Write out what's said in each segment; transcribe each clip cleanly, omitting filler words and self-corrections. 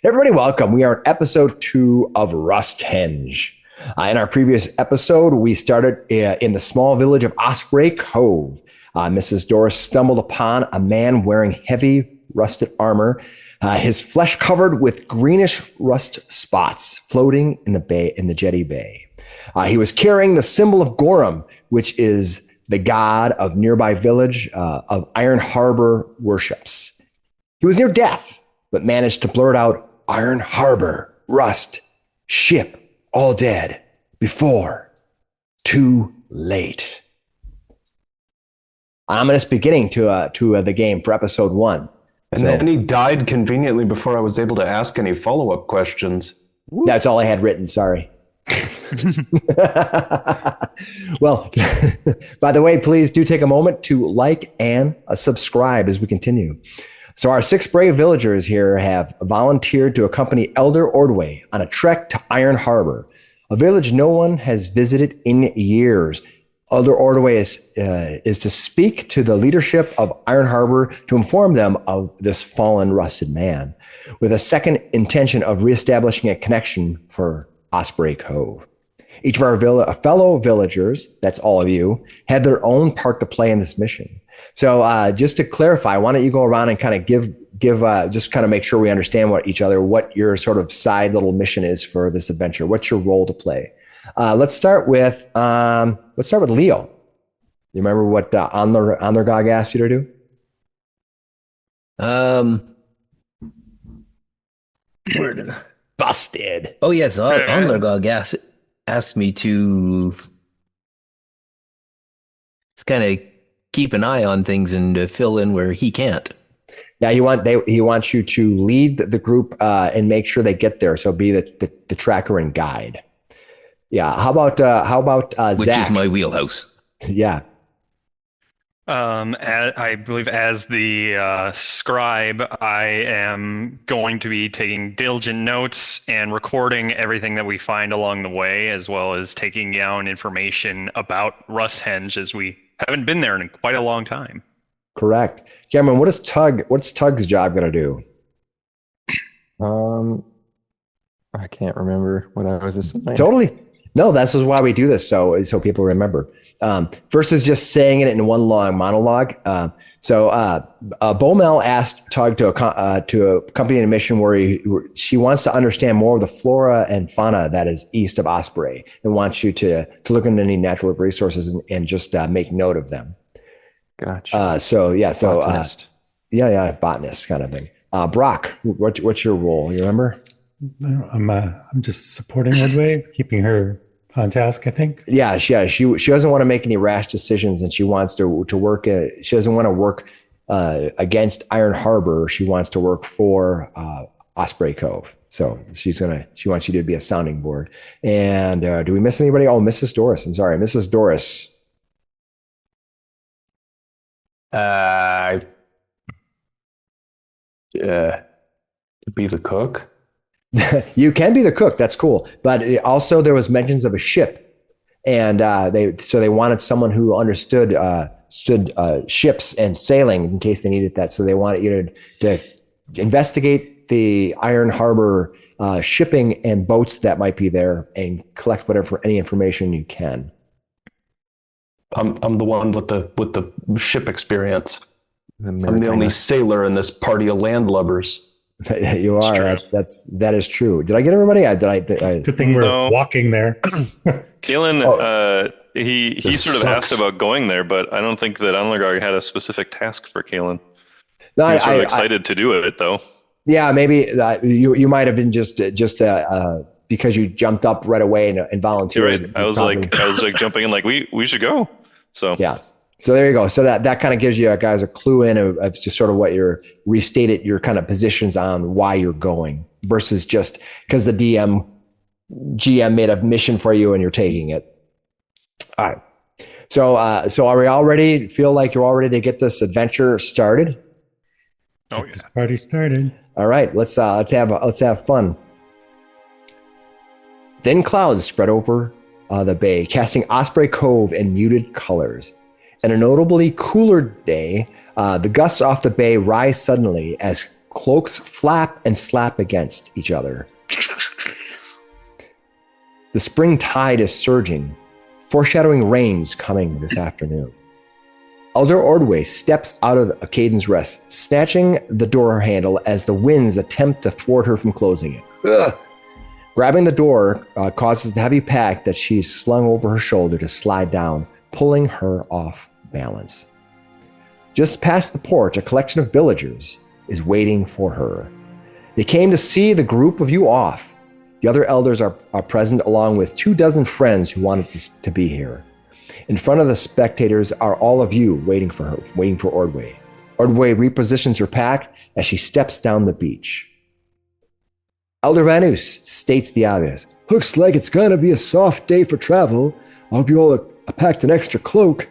Everybody, welcome. We are on episode 2 of Rusthenge. In our previous episode, we started in the small village of Osprey Cove. Mrs. Doris stumbled upon a man wearing heavy rusted armor, his flesh covered with greenish rust spots floating in the jetty bay. He was carrying the symbol of Gorham, which is the god of nearby village of Iron Harbor worships. He was near death, but managed to blurt out, "Iron Harbor, rust, ship, all dead, before, too late." Ominous beginning to the game for episode 1. And then he died conveniently before I was able to ask any follow-up questions. That's all I had written, sorry. Well, by the way, please do take a moment to like and subscribe as we continue. So our 6 brave villagers here have volunteered to accompany Elder Ordway on a trek to Iron Harbor, a village no one has visited in years. Elder Ordway is to speak to the leadership of Iron Harbor to inform them of this fallen, rusted man, with a second intention of reestablishing a connection for Osprey Cove. Each of our fellow villagers, that's all of you, have their own part to play in this mission. So just to clarify, why don't you go around and kind of give just kind of make sure we understand what your sort of side little mission is for this adventure. What's your role to play? Let's start with Leo. You remember what Onlergog asked you to do? Where did Busted. Oh yes, Onlergog asked me to just kind of keep an eye on things and fill in where he can't. Yeah, he wants you to lead the group and make sure they get there. So be the tracker and guide. Yeah. How about Zach? Which is my wheelhouse. Yeah. I believe as the scribe, I am going to be taking diligent notes and recording everything that we find along the way, as well as taking down information about Rusthenge, as we haven't been there in quite a long time. Correct. Cameron, what's Tug's job going to do? I can't remember what I was assigned. Totally. No, this is why we do this, so people remember. Versus just saying it in one long monologue. Bomel asked Tug to accompany a mission where she wants to understand more of the flora and fauna that is east of Osprey, and wants you to look into any natural resources and just make note of them. Gotcha. Botanist. Botanist kind of thing. Brock, what's your role? You remember? I'm just supporting Woodway, keeping her on task, I think. Yeah. She doesn't want to make any rash decisions, and she wants to work. She doesn't want to work against Iron Harbor. She wants to work for Osprey Cove. So she wants you to be a sounding board. And do we miss anybody? Oh, Mrs. Doris. I'm sorry, Mrs. Doris. To be the cook. You can be the cook. That's cool. But also there was mentions of a ship, and they wanted someone who understood ships and sailing in case they needed that. So they wanted you to investigate the Iron Harbor shipping and boats that might be there and collect any information you can. I'm the one with the ship experience. I'm the only sailor in this party of landlubbers. You are. That is true. Did I get everybody? Good thing we're walking there. Kalen, he sort of asked about going there, but I don't think that Onlergog had a specific task for Kalen. No, he was sort of excited to do it, though. Yeah, maybe you might have been just because you jumped up right away and volunteered. You're right. I was like jumping in, like we should go. So yeah. So there you go. So that kind of gives you guys a clue in of just sort of what restated your kind of positions on why you're going versus just because the GM made a mission for you and you're taking it. All right. So are we all ready? Feel like you're all ready to get this adventure started? Oh yeah. This party started. All right. Let's have fun. Thin clouds spread over the bay, casting Osprey Cove in muted colors. On a notably cooler day, the gusts off the bay rise suddenly as cloaks flap and slap against each other. The spring tide is surging, foreshadowing rains coming this afternoon. Elder Ordway steps out of Caden's rest, snatching the door handle as the winds attempt to thwart her from closing it. Ugh! Grabbing the door causes the heavy pack that she's slung over her shoulder to slide down, pulling her off balance. Just past the porch, a collection of villagers is waiting for her. They came to see the group of you off. The other elders are present along with 24 friends who wanted to be here. In front of the spectators are all of you waiting for her, waiting for Ordway. Ordway repositions her pack as she steps down the beach. Elder Vanus states the obvious. Looks like it's gonna be a soft day for travel. I hope you all packed an extra cloak.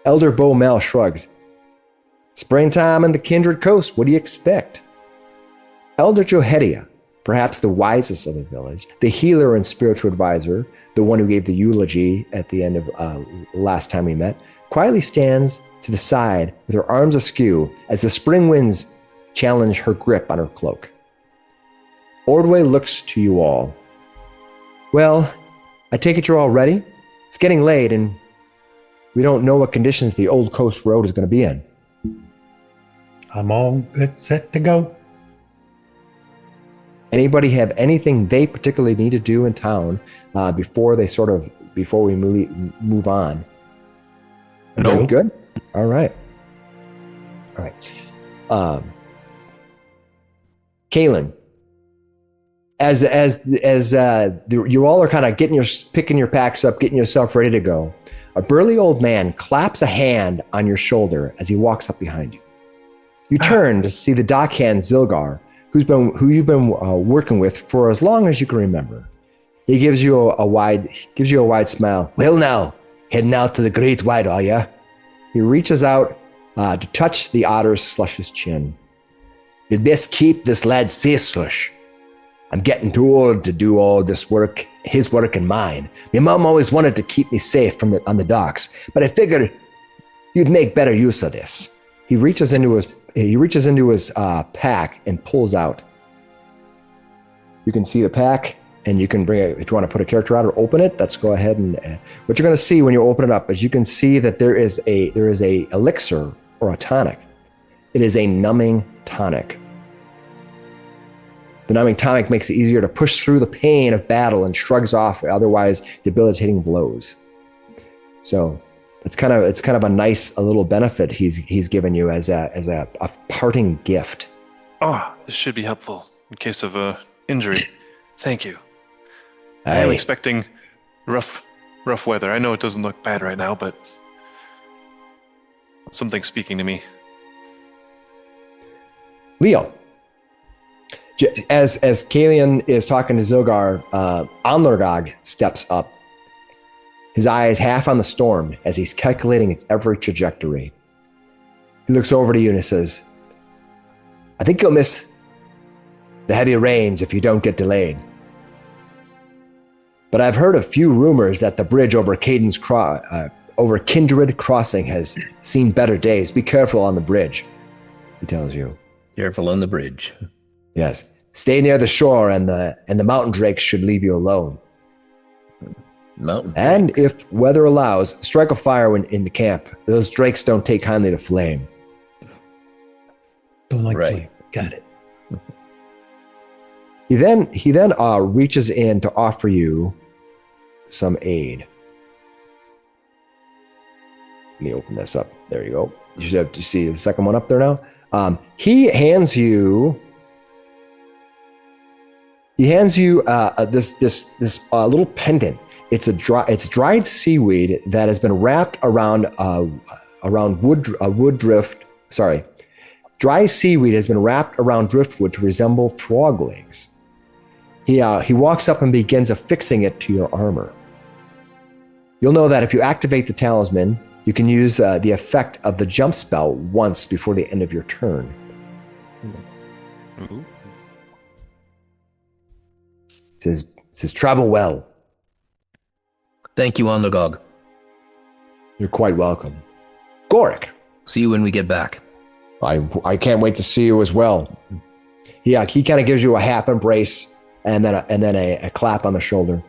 Elder Bo Mal shrugs. Springtime on the Kindred Coast, what do you expect? Elder Johedia, perhaps the wisest of the village, the healer and spiritual advisor, the one who gave the eulogy at the end of last time we met, quietly stands to the side with her arms askew as the spring winds challenge her grip on her cloak. Ordway looks to you all. Well, I take it you're all ready? It's getting late and we don't know what conditions the Old Coast Road is going to be in. I'm all good, set to go. Anybody have anything they particularly need to do in town before we move on? No. Good? All right. Kaylin, as you all are kind of picking your packs up, getting yourself ready to go, a burly old man claps a hand on your shoulder as he walks up behind you. You turn to see the dockhand Zilgar, who you've been working with for as long as you can remember. He gives you a wide smile. Well now, heading out to the great wide, are ya? He reaches out to touch the otter Slush's chin. You'd best keep this lad safe, Slush. I'm getting too old to do all this work, his work and mine. My mom always wanted to keep me safe on the docks, but I figured you'd make better use of this. He reaches into his pack and pulls out. You can see the pack, and you can bring it if you want to put a character out or open it. Let's go ahead and what you're going to see when you open it up is you can see that there is a elixir or a tonic. It is a numbing tonic. The numbing tonic makes it easier to push through the pain of battle and shrugs off otherwise debilitating blows. So it's kind of a nice little benefit he's given you as a parting gift. Oh, this should be helpful in case of injury. Thank you. I am expecting rough weather. I know it doesn't look bad right now, but something's speaking to me. Leo, as Kalian is talking to Zilgar, Anlurgog steps up, his eyes half on the storm as he's calculating its every trajectory. He looks over to you and he says, I think you'll miss the heavy rains if you don't get delayed. But I've heard a few rumors that the bridge over Kindred Crossing has seen better days. Be careful on the bridge, he tells you. Careful on the bridge. Yes. Stay near the shore and the mountain drakes should leave you alone. Mountain And drakes. if weather allows, strike a fire in the camp. Those drakes don't take kindly to flame. Don't like Right. flame. Got it. He then reaches in to offer you some aid. Let me open this up. There you go. You should have to see the second one up there now. He hands you this little pendant. It's dried seaweed that has been wrapped around wood drift. Sorry, dry seaweed has been wrapped around driftwood to resemble frog legs. He walks up and begins affixing it to your armor. You'll know that if you activate the talisman, you can use the effect of the jump spell once before the end of your turn. Ooh. It says travel well. Thank you, Onlogog. You're quite welcome. Goric. See you when we get back. I can't wait to see you as well. Yeah, he kind of gives you a half embrace and then a clap on the shoulder.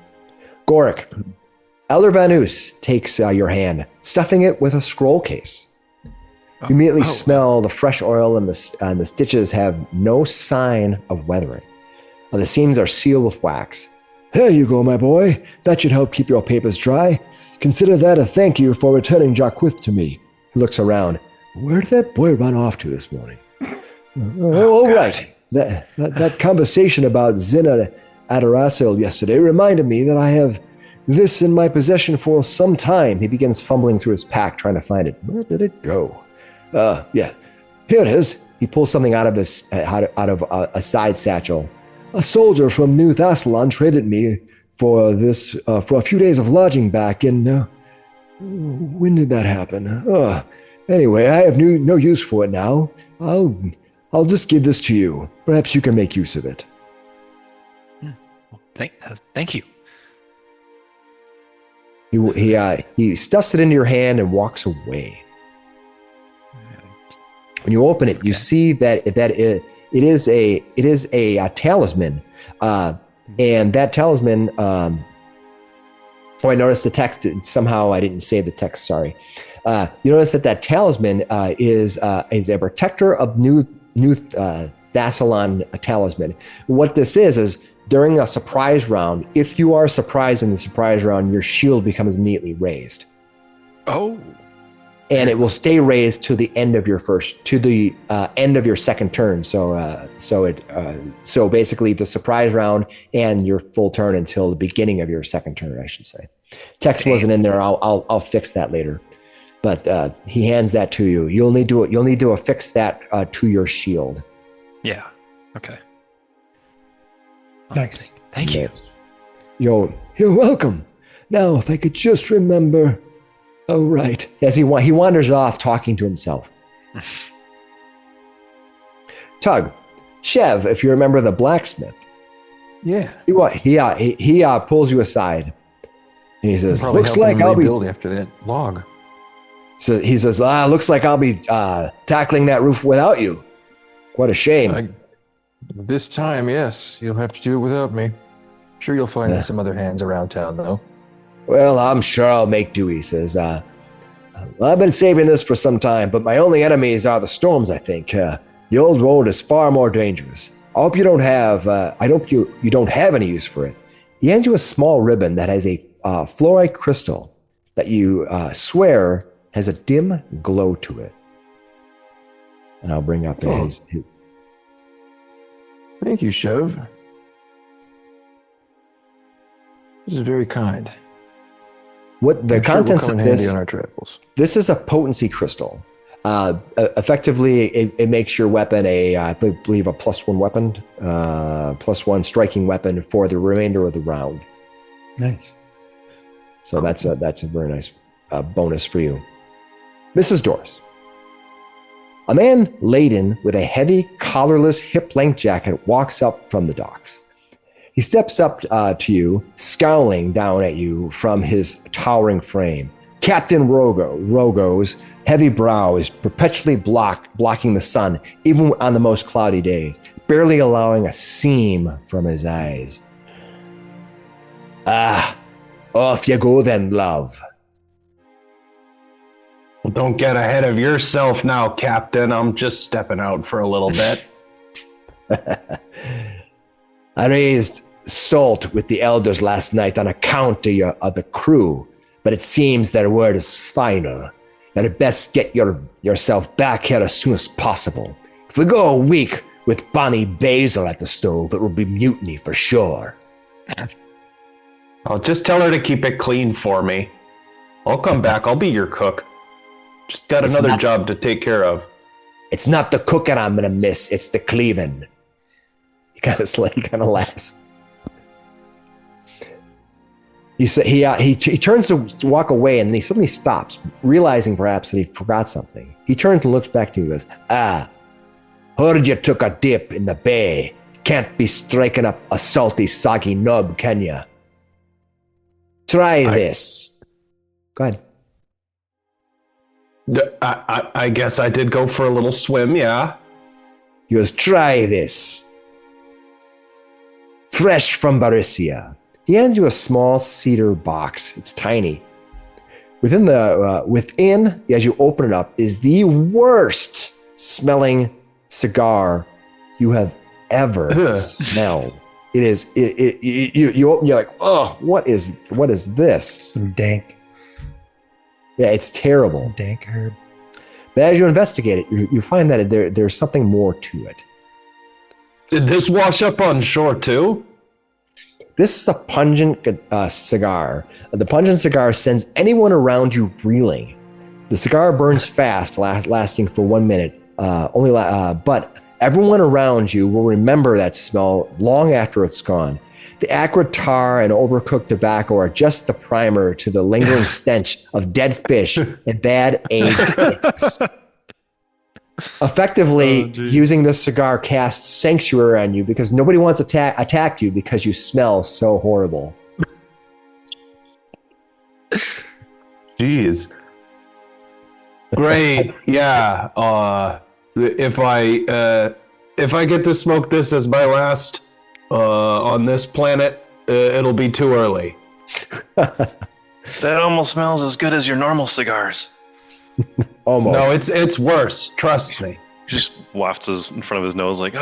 Gorik, Elder Vanus takes your hand, stuffing it with a scroll case. You immediately smell the fresh oil, and the stitches have no sign of weathering. The seams are sealed with wax. Here you go, my boy. That should help keep your papers dry. Consider that a thank you for returning Jacquith to me. He looks around. Where did that boy run off to this morning? All right. That conversation about Zina Adorasil yesterday reminded me that I have this in my possession for some time. He begins fumbling through his pack, trying to find it. Where did it go? Yeah, here it is. He pulls something out of a side satchel. A soldier from New Thassalon traded me for this for a few days of lodging back in. When did that happen? Anyway, I have no use for it now. I'll just give this to you. Perhaps you can make use of it. Thank you. He stuffs it into your hand and walks away. When you open it, you see that it is a talisman, and that talisman. I noticed the text. Somehow I didn't save the text. Sorry. You notice that talisman is a protector of New Thassalon talisman. What this is during a surprise round, if you are surprised in the surprise round, your shield becomes immediately raised. Oh. And it will stay raised to the end of your end of your second turn. So basically the surprise round and your full turn until the beginning of your second turn, I should say. Text wasn't in there. I'll fix that later. But he hands that to you. You'll need to affix that to your shield. Yeah. Okay. Nice. Thank you. Yes. You're welcome. Now, if I could just remember. Oh, right. As he wanders off talking to himself. Tug, Chev, if you remember the blacksmith. Yeah. He pulls you aside. And he says, looks like I'll be after that log. So he says, looks like I'll be tackling that roof without you. What a shame. This time, yes. You'll have to do it without me. Sure you'll find some other hands around town, though. Well, I'm sure I'll make do, he says. I've been saving this for some time, but my only enemies are the storms, I think. The old road is far more dangerous. I hope you don't have you don't have any use for it. He hands you a small ribbon that has a fluorite crystal that you swear has a dim glow to it. And I'll bring up his. Thank you, Chev. This is very kind. What the contents of this? On our travels. This is a potency crystal. Effectively, it makes your weapon I believe a +1 weapon, +1 striking weapon for the remainder of the round. Nice. So that's a very nice bonus for you. Mrs. Doris. A man laden with a heavy, collarless, hip-length jacket walks up from the docks. He steps up to you, scowling down at you from his towering frame. Captain Rogo's heavy brow is perpetually blocking the sun, even on the most cloudy days, barely allowing a seam from his eyes. Off you go then, love. Well, don't get ahead of yourself now, Captain. I'm just stepping out for a little bit. I raised salt with the elders last night on account of the crew, but it seems their word is final. And it best get yourself back here as soon as possible. If we go a week with Bonnie Basil at the stove, it will be mutiny for sure. I'll just tell her to keep it clean for me. I'll come back. I'll be your cook. Just got another job to take care of. It's not the cooking I'm gonna miss, it's the cleaving. He kind of laughs. He turns to walk away, and then he suddenly stops, realizing perhaps that he forgot something. He turns and looks back to you and goes, heard you took a dip in the bay. Can't be striking up a salty, soggy nub, can you? Try this. Go ahead. I guess I did go for a little swim, yeah. He goes, try this. Fresh from Barisia. He hands you a small cedar box. It's tiny. Within, as you open it up, is the worst smelling cigar you have ever smelled. It is. You open. You're like, oh, what is this? Some dank, Yeah, it's terrible. some dank herb. But as you investigate it, you find that there's something more to it. Did this wash up on shore too? This is a pungent cigar. The pungent cigar sends anyone around you reeling. The cigar burns fast, lasting for 1 minute. But everyone around you will remember that smell long after it's gone. The acrid tar and overcooked tobacco are just the primer to the lingering stench of dead fish and bad aged eggs. Effectively, using this cigar casts sanctuary on you because nobody wants to attack you because you smell so horrible. Jeez. Great. Yeah. If I get to smoke this as my last on this planet, it'll be too early. That almost smells as good as your normal cigars. Almost. No, it's worse. Trust me. He just wafts in front of his nose like,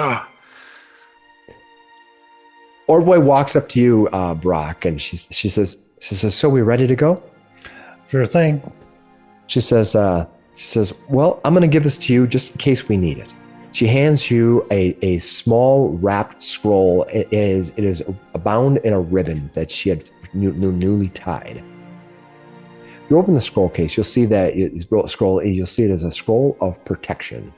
Ordboy walks up to you, Brock, and she says, so we ready to go? Sure thing. She says, well, I'm going to give this to you just in case we need it. She hands you a small wrapped scroll. It is bound in a ribbon that she had newly tied. You open the scroll case, you'll see that you'll see it as a scroll of protection.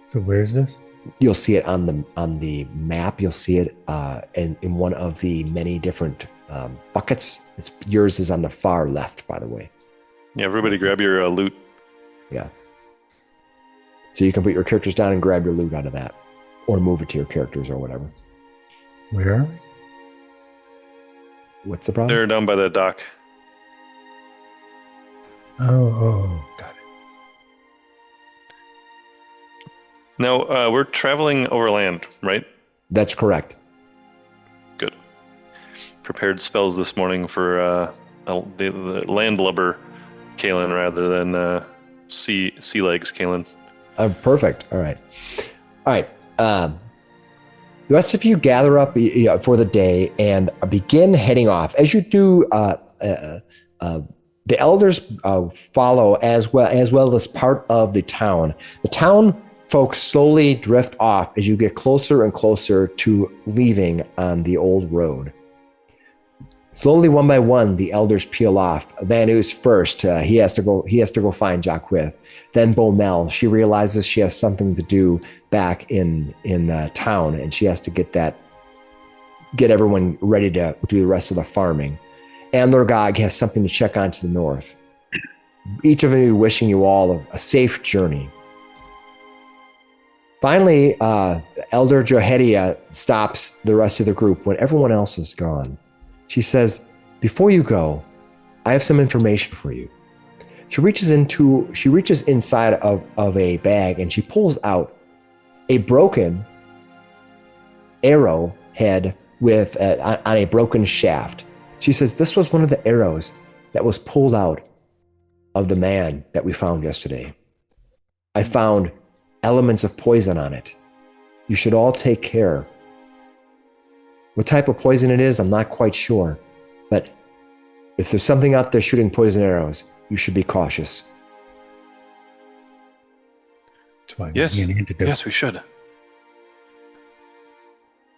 So where's this? You'll see it on the map. You'll see it in one of the many different buckets. Yours is on the far left, by the way. yeah, everybody grab your loot. Yeah. So you can put your characters down and grab your loot out of that, or move it to your characters or whatever. Where are we? What's the problem? They're down by the dock. Oh, got it. Now, we're traveling overland, right? That's correct. Good. Prepared spells this morning for the landlubber Kalen rather than sea legs Kalen. Perfect. All right. The rest of you gather up for the day and begin heading off. As you do, the elders follow as well as part of the town. The town folks slowly drift off as you get closer and closer to leaving on the old road. Slowly, one by one, the elders peel off. Vanu's first. He has to go find Jacquith. Then Bonel. She realizes she has something to do back in town, and she has to get everyone ready to do the rest of the farming. And Lurgog has something to check on to the north. Each of you wishing you all a safe journey. Finally, Elder Johedia stops the rest of the group when everyone else is gone. She says, before you go, I have some information for you. She reaches inside of a bag and she pulls out a broken arrow head with on a broken shaft. She says, this was one of the arrows that was pulled out of the man that we found yesterday. I found elements of poison on it. You should all take care. What type of poison it is, I'm not quite sure. But if there's something out there shooting poison arrows, you should be cautious. That's why Yes. we need an antidote. Yes, we should.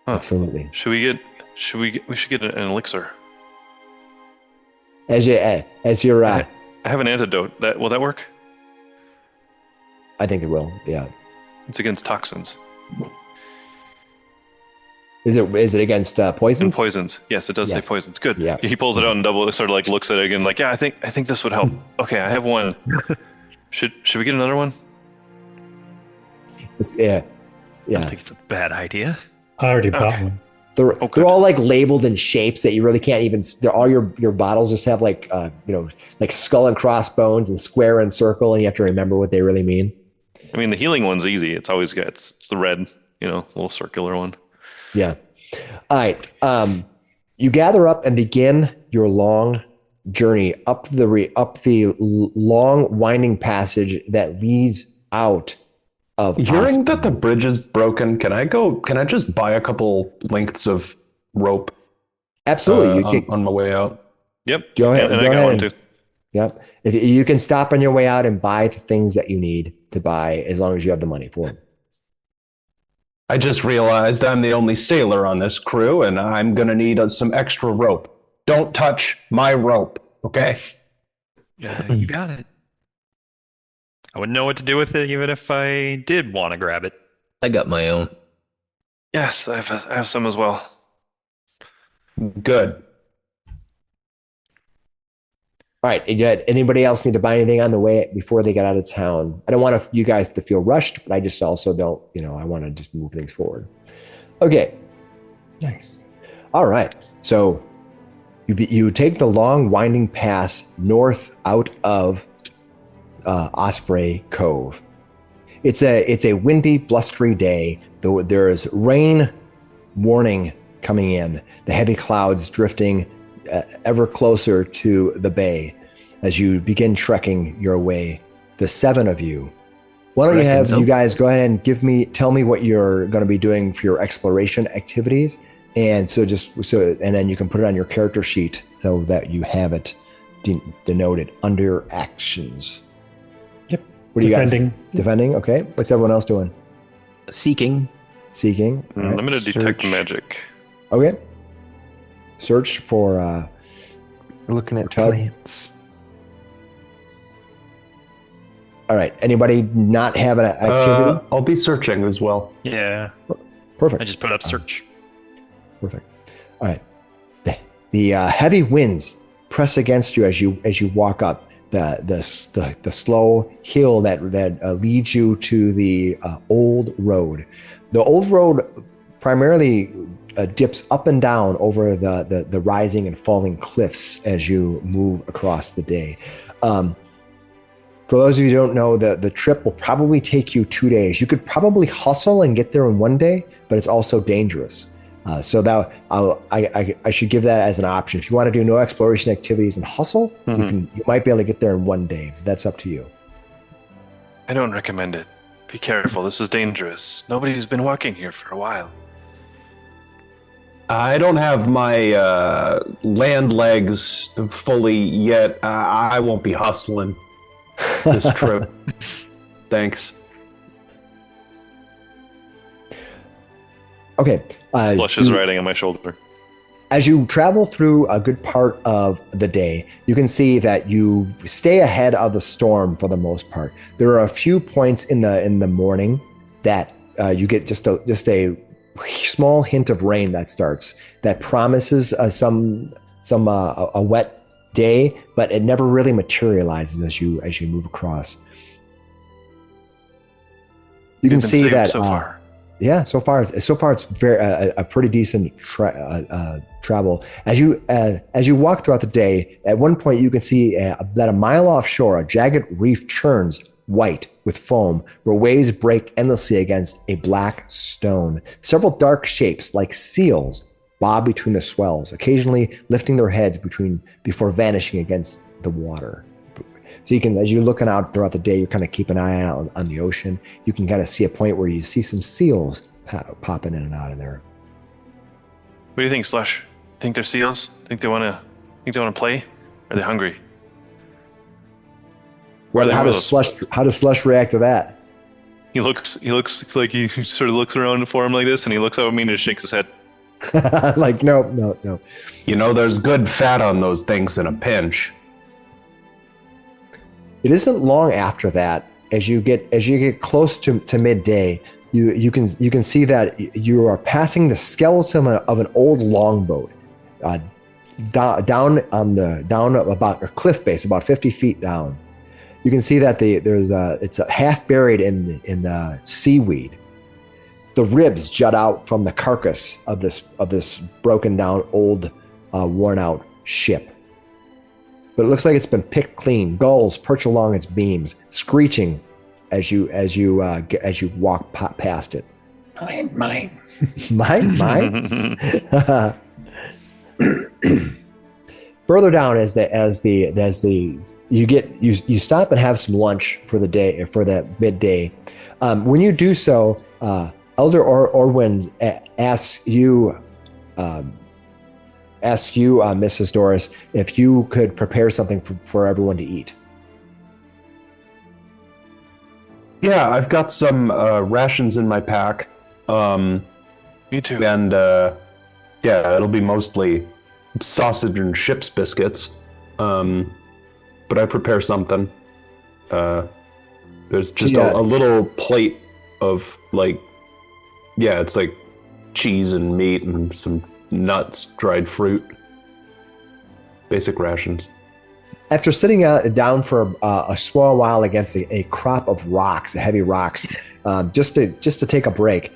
Huh. Absolutely. We should get an elixir. As you're, I have an antidote. Will that work? I think it will. Yeah. It's against toxins. Is it against poisons? And poisons. Yes, it does Yes. say poisons. Good. Yeah. He pulls it out and sort of like looks at it again, like, yeah, I think this would help. Okay, I have one. Should we get another one? Yeah. I don't think it's a bad idea. I already bought Okay. one. They're all like labeled in shapes that you really can't even. They're all your bottles just have like like skull and crossbones and square and circle, and you have to remember what they really mean. I mean, the healing one's easy. It's always got it's the red, little circular one. Yeah. All right. You gather up and begin your long journey up the long winding passage that leads out of. Hearing that the bridge is broken, can I just buy a couple lengths of rope? Absolutely. On my way out. Yep. Go ahead. And go I got ahead one and, too. Yep. If you can stop on your way out and buy the things that you need to buy, as long as you have the money for them. I just realized I'm the only sailor on this crew, and I'm gonna need some extra rope. Don't touch my rope, okay? Yeah, you got it. I wouldn't know what to do with it even if I did want to grab it. I got my own. Yes, I have some as well. Good. All right. Anybody else need to buy anything on the way before they get out of town? I don't want you guys to feel rushed, but I just also don't, I want to just move things forward. Okay. Nice. All right. So you take the long winding pass north out of Osprey Cove. It's a windy, blustery day. Though there is rain warning coming in. The heavy clouds drifting ever closer to the bay as you begin trekking your way. The 7 of you. Why don't you guys go ahead and tell me what you're going to be doing for your exploration activities, and and then you can put it on your character sheet so that you have it denoted under actions. Yep. What are you guys? Defending. Okay. What's everyone else doing? Seeking. Seeking. I'm going to detect magic. Okay. Search for. We're looking at Tug. plants. All right. Anybody not have an activity? I'll be searching as well. Yeah, Perfect. I just put up search. Perfect. All right. The heavy winds press against you as you walk up the slow hill that leads you to the old road. The old road primarily dips up and down over the rising and falling cliffs as you move across the day. For those of you who don't know, the trip will probably take you 2 days. You could probably hustle and get there in 1 day, but it's also dangerous. So that I should give that as an option. If you want to do no exploration activities and hustle, you might be able to get there in 1 day. That's up to you. I don't recommend it. Be careful. This is dangerous. Nobody's been walking here for a while. I don't have my land legs fully yet. I won't be hustling this trip. Thanks. Okay. Slush is riding on my shoulder. As you travel through a good part of the day, you can see that you stay ahead of the storm for the most part. There are a few points in the morning that you get just a small hint of rain that promises a wet day, but it never really materializes as you move across. You can see that so far. Yeah, so far it's very a pretty decent travel. As you walk throughout the day, at one point you can see that a mile offshore, a jagged reef churns white with foam, where waves break endlessly against a black stone. Several dark shapes like seals bob between the swells, occasionally lifting their heads before vanishing against the water. So you can, as you're looking out throughout the day, you kind of keep an eye out on the ocean. You can kind of see a point where you see some seals popping in and out of there. What do you think, Slush? Think they're seals? Think they want to play? Are they hungry? Well, how does Slush react to that? He looks like he sort of looks around for him like this, and he looks up at me and just shakes his head. Like no. There's good fat on those things in a pinch. It isn't long after that, as you get close to midday, you can see that you are passing the skeleton of an old longboat down about a cliff face, about 50 feet down. You can see that it's half buried in seaweed. the ribs jut out from the carcass of this broken down, old, worn out ship. But it looks like it's been picked clean. Gulls perch along its beams, screeching as you walk past it. Mine. Mine. Further down, you stop and have some lunch for the day, for that midday. When you do so, Elder Orwin asks you, Mrs. Doris, if you could prepare something for everyone to eat. Yeah, I've got some rations in my pack. Me too. And yeah, it'll be mostly sausage and ship's biscuits. But I prepare something. There's just a little plate of it's like cheese and meat and some nuts, dried fruit. Basic rations. After sitting down for a small while against a crop of rocks, heavy rocks, just to take a break,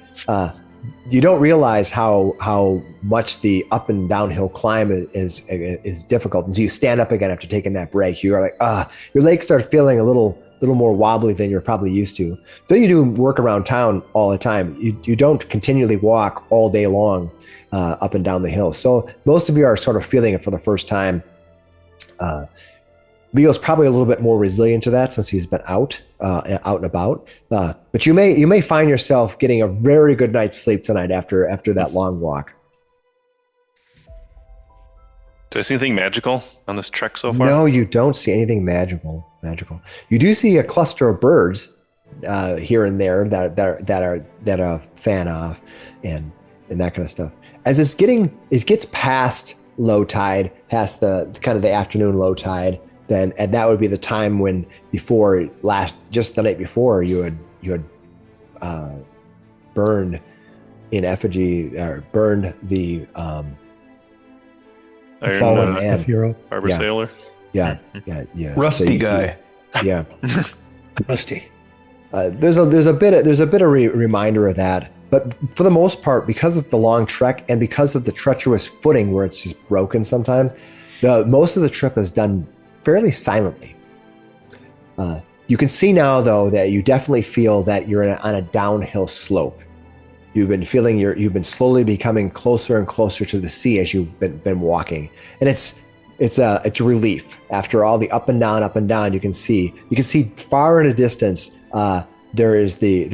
you don't realize how much the up and downhill climb is difficult until you stand up again after taking that break. You're like, your legs start feeling a little more wobbly than you're probably used to. So you do work around town all the time. You don't continually walk all day long up and down the hill. So most of you are sort of feeling it for the first time. Leo's probably a little bit more resilient to that since he's been out and about. But you may find yourself getting a very good night's sleep tonight after that long walk. Do I see anything magical on this trek so far? No, you don't see anything magical. You do see a cluster of birds here and there that are a fan of, and that kind of stuff. As it gets past low tide, past the kind of the afternoon low tide, and that would be the time when just the night before you had burned in effigy, or burned the fallen man. Harbor sailor. Yeah. Rusty guy. Yeah. Rusty. There's a bit of reminder of that, but for the most part, because of the long trek and because of the treacherous footing where it's just broken sometimes, most of the trip is done fairly silently. You can see now, though, that you definitely feel that you're on a downhill slope. You've been slowly becoming closer and closer to the sea as you've been walking, and it's a relief after all the up and down. You can see far in the distance. There is the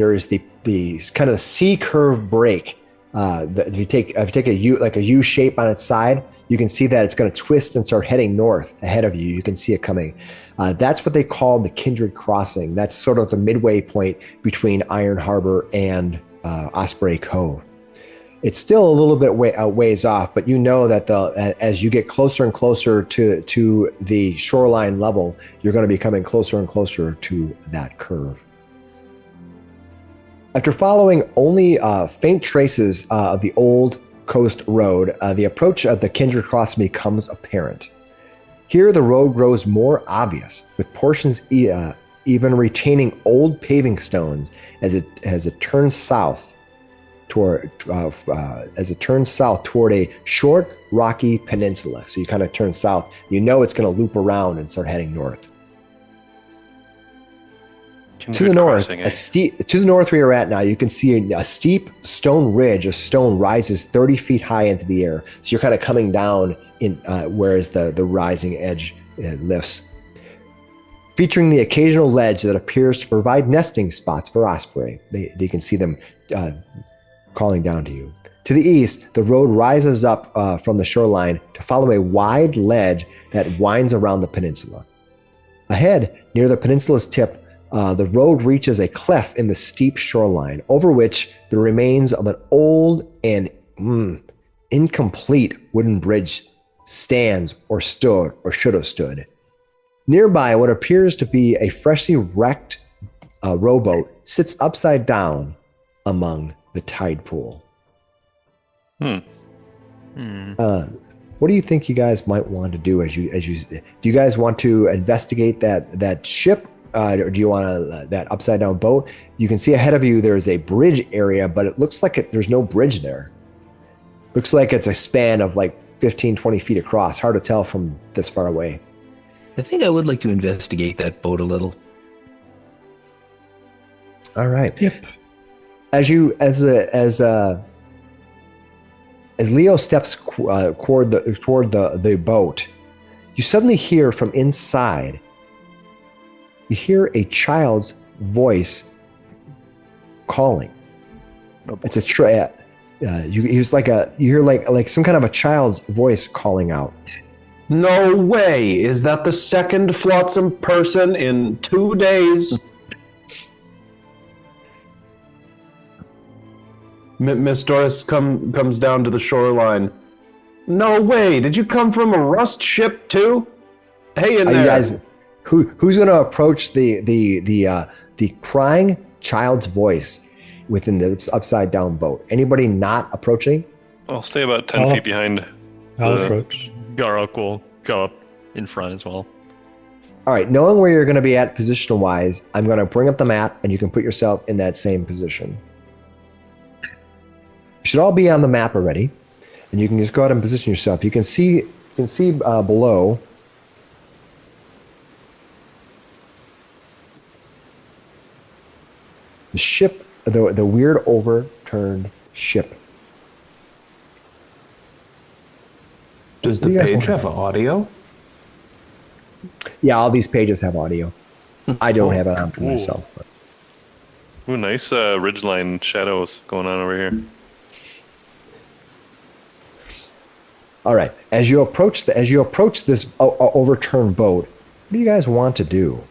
kind of C curve break. If you take a U shape on its side, you can see that it's going to twist and start heading north ahead of you. You can see it coming. That's what they call the Kindred Crossing. That's sort of the midway point between Iron Harbor and Osprey Cove. It's still a little bit ways off, but you know that as you get closer and closer to the shoreline level, you're going to be coming closer and closer to that curve. After following only faint traces of the old coast road, the approach of the Kindred Crossing becomes apparent. Here, the road grows more obvious, with portions even retaining old paving stones as it turns south toward a short, rocky peninsula. So you kind of turn south. You know it's going to loop around and start heading north. To the north, to the north where you're at now, you can see a steep stone ridge. A stone rises 30 feet high into the air. So you're kind of coming down whereas the rising edge lifts, featuring the occasional ledge that appears to provide nesting spots for osprey. You can see them calling down to you. To the east, the road rises up from the shoreline to follow a wide ledge that winds around the peninsula. Ahead, near the peninsula's tip, the road reaches a cleft in the steep shoreline, over which the remains of an old and incomplete wooden bridge stands or stood or should have stood. Nearby, what appears to be a freshly wrecked rowboat sits upside down among the tide pool. What do you think you guys might want to do do you guys want to investigate that ship or do you want that upside down boat? You can see ahead of you there's a bridge area, but it looks like there's no bridge there. Looks like it's a span of like 15, 20 feet across. Hard to tell from this far away. I think I would like to investigate that boat a little. All right. Yep. As Leo steps toward the boat, you suddenly hear from inside. You hear a child's voice calling. It's a you hear like some kind of a child's voice calling out. No way! Is that the second flotsam person in 2 days? Miss Doris comes down to the shoreline. No way! Did you come from a rust ship too? Hey, in there, you guys. Who's going to approach the crying child's voice within the upside down boat? Anybody not approaching? I'll stay about 10 feet behind. I'll approach. Garok will go up in front as well. All right, knowing where you're going to be at position wise, I'm going to bring up the map and you can put yourself in that same position. You should all be on the map already, and you can just go ahead and position yourself. You can see below. The ship, the weird overturned ship. Does the page have audio? Yeah, all these pages have audio. I don't have it on for myself. But. Ooh, nice ridgeline shadows going on over here. All right, as you approach this overturned boat, what do you guys want to do?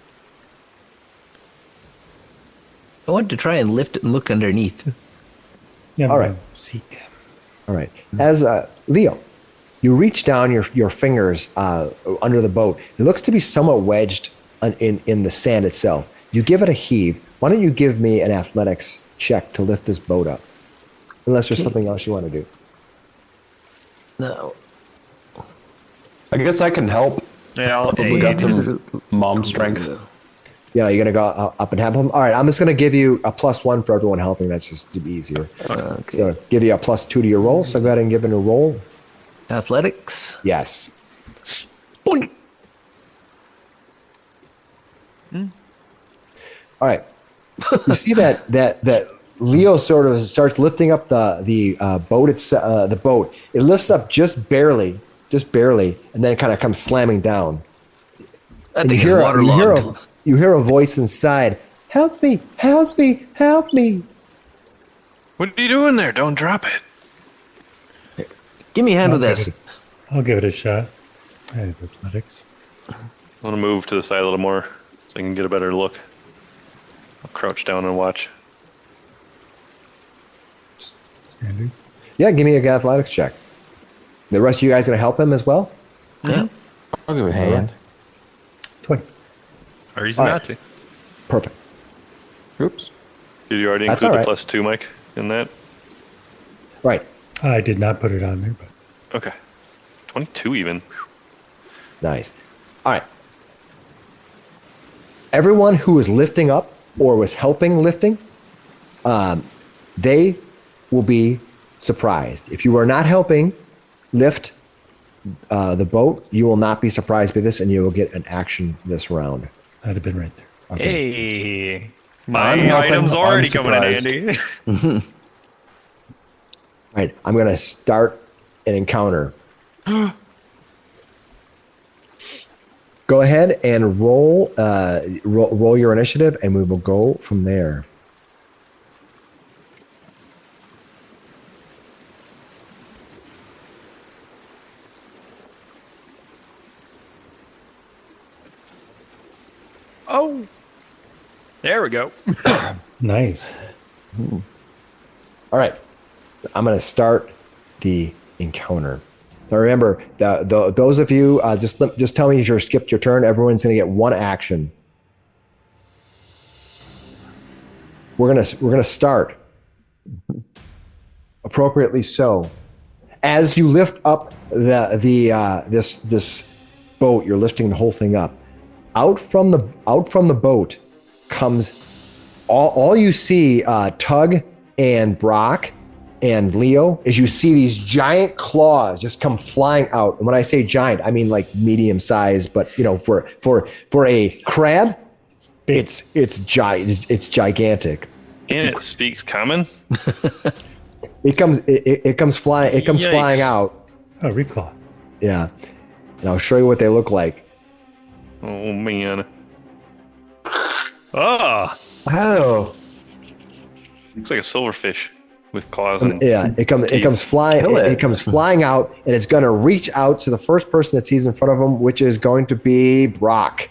I want to try and lift it and look underneath. Yeah. All right. Seek. All right. As Leo, you reach down your fingers under the boat. It looks to be somewhat wedged in the sand itself. You give it a heave. Why don't you give me an athletics check to lift this boat up? Unless there's something else you want to do. No. I guess I can help. Yeah, We got some mom strength. Yeah, you're going to go up and help them? All right, I'm just going to give you a +1 for everyone helping. That's just to be easier. Okay. So give you a +2 to your roll. So go ahead and give it a roll. Athletics. Yes. Boing. All right. You see that Leo sort of starts lifting up the boat. The boat. It lifts up just barely, and then it kind of comes slamming down. I And think it's waterlogged. you hear a voice inside. Help me! Help me! Help me! What are you doing there? Don't drop it. Give me a hand with I'll this. I'll give it a shot. I have athletics. I want to move to the side a little more so I can get a better look. I'll crouch down and watch. Standard. Yeah, give me a athletics check. The rest of you guys gonna help him as well? Yeah. I'll give it a hand. 20. or reason All right. not to. Perfect. Oops. Did you already That's include all the right. +2, Mike, in that? Right. I did not put it on there, but Okay. 22 even. Nice. All right. Everyone who was lifting up or was helping lifting, they will be surprised. If you are not helping lift the boat, you will not be surprised by this, and you will get an action this round. I'd have been right there. Okay. Hey, my I'm helping, item's I'm already coming in surprised. handy. Right. I'm going to start an encounter. Go ahead and roll your initiative, and we will go from there. Oh, there we go. Nice. All right. I'm going to start the encounter. Now remember, those of you, just tell me if you're skipped your turn. Everyone's going to get one action. We're gonna start appropriately. So, as you lift up this boat, you're lifting the whole thing up. out from the boat comes all you see, Tug and Brock and Leo, is you see these giant claws just come flying out. And when I say giant, I mean like medium size, but for a crab, it's gigantic. And it speaks common. It comes flying out. Oh, reef claw. Yeah. And I'll show you what they look like. Oh man. Oh, Oh. Looks like a silverfish with claws and It comes flying out, and it's going to reach out to the first person that sees in front of them, which is going to be Brock.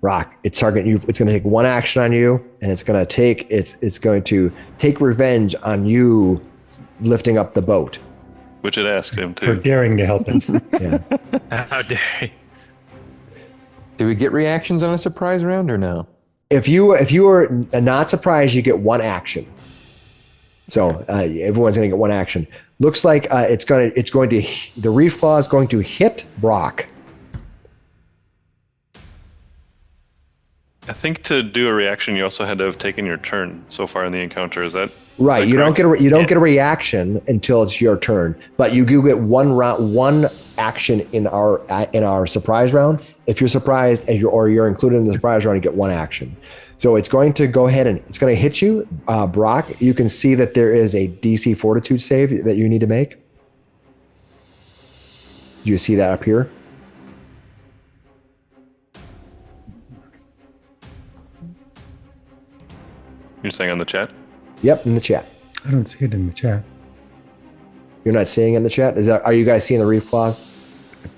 Brock, it's targeting you. It's going to take one action on you, and it's going to take revenge on you lifting up the boat. which it asked him For to. daring to help us. Yeah. how dare you. Do we get reactions on a surprise round or no? If you were not surprised, you get one action. So everyone's going to get one action. Looks like the reef claw is going to hit Brock. I think to do a reaction, you also had to have taken your turn so far in the encounter. Is that Right? Is that You don't correct? get a reaction until it's your turn, but you do get one action in our surprise round. If you're surprised or you're included in the surprise round, you get one action. So it's going to go ahead and it's going to hit you, Brock. You can see that there is a DC Fortitude save that you need to make. Do you see that up here? You're saying on the chat? Yep, in the chat. I don't see it in the chat. You're not seeing it in the chat? Are you guys seeing the reef claw?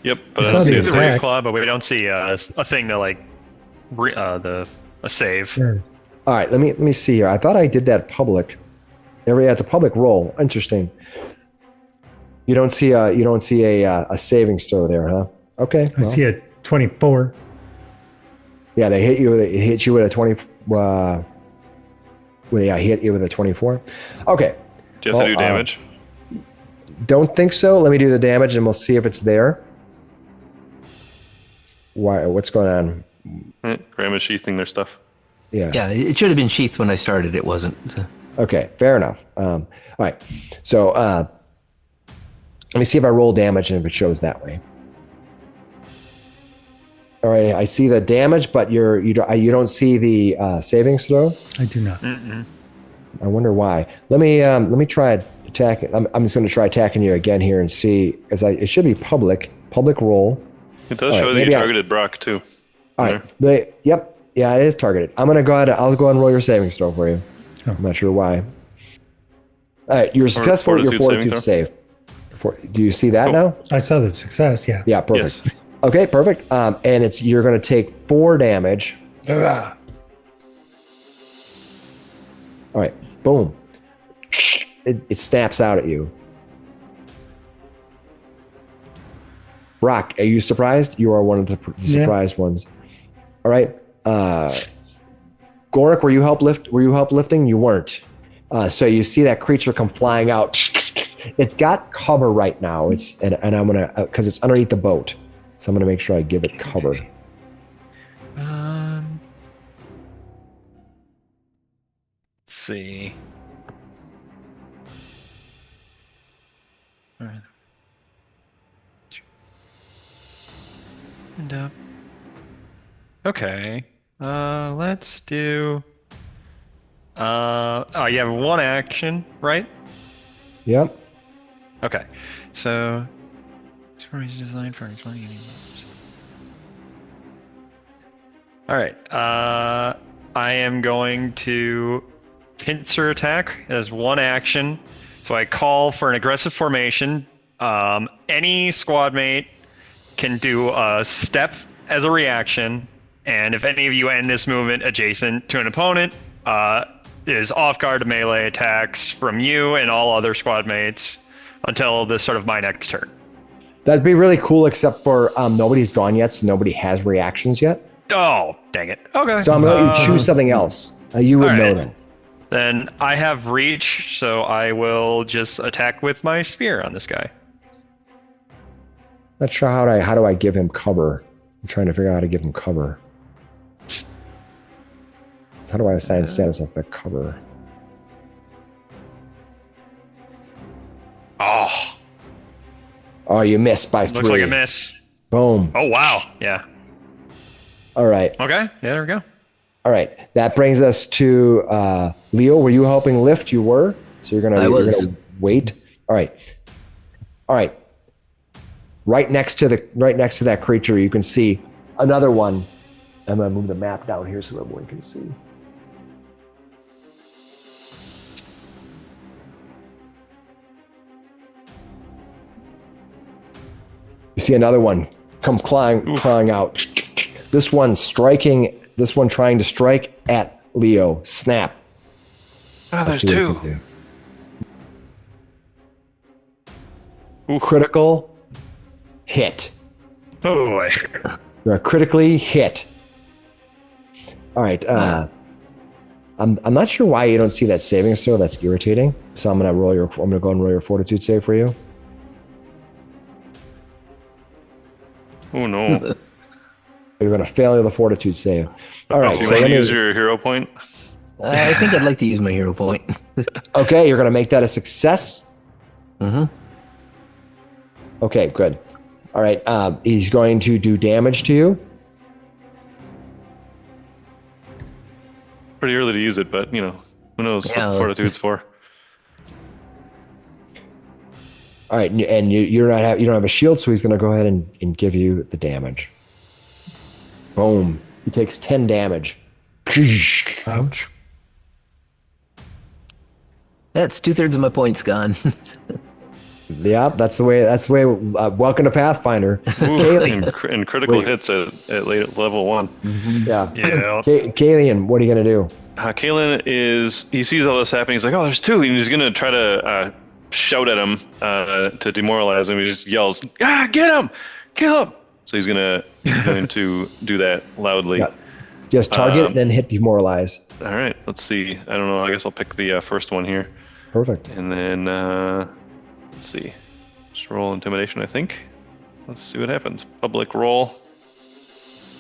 Yep, but I I saw don't see the it. The attack. reef claw, but we don't see a thing to like a save. Sure. All right, let me see here. I thought I did that public. Yeah, it's a public roll. Interesting. You don't see a savings throw there, huh? Okay. I see a 24. Yeah, they hit you with a 20. Hit you with a 24. Okay. Do you have to do damage? Don't think so. Let me do the damage, and we'll see if it's there. Why? What's going on? Grandma's sheathing their stuff. Yeah. Yeah, it should have been sheathed when I started. It wasn't. So. Okay, fair enough. All right. So let me see if I roll damage and if it shows that way. All right, I see the damage, but you don't see the savings throw. I do not. I wonder why. Let me try attacking. I'm just going to try attacking you again here and see, because it should be public roll. It does All show right, that you maybe targeted Brock too. All right. Yep. Yeah, it is targeted. I'm going to go ahead. I'll go ahead and roll your savings throw for you. Oh. I'm not sure why. All right, you're successful with your fortitude save. Do you see that now? I saw the success, yeah. Yeah, perfect. Yes. Okay, perfect. And you're going to take 4 damage. Ah. All right, boom. It snaps out at you. Brock, are you surprised? You are one of the surprised ones. All right. Gorik, were you help lifting? You weren't. So you see that creature come flying out. It's got cover right now. And I'm gonna because it's underneath the boat. So I'm gonna make sure I give it cover. Let's see. All right. And up. Okay. Let's do. Oh, you have one action, right? Yep. Okay. So, story is designed for explaining any moves. All right. I am going to pincer attack as one action. So I call for an aggressive formation. Any squad mate can do a step as a reaction, and if any of you end this movement adjacent to an opponent, is off guard to melee attacks from you and all other squad mates until the start of my next turn. That'd be really cool, except for nobody's gone yet, so nobody has reactions yet. Oh, dang it. Okay. So I'm gonna let you choose something else. You would all know right. them. Then I have reach, so I will just attack with my spear on this guy. Not sure how do I give him cover. I'm trying to figure out how to give him cover. So how do I assign status of that cover? Oh, you missed by 3. Looks like a miss. Boom. Oh, wow. Yeah. All right. Okay. Yeah, there we go. All right. That brings us to Leo. Were you helping lift? You were. So you're gonna wait. All right. All right. Right next to that creature, you can see another one. I'm gonna move the map down here so everyone can see. You see another one come clawing out. This one trying to strike at Leo. Snap. Ah, there's 2. Critical hit. Oh, boy. You're critically hit. All right. I'm not sure why you don't see that saving throw. That's irritating. So I'm gonna go and roll your fortitude save for you. Oh no! You're gonna fail the fortitude save. All right. So So you let me use your hero point. I think I'd like to use my hero point. Okay, you're gonna make that a success. Mm-hmm. Okay, good. All right. He's going to do damage to you. Pretty early to use it, but who knows what Fortitude's for. All right, and you don't have a shield, so he's going to go ahead and give you the damage. Boom. He takes 10 damage. Ouch. That's 2/3 of my points gone. Yeah, that's the way. Welcome to Pathfinder. And critical hits at level 1. Yeah. Yeah. Kalian, what are you going to do? Kalen he sees all this happening. He's like, oh, there's 2. And he's going to try to shout at him to demoralize him. He just yells, get him! Kill him! So he's going to do that loudly. Yeah. Just target and then hit demoralize. All right, let's see. I don't know. I guess I'll pick the first one here. Perfect. And then, let's see. Just roll intimidation, I think. Let's see what happens. Public roll.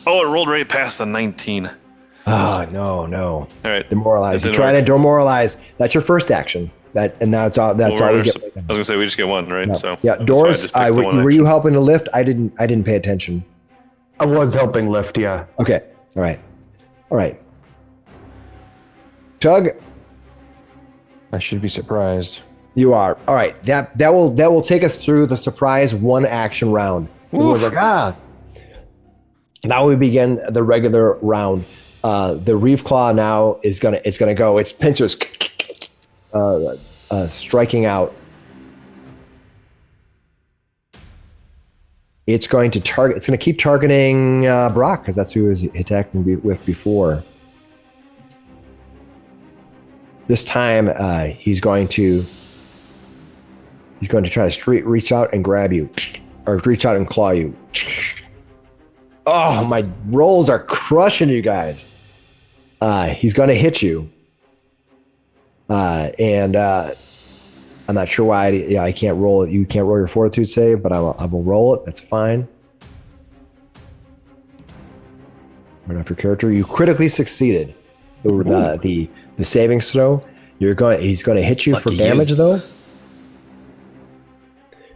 Oh, it rolled right past the 19. Oh, no. All right. Demoralize. You're trying to demoralize. That's your first action. That's all we get. I was going to say, we just get 1, right? No. So yeah, Doris, were you helping to lift? I didn't pay attention. I was helping lift, yeah. Okay. All right. Tug, I should be surprised. you are. All right. That will take us through the surprise 1 action round. Everyone's like, Now we begin the regular round. The Reef Claw now is gonna go. Its pincers striking out. It's going to target. It's going to keep targeting Brock because that's who he was attacking with before. This time, he's going to try to reach out and grab you, or reach out and claw you. Oh, my rolls are crushing you guys. He's going to hit you, and I'm not sure why. I can't roll it. You can't roll your fortitude save, but I will roll it. That's fine. Right off your character, you critically succeeded. The saving throw. He's going to hit you for damage though.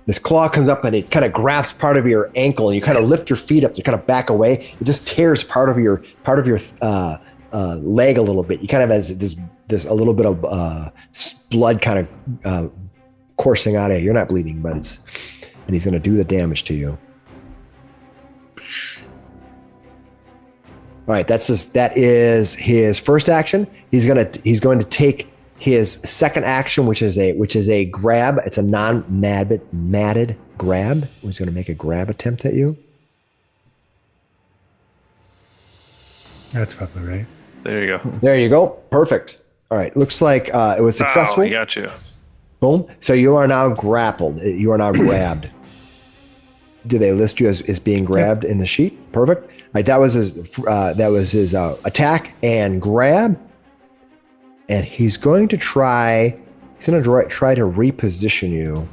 This claw comes up and it kind of grabs part of your ankle, and you kind of lift your feet up to kind of back away. It just tears part of your leg a little bit. You kind of has this a little bit of blood kind of coursing out of you. You're not bleeding, but and he's going to do the damage to you. All right, that is his first action. He's going to take his second action, which is a grab. It's a non-matted grab. He's going to make a grab attempt at you. That's probably right. There you go. There you go. Perfect. All right. Looks like it was successful. Oh, I got you. Boom. So you are now grappled. You are now grabbed. Do they list you as being grabbed in the sheet? Perfect. All right. That was his attack and grab. And he's going to try to reposition you.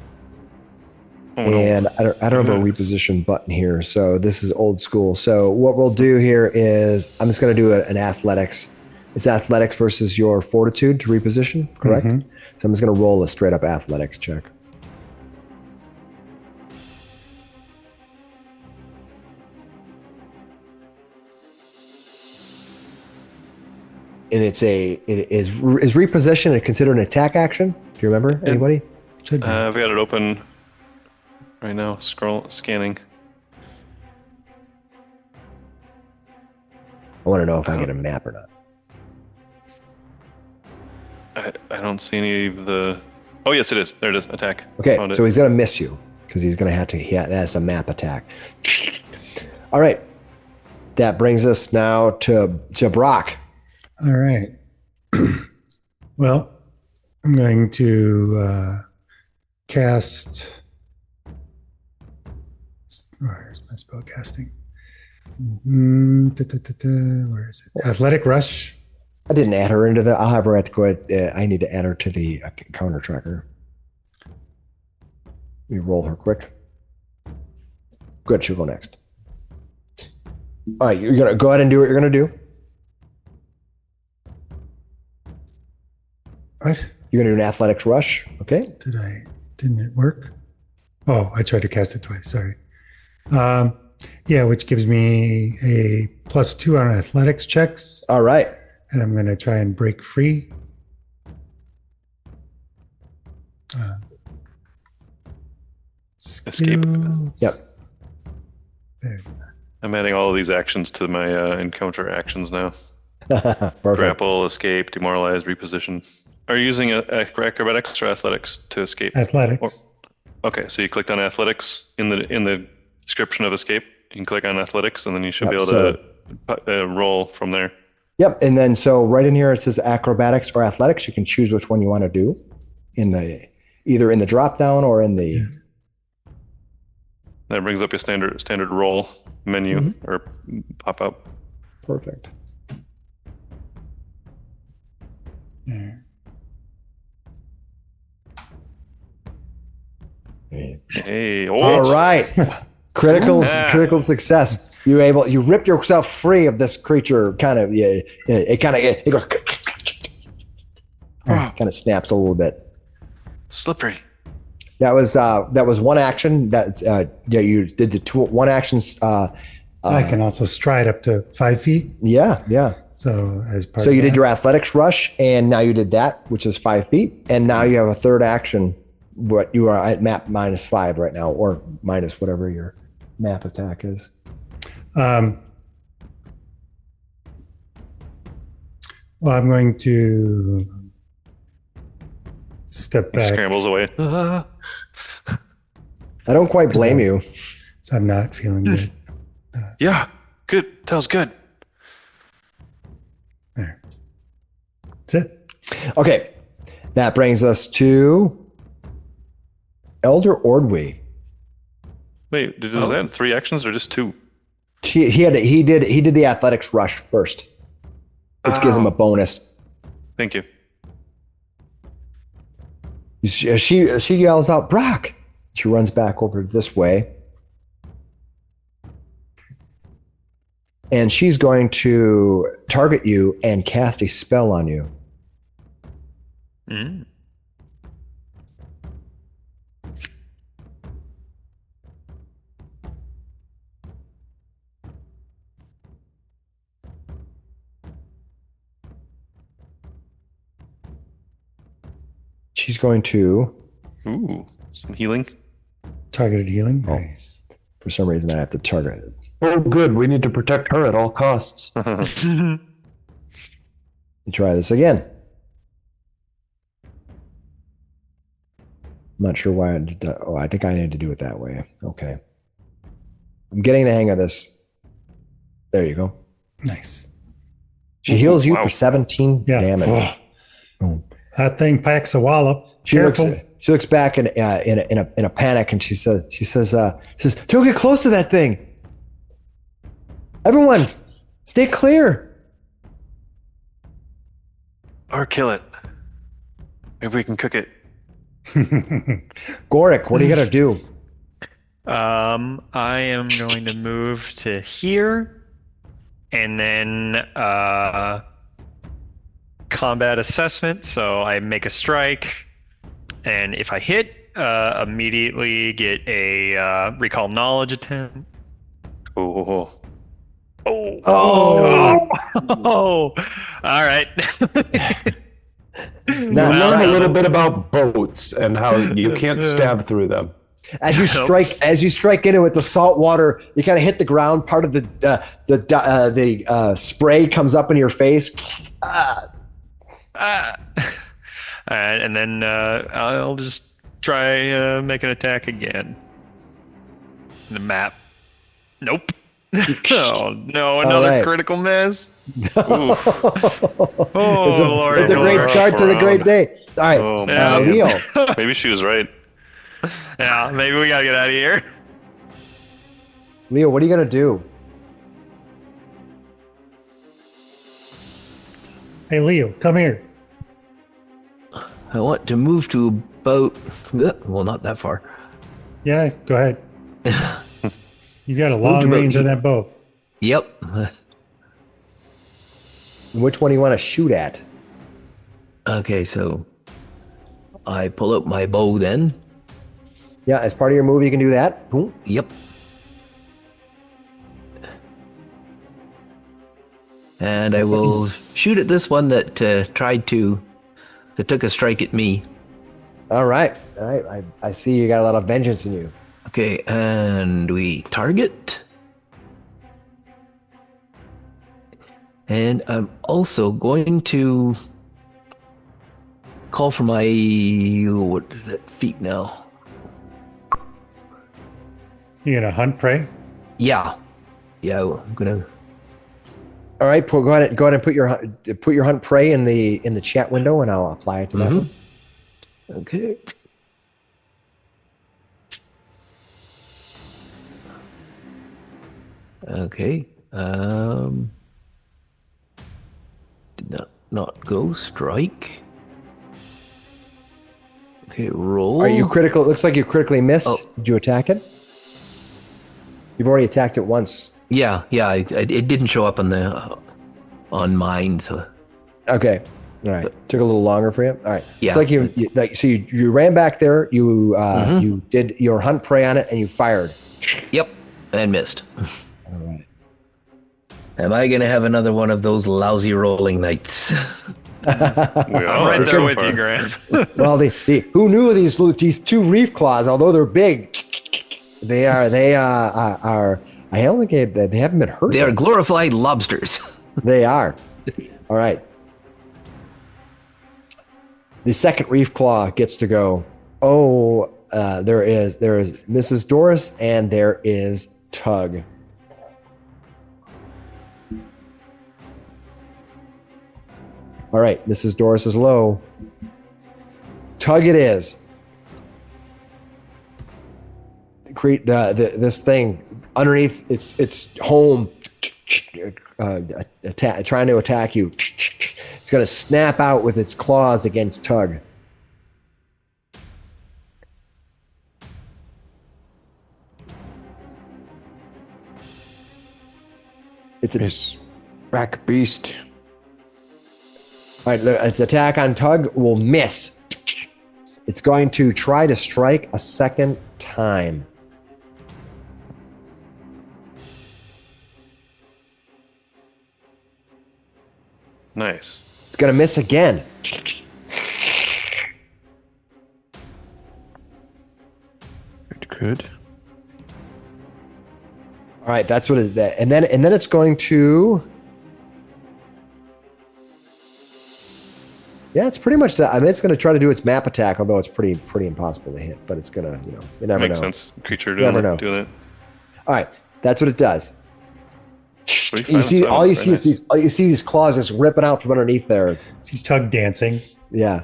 no. And I don't have a reposition button here, so this is old school. So what we'll do here is I'm just going to do an athletics. It's athletics versus your fortitude to reposition, correct? Mhm. So I'm just going to roll a straight up athletics check. And is reposition considered an attack action? Do you remember, anybody? Should be. I've got it open right now. Scanning. I want to know if I get a map or not. I don't see any of the. Oh yes, it is. There it is. Attack. Okay, Found it. so he's going to miss you because he's going to have to. That's a map attack. All right, that brings us now to Brock. All right. Well, I'm going to cast. Where's my spell casting? Where is it? Athletic Rush. I didn't add her into the. I'll have her have to go ahead. I need to add her to the counter tracker. Let me roll her quick. Good, she'll go next. All right, you're gonna go ahead and do what you're gonna do. What? You're gonna do an athletics rush, okay? Didn't it work? Oh, I tried to cast it twice. Sorry. Yeah, which gives me a +2 on athletics checks. All right. And I'm going to try and break free. Escape. Skills. Yep. There. I'm adding all of these actions to my encounter actions now. Perfect. Grapple, escape, demoralize, reposition. Are you using acrobatics or athletics to escape? Athletics. Okay, so you clicked on athletics in the description of escape. You can click on athletics, and then you should be able to roll from there. Yep, and then so right in here it says acrobatics or athletics. You can choose which one you want to do either in the drop down or in the. That brings up your standard roll menu or pop up. Perfect. There. Hey, All right. Critical success. You rip yourself free of this creature. It goes. Kind of snaps a little bit. Slippery. That was one action. You did the one action. I can also stride up to 5 feet. Yeah. So as part So of you did that. your athletics rush, and now you did that, which is 5 feet, and now you have a third action. What you are at map -5 right now, or minus whatever your map attack is. Well, I'm going to step He back. scrambles away. I don't quite blame you. So I'm not feeling good. Yeah, good. That was good. There. That's it. Okay, that brings us to Elder Ordway. Wait, did that in 3 actions or just 2? He did the athletics rush first, which gives him a bonus. Thank you. She yells out, "Brock!" She runs back over this way, and she's going to target you and cast a spell on you. Mm. She's going to. Ooh, some healing. Targeted healing. Oh. Nice. For some reason, I have to target it. Oh, good. We need to protect her at all costs. You try this again. I'm not sure why I did that. Oh, I think I need to do it that way. Okay. I'm getting the hang of this. There you go. Nice. She heals you Wow. for 17 Yeah. damage. Oh. That thing packs a wallop. She Careful. looks back in a panic, and she says, "Don't get close to that thing. Everyone, stay clear." Or kill it. Maybe we can cook it. Gorick, what are you gonna do? I am going to move to here, and then combat assessment. So I make a strike, and if I hit, immediately get a recall knowledge attempt. Oh, Oh. Oh. Oh. All right. Now, You Well, learn a little bit about boats and how you can't stab through them. as you strike into it, the salt water, you kind of hit the ground. Part of the spray comes up in your face. All right, and then I'll just try make an attack again. The map. Nope. Oh no! Another right. critical miss. oof. Oh Lord! It's a great rough start to the great round. day. All right, Oh, man. Leo. Maybe she was right. Yeah, maybe we gotta get out of here. Leo, what are you gonna do? Hey, Leo, come here. I want to move to about, well, not that far. Yeah, go ahead. You got a long to range about- on that bow. Yep. Which one do you want to shoot at? Okay, so I pull out my bow then. Yeah, as part of your move, you can do that. Boom. Yep. And I will shoot at this one that that took a strike at me. All right. I see you got a lot of vengeance in you. Okay, and we target. And I'm also going to call for my, what is that, feet now? You gonna hunt prey? Yeah. Yeah, I'm gonna. All right, go ahead and put your hunt prey in the chat window, and I'll apply it to that one. Okay. Okay. Did not go strike. Okay, roll. Are you critical? It looks like you critically missed. Oh. Did you attack it? You've already attacked it once. Yeah. It didn't show up on mine, so. Okay. All right. Took a little longer for you. All right. Yeah. It's like you ran back there. You did your hunt prey on it, and you fired. Yep, and missed. All right. Am I gonna have another one of those lousy rolling nights? We I'm are right there so with far. you, Grant. Well, who knew these two reef claws? Although they're big, they are. I don't think they haven't been hurt. They are yet. glorified lobsters. They are. All right. The second reef claw gets to go. Oh, there is Mrs. Doris and there is Tug. All right, Mrs. Doris is low. Tug it is. Create this thing underneath its home, trying to attack you. It's going to snap out with its claws against Tug. It's back beast. All right, its attack on Tug will miss. It's going to try to strike a second time. Nice. It's going to miss again. Good. All right, that's what it is. And then it's going to. Yeah, it's pretty much that. I mean, it's going to try to do its map attack, although it's pretty impossible to hit. But it's going to, you never Makes know. sense. Creature Never doing know. that. All right, that's what it does. Pretty You fine, see, so all you very see is these claws just ripping out from underneath there. He's Tug dancing. Yeah.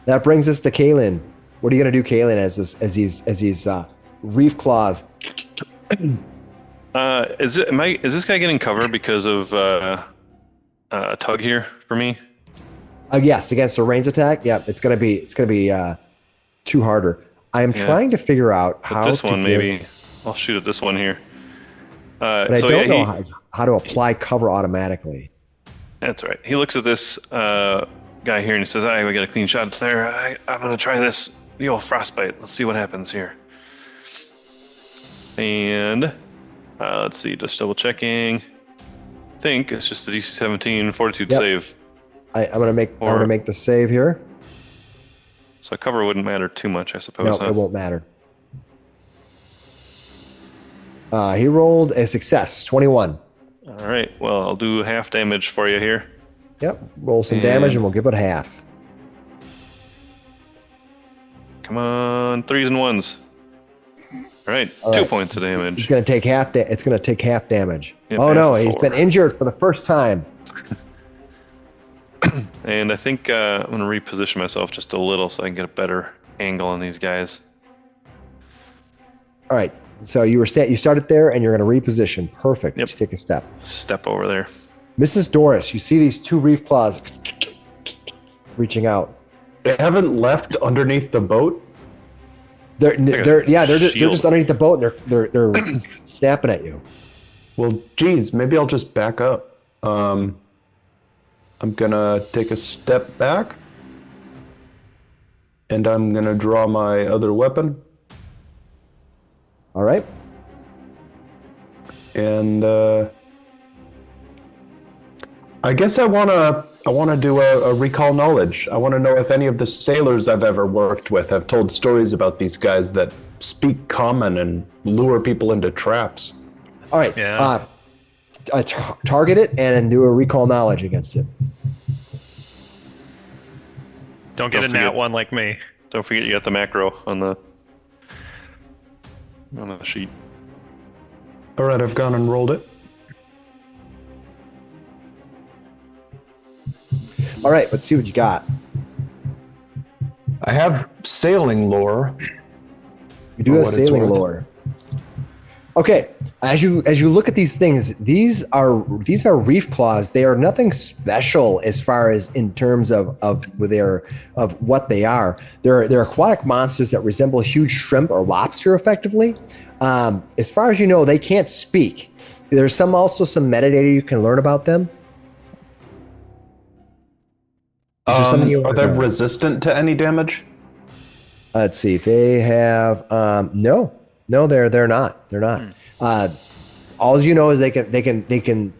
That brings us to Kalen. What are you going to do, Kalen, as these reef claws? Is this guy getting cover because of Tug here for me? Yes, against a range attack. Yeah, it's gonna be two harder. I am trying to figure out But how this to one, give- maybe. I'll shoot at this one here. but I so don't yeah, know how to apply cover automatically. That's right. He looks at this guy here and he says, "All right, we got a clean shot there. I'm gonna try this, the old frostbite. Let's see what happens here." And let's see, just double checking. I think it's just a DC 17 Fortitude Yep. save, I'm gonna make the save here. so cover wouldn't matter too much, I suppose. No, huh? it won't matter. He rolled a success, 21. All right. Well, I'll do half damage for you here. Yep, roll some damage and we'll give it half. Come on, 3s and 1s. All right, All 2 right. points of damage. It's gonna take half. It's gonna take half damage. Yep, oh half no, of he's 4. been injured for the first time. And I think I'm going to reposition myself just a little so I can get a better angle on these guys. All right. So you started there, and you're gonna reposition. Perfect. Yep. Just take a step. Step over there. Mrs. Doris, you see these two reef claws reaching out. They haven't left underneath the boat. They're just shield. underneath the boat, and they're snapping at you. Well, geez, maybe I'll just back up. I'm gonna take a step back, and I'm gonna draw my other weapon, All right. and I guess I wanna do a recall knowledge. I want to know if any of the sailors I've ever worked with have told stories about these guys that speak common and lure people into traps. All right. Yeah. Target it and then do a recall knowledge against it. Don't get Don't a nat forget- one like me. Don't forget you got the macro on the sheet. All right, I've gone and rolled it. All right. Let's see what you got. I have sailing lore. You do For have what it's sailing worth. lore. Okay. As you look at these things, these are reef claws. They are nothing special as far as in terms of what they are. They're aquatic monsters that resemble huge shrimp or lobster, effectively. As far as you know, they can't speak. There's also some metadata you can learn about them. Is there something you Are want they to know? resistant to any damage? Let's see. They have no, they're not. They're not. All you know is they can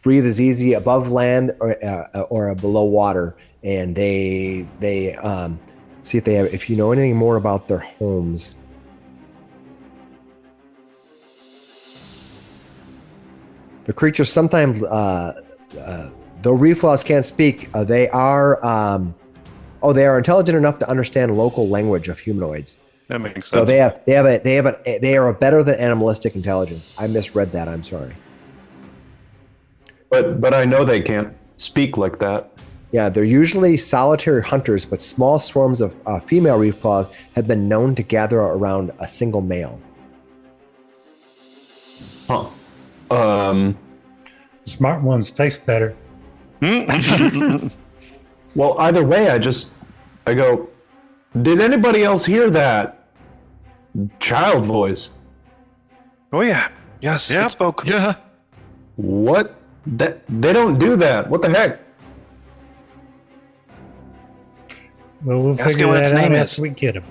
breathe as easy above land or below water, and they see if you know anything more about their homes. The creatures sometimes, though reef claws can't speak, they are intelligent enough to understand local language of humanoids. That makes sense. So they are a better than animalistic intelligence. I misread that. I'm sorry. But I know they can't speak like that. Yeah, they're usually solitary hunters, but small swarms of female reef claws have been known to gather around a single male. Huh. Smart ones taste better. Well, either way, I go, did anybody else hear that child voice? Oh yeah. Yes. Yeah. It spoke. Yeah. What? They don't do that. What the heck? Well, we'll Ask figure him what that its out name is. after we get them.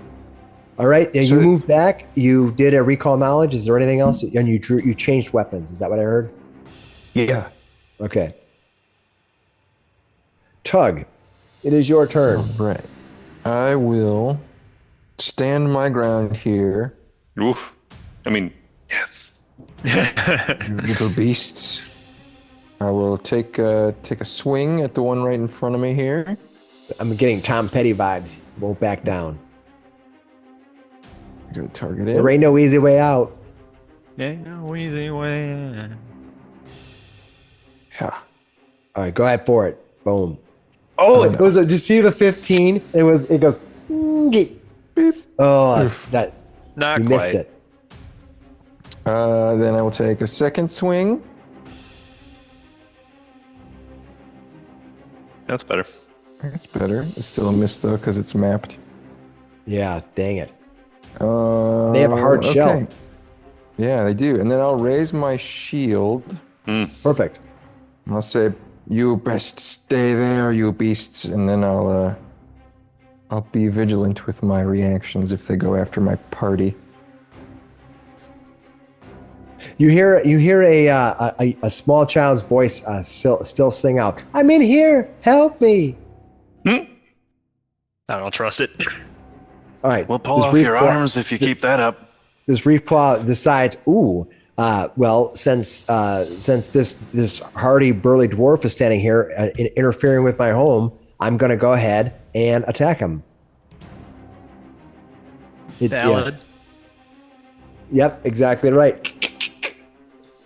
All right, yeah, So- you moved back. You did a recall knowledge. Is there anything else? And you changed weapons. Is that what I heard? Yeah. Okay. Tug, it is your turn. Right. I will stand my ground here, Oof. I mean, yes. you little beasts. I will take a swing at the one right in front of me here. I'm getting Tom Petty vibes. Won't back down. I'm gonna target it. There ain't no easy way out. Yeah, no easy way. Yeah. All right, go ahead for it. Boom. Oh, it was. Did you see the 15? It goes. Beep. Oh, that Not you quite. missed it. Then I will take a second swing. That's better. That's better. It's still a miss though because it's mapped. Yeah, dang it. They have a hard shell. Yeah, they do. And then I'll raise my shield. Perfect. I'll say, "You best stay there, you beasts," and then I'll be vigilant with my reactions if they go after my party. You hear a small child's voice still sing out, "I'm in here, help me." I don't trust it. All right. We'll pull off your arms if you keep that up. This reef claw decides, well, since this hardy burly dwarf is standing here interfering with my home, I'm going to go ahead and attack him. Valid. Yep, exactly right.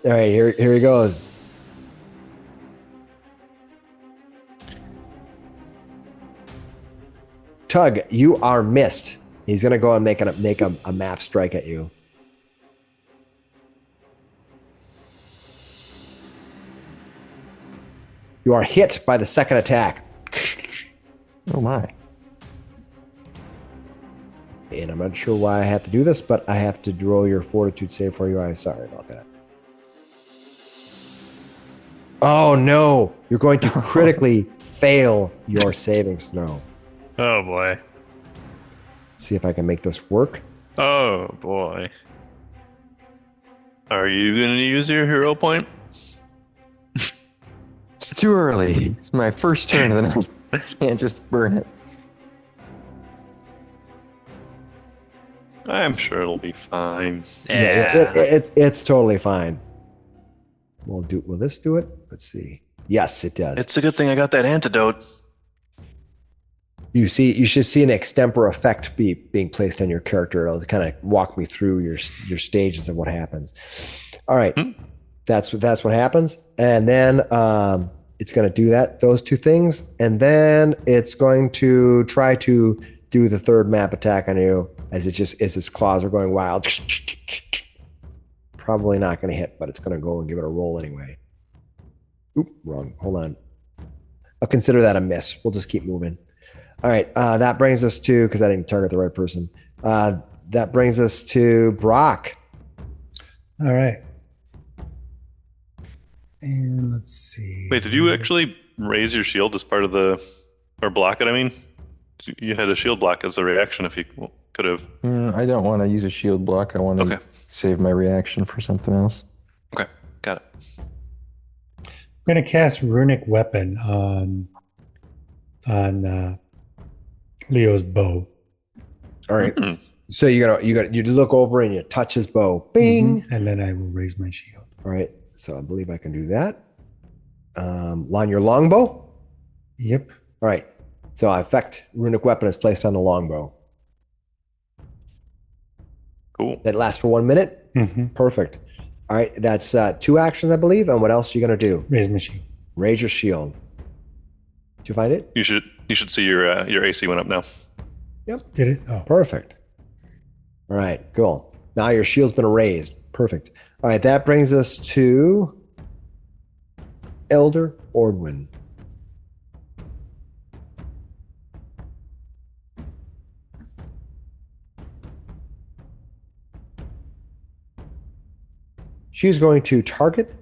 All right, here he goes. Tug, you are missed. He's gonna go and make a map strike at you. You are hit by the second attack. Oh my. And I'm not sure why I have to do this, but I have to roll your fortitude save for you. I'm sorry about that. Oh no, you're going to critically fail your savings throw. Oh boy. Let's see if I can make this work. Oh boy. Are you going to use your hero point? It's too early. It's my first turn of the night. I can't just burn it. I'm sure it'll be fine. Yeah. It's totally fine. Will this do it? Let's see. Yes, it does. It's a good thing I got that antidote. You should see an extempore effect being placed on your character. It'll kind of walk me through your stages of what happens. All right, that's what happens, and then it's going to do those two things, and then it's going to try to do the third map attack on you as its claws are going wild. Probably not going to hit, but it's going to go and give it a roll anyway. Oop, wrong. Hold on. I'll consider that a miss. We'll just keep moving. All right, that brings us to, because I didn't target the right person, that brings us to Brock. All right. And let's see. Wait, did you actually raise your shield as part of or block it, I mean? You had a shield block as a reaction if you could have. I don't want to use a shield block. I want to save my reaction for something else. Okay, got it. I'm going to cast Runic Weapon on Leo's bow. All right. Mm-hmm. So you look over and you touch his bow. Bing. Mm-hmm. And then I will raise my shield. All right. So I believe I can do that. On your longbow? Yep. All right. So effect Runic Weapon is placed on the longbow. Cool. That lasts for 1 minute? Mm-hmm. Perfect. All right. That's 2 actions, I believe. And what else are you going to do? Raise my shield. Raise your shield. Did you find it? You should see your AC went up now. Yep. Did it? Oh. Perfect. All right. Cool. Now your shield's been raised. Perfect. All right. That brings us to Elder Ordwin. She's going to target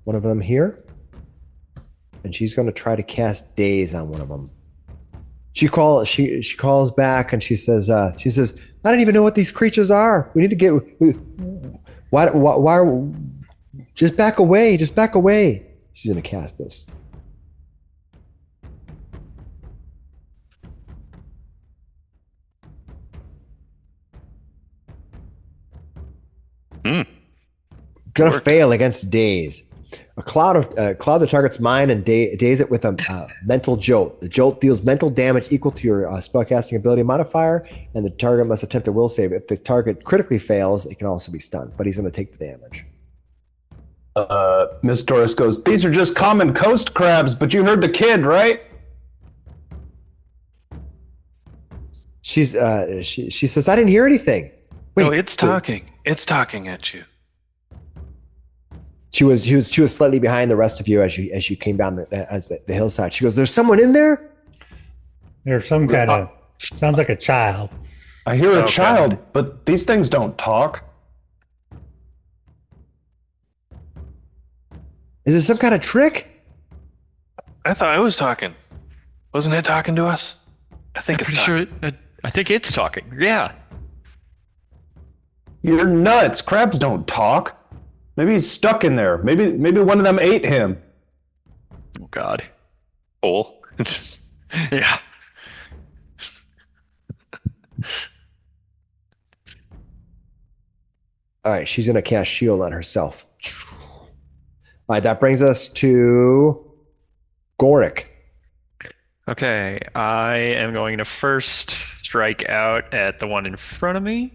one of them here, and she's going to try to cast Daze on one of them. She calls back and she says, "I don't even know what these creatures are. We need to get. Why? Just back away. Just back away." She's going to cast this. Gonna fail against Daze. A cloud that targets mine and daze it with a mental jolt. The jolt deals mental damage equal to your spellcasting ability modifier, and the target must attempt a will save. If the target critically fails, it can also be stunned, but he's going to take the damage. Miss Doris goes, "These are just common coast crabs, but you heard the kid, right?" She says, "I didn't hear anything." Wait, no, it's talking. It's talking at you. She was slightly behind the rest of you as you came down the hillside. She goes, "There's someone in there?" There's some kind of sounds like a child. I hear a Okay. child, but these things don't talk. Is it some kind of trick? I thought I was talking. Wasn't it talking to us? I think I'm it's pretty talking. sure. I think it's talking. Yeah. You're nuts. Crabs don't talk. Maybe he's stuck in there. Maybe one of them ate him. Oh God. Hole. Yeah. All right, she's going to cast shield on herself. All right, that brings us to Goric. Okay. I am going to first strike out at the one in front of me.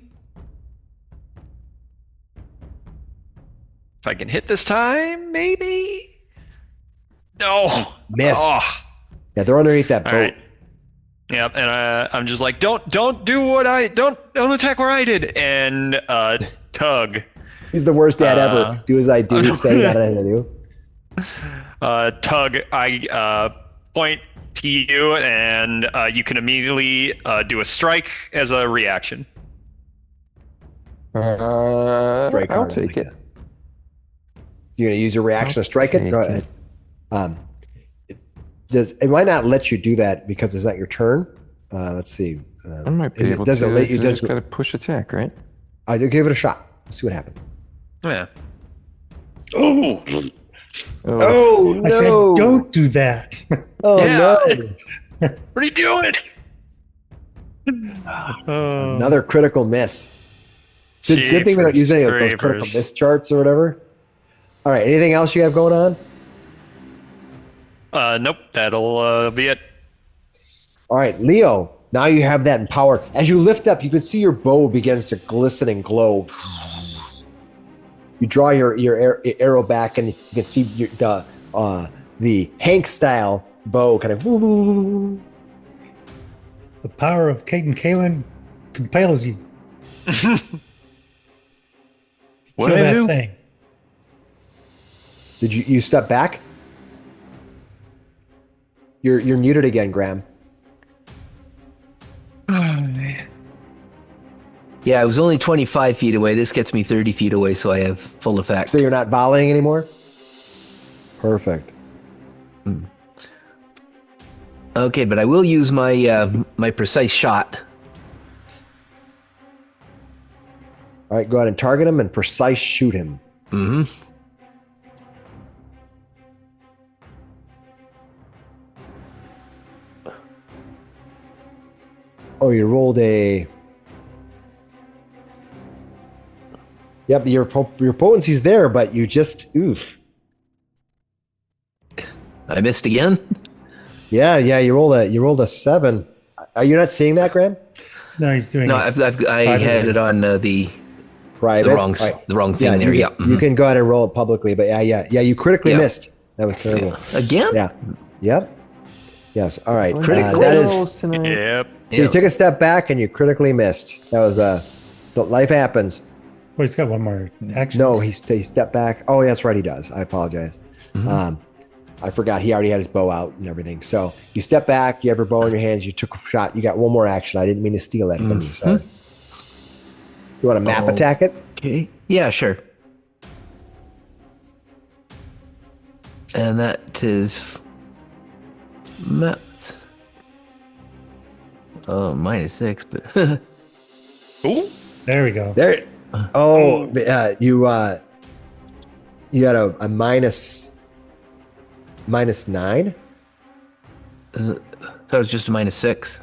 If I can hit this time, maybe. No. Miss. Oh. Yeah, they're underneath that boat. All right. Yep, and I'm just like, don't do what don't attack where I did, and tug, He's the worst dad ever. Do as I do, say what I do. tug. I point to you, and you can immediately do a strike as a reaction. Strike I'll hard, take it. You're going to use your reaction to strike it? take Go ahead. It might not let you do that because it's not your turn. Let's see. I might be able does to. it let you? I Does just got to push attack, right? I do give it a shot. Let's see what happens. Yeah. Oh, Oh I said, don't do that. Oh Yeah. no! What are you doing? Another critical miss. Good thing we don't use any of those critical miss charts or whatever. All right. Anything else you have going on? Nope. That'll be it. All right, Leo. Now you have that in power. As you lift up, you can see your bow begins to glisten and glow. You draw your arrow back, and you can see the Hank style bow kind of. The power of Kate and Kaylin compels you. What Kill did I that do? thing. Did you step back? You're muted again, Graham. Yeah, I was only 25 feet away. This gets me 30 feet away, so I have full effect. So you're not volleying anymore? Perfect. Okay, but I will use my my precise shot. All right, go ahead and target him and precise shoot him. Mm-hmm. Oh, you rolled a. Yep, your potency's there, but you just oof. I missed again. Yeah, you rolled a 7. Are you not seeing that, Graham? No, he's doing No, it. I had it on the Private. wrong All right. the wrong thing there. you Yeah. can, you can go ahead and roll it publicly, but yeah, you critically Yeah. missed. That was terrible. Again? Yeah. Yep. Yes. All right. Critical that is. rolls tonight. Yep. So you took a step back and you critically missed. That was but life happens. Well, he's got one more action. No, he stepped back. Oh, that's right, he does. I apologize. I forgot he already had his bow out and everything. So you step back, you have your bow in your hands, you took a shot, you got one more action. I didn't mean to steal that from you. Sorry. You want to map attack it? Okay. Yeah, sure. And that is math. Oh, -6, but Ooh. There we go. There. Oh, you had a -9. that was just a -6.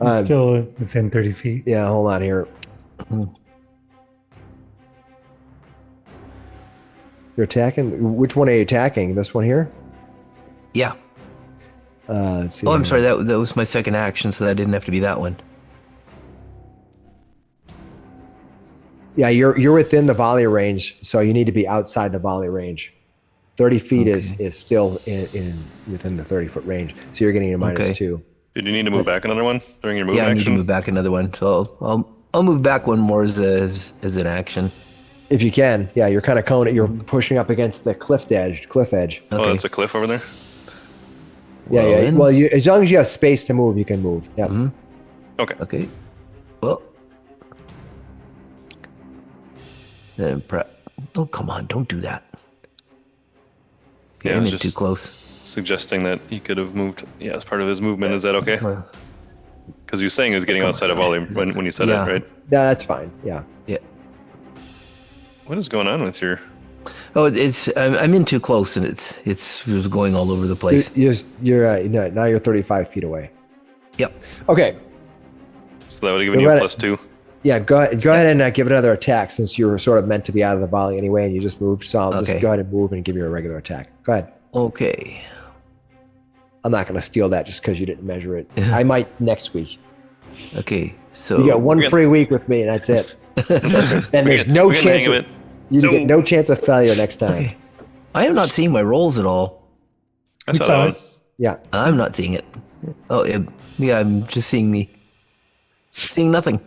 He's still within 30 feet. Yeah, hold on here. You're attacking. Which one are you attacking? This one here. Yeah. Let's see. Oh, I'm sorry. That was my second action, so that didn't have to be that one. Yeah, you're within the volley range, so you need to be outside the volley range. 30 feet is still in within the 30-foot range, so you're getting a -2. Did you need to move back another one during your move Yeah, I need to action? move back another one, so I'll move back one more as an action. If you can, yeah, you're kind of coning. You're pushing up against the cliff edge. Okay. Oh, that's a cliff over there. Yeah, yeah. then. Well, as long as you have space to move, you can move. Yeah. Okay. Okay. Well, Oh, come on, don't do that. Yeah, I I'm was in too just close. suggesting that he could have moved. Yeah, as part of his movement. Is that okay? Come on. Because he was saying he was getting outside of volume when you said Yeah. it, right? Yeah, that's fine. Yeah. Yeah. What is going on with your? Oh, I'm in too close, and it's going all over the place. Now you're 35 feet away. Yep. Okay. So that would have given So you a let plus 2. Yeah, go ahead and give it another attack since you were sort of meant to be out of the volley anyway, and you just moved. So I'll just Okay. go ahead and move and give you a regular attack. Go ahead. Okay. I'm not going to steal that just because you didn't measure it. I might next week. Okay. So You get one We're gonna- free week with me, and that's it. And there's We're no gonna hang chance. of it. You No. get no chance of failure next time. Okay. I am not seeing my rolls at all. I We saw saw that it. one. Yeah. I'm not seeing it. Oh, yeah. I'm just seeing nothing.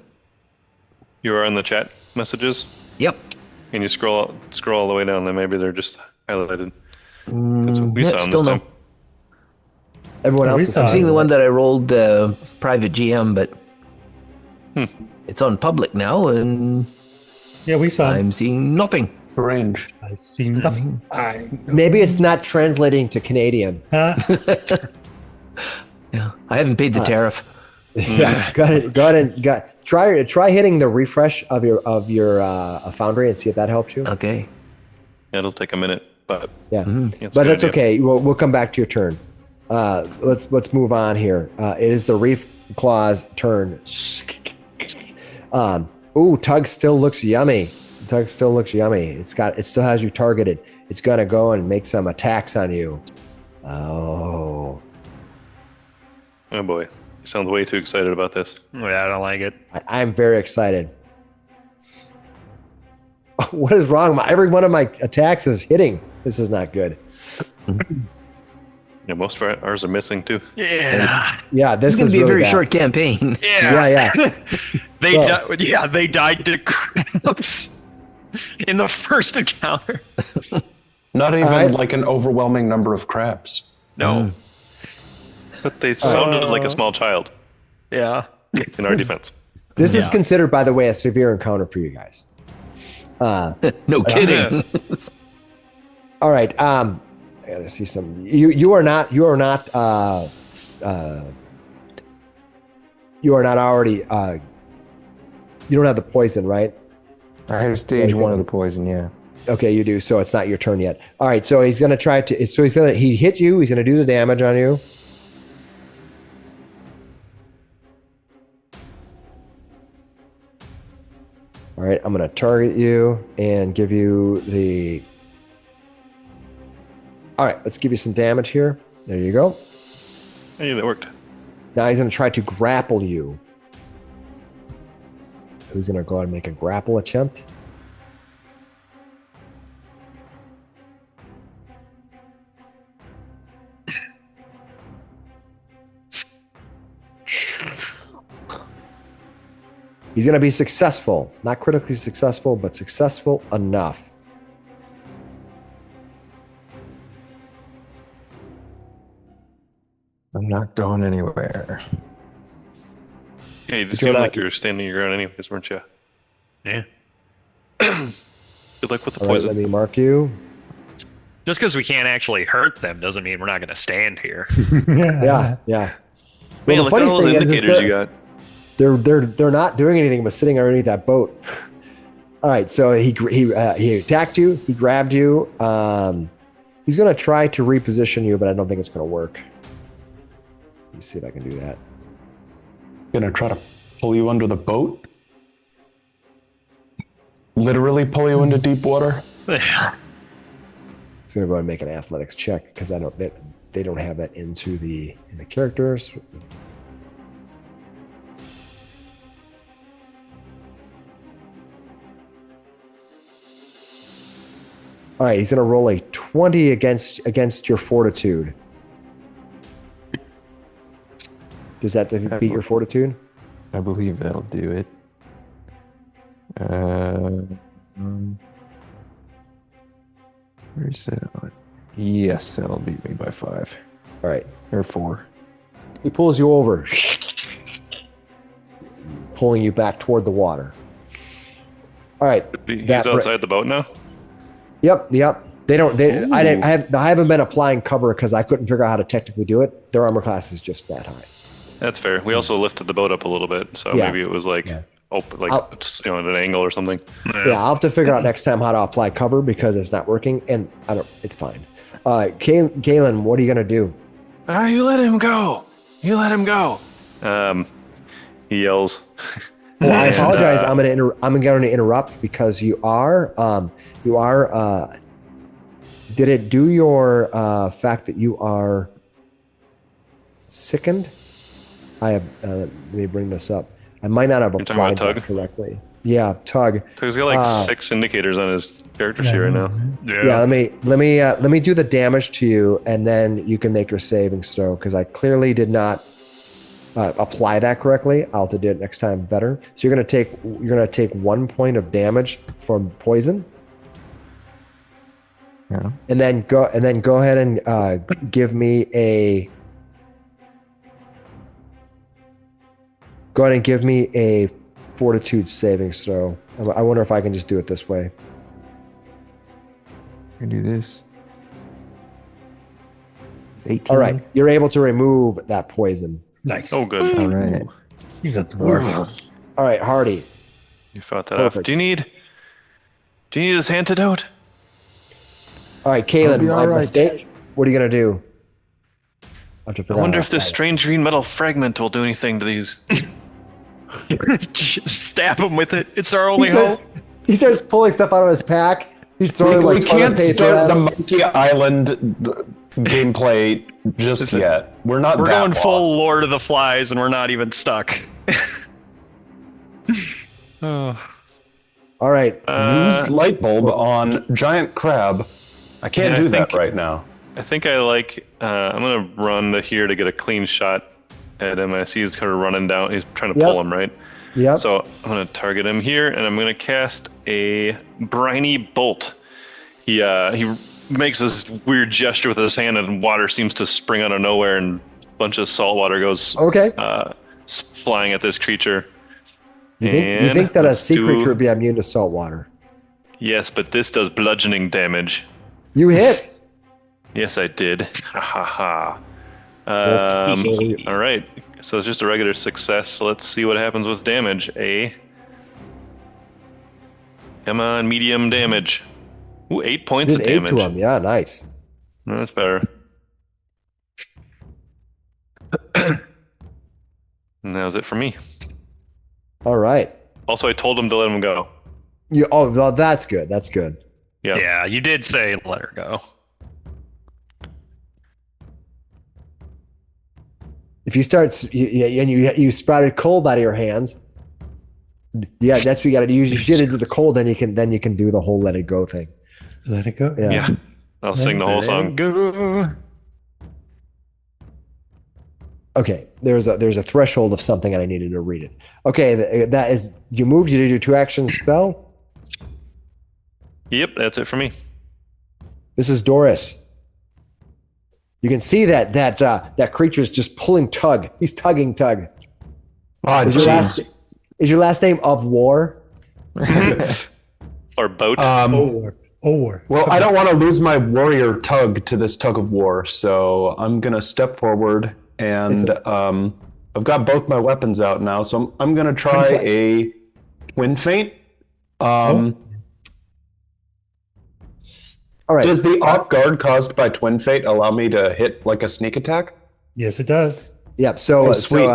You are on the chat messages, Yep. and you scroll all the way down. Then maybe they're just highlighted. 'Cause we yeah, saw them still this no. time. Everyone Yeah, else we is saw I'm it. seeing the one that I rolled private GM, but it's on public now, and Yeah, we saw it. I'm seeing nothing. Range. I see nothing. Maybe it's not translating to Canadian. Yeah. I haven't paid the tariff. Yeah. Go ahead and try hitting the refresh of your Foundry and see if that helps you. Okay. It'll take a minute, but Yeah. it's a But good that's idea. okay. We'll come back to your turn. Let's move on here. It is the Reef Claw's turn. Tug still looks yummy. It still has you targeted. It's gonna go and make some attacks on you. Oh, Oh boy, you sound way too excited about this. Yeah, I don't like it. I'm very excited. What is wrong? Every one of my attacks is hitting. This is not good. Yeah, most of ours are missing too. Yeah. Yeah, this This is going is to be a really very bad. short campaign. Yeah. They Well- they died to crabs in the first encounter. Not even right. like an overwhelming number of crabs. No. But they sounded like a small child Yeah. in our defense. This is considered, by the way, a severe encounter for you guys. No kidding. All right. I gotta see some. You are not already. You don't have the poison, right? I have stage 1 of the poison, yeah. Okay, you do. So it's not your turn yet. All right. So he's gonna try to. So he hit you. He's gonna do the damage on you. All right. I'm gonna target you and give you the. All right. Let's give you some damage here. There you go. Hey, that worked. Now he's going to try to grapple you. Who's going to go ahead and make a grapple attempt? He's going to be successful. Not critically successful, but successful enough. I'm not going anywhere. Yeah, you just You're seemed not- like you were standing your ground anyways, weren't you? Yeah. Good luck with the All right, poison. let me mark you. Just because we can't actually hurt them doesn't mean we're not going to stand here. Yeah. Man, Well, the look at funny all those thing is indicators you that got. they're not doing anything but sitting underneath that boat. All right, so he attacked you. He grabbed you. He's going to try to reposition you, but I don't think it's going to work. Let me see if I can do that. Gonna try to pull you under the boat? Literally pull you into deep water? He's going to go ahead and make an athletics check because they don't have that in the characters. All right, he's going to roll a 20 against your fortitude. Does that beat your fortitude? I believe that'll do it. Where's that on? Yes, that'll beat me by 5. All right. Or 4. He pulls you over, pulling you back toward the water. All right. He's That- outside the boat now. Yep. They don't. I haven't been applying cover because I couldn't figure out how to technically do it. Their armor class is just that high. That's fair. We also lifted the boat up a little bit, so Yeah. maybe it was like, open, like I'll- just, at an angle or something. Yeah, I'll have to figure out next time how to apply cover because it's not working, and it's fine. Kalen, what are you gonna do? You let him go. You let him go. He yells. Well, I apologize. I'm going to interrupt because you are. Did it do your fact that you are sickened? I have. Let me bring this up. I might not have talking applied about that Tug? correctly. Yeah, Tug. He's got like 6 indicators on his character sheet right now. Yeah. Let me do the damage to you, and then you can make your saving throw because I clearly did not apply that correctly. I'll have to do it next time better. So you're gonna take 1 point of damage from poison. Yeah. And then go ahead and give me a. Go ahead and give me a fortitude saving throw. I wonder if I can just do it this way. I do this. 18. All right, you're able to remove that poison. Nice. Oh, good. All right. He's a dwarf. All right, Hardy. You fought that off. Perfect. Do you need this antidote? All right, I'll Kalen, be my all right. mistake. What are you gonna do? I have to I figure out wonder how if to this apply strange green metal fragment will do anything to these. Just stab him with it. It's our that. only hope. He starts pulling stuff out of his pack. He's throwing We like toilet can't paper start at the him. Monkey Island gameplay just Listen, yet. We're not. We're that going full lost. Lord of the Flies, and we're not even stuck. Oh. All right. Use light bulb on giant crab. I can't Yeah, I do that think- right now. I think I like. I'm gonna run to here to get a clean shot at him. I see he's kind of running down. He's trying to pull Yep. him, right? Yep. So I'm gonna target him here, and I'm gonna cast a briny bolt. He makes this weird gesture with his hand, and water seems to spring out of nowhere, and a bunch of salt water goes Okay. flying at this creature. You And think that a let's sea do- creature would be immune to salt water? Yes, but this does bludgeoning damage. You hit. Yes, I did. Ha ha ha. Okay. All right. So it's just a regular success. So let's see what happens with damage. Come on, medium damage. Ooh, 8 points Did of 8 damage. to him. Yeah, nice. No, that's better. And that was it for me. All right. Also, I told him to let him go. Well, that's good. That's good. Yeah. Yeah, you did say let her go. If you start and you sprouted cold out of your hands, yeah, that's what you got to do. You should do the cold, then you can do the whole let it go thing. Let it go. Yeah. Yeah. I'll sing the whole Let song. it go. Okay. There's a threshold of something, and I needed to read it. Okay, that is you moved. You did your 2 action spell. Yep, that's it for me. This is Doris. You can see that creature is just pulling Tug. He's tugging Tug. Oh, Is your last name of war? Or boat. War. Well, I don't want to lose my warrior tug to this tug of war, so I'm gonna step forward and I've got both my weapons out now, so I'm gonna try a twin feint. All right. Does the off guard caused by twin feint allow me to hit like a sneak attack? Yes, it does. Yep. So, Oh, sweet.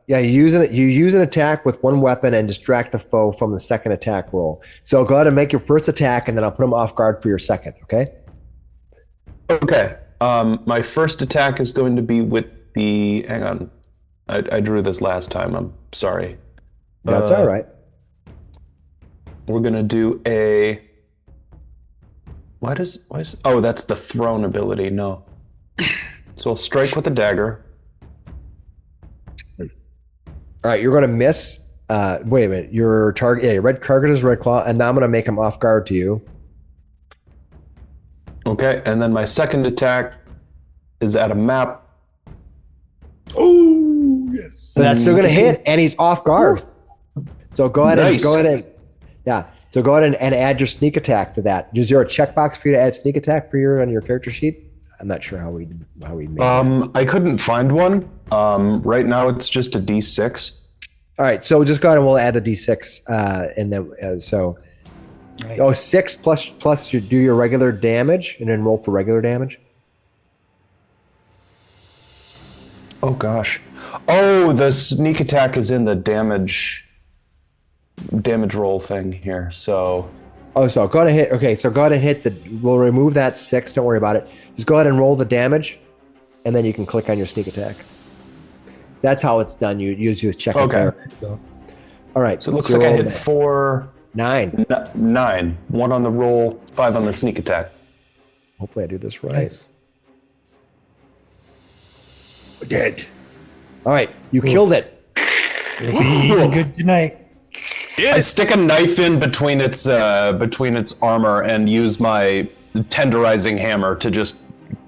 you use an attack with one weapon and distract the foe from the second attack roll. So go ahead and make your first attack, and then I'll put them off guard for your second. Okay. Okay. My first attack is going to be with the. Hang on. I drew this last time. I'm sorry. That's all right. We're gonna do a. Why is? Oh, that's the thrown ability. No. So I'll strike with a dagger. All right. You're going to miss. Wait a minute. Your target. Yeah, your red target is Red Claw, and now I'm going to make him off guard to you. Okay, and then my second attack is at a map. Oh, yes. But that's still going to hit, and he's off guard. So go ahead Nice. and yeah. So go ahead and add your sneak attack to that. Is there a checkbox for you to add sneak attack on your character sheet? I'm not sure how we made that. I couldn't find one. Right now it's just a D6. All right, so just go ahead and we'll add a D6, and then so. Nice. Oh, 6 plus you do your regular damage, and then roll for regular damage. Oh gosh. Oh, the sneak attack is in the damage roll thing here. So Oh, so go ahead and hit. Okay, so go ahead and hit the. We'll remove that 6. Don't worry about it. Just go ahead and roll the damage, and then you can click on your sneak attack. That's how it's done. You just check. Okay. So, all right. it looks like I roll hit that. 4, 9. 9. 1 on the roll, 5 on the sneak attack. Hopefully, I do this right. Nice. Dead. All right, you killed it. You'll be eating good tonight. I stick a knife in between its armor and use my tenderizing hammer to just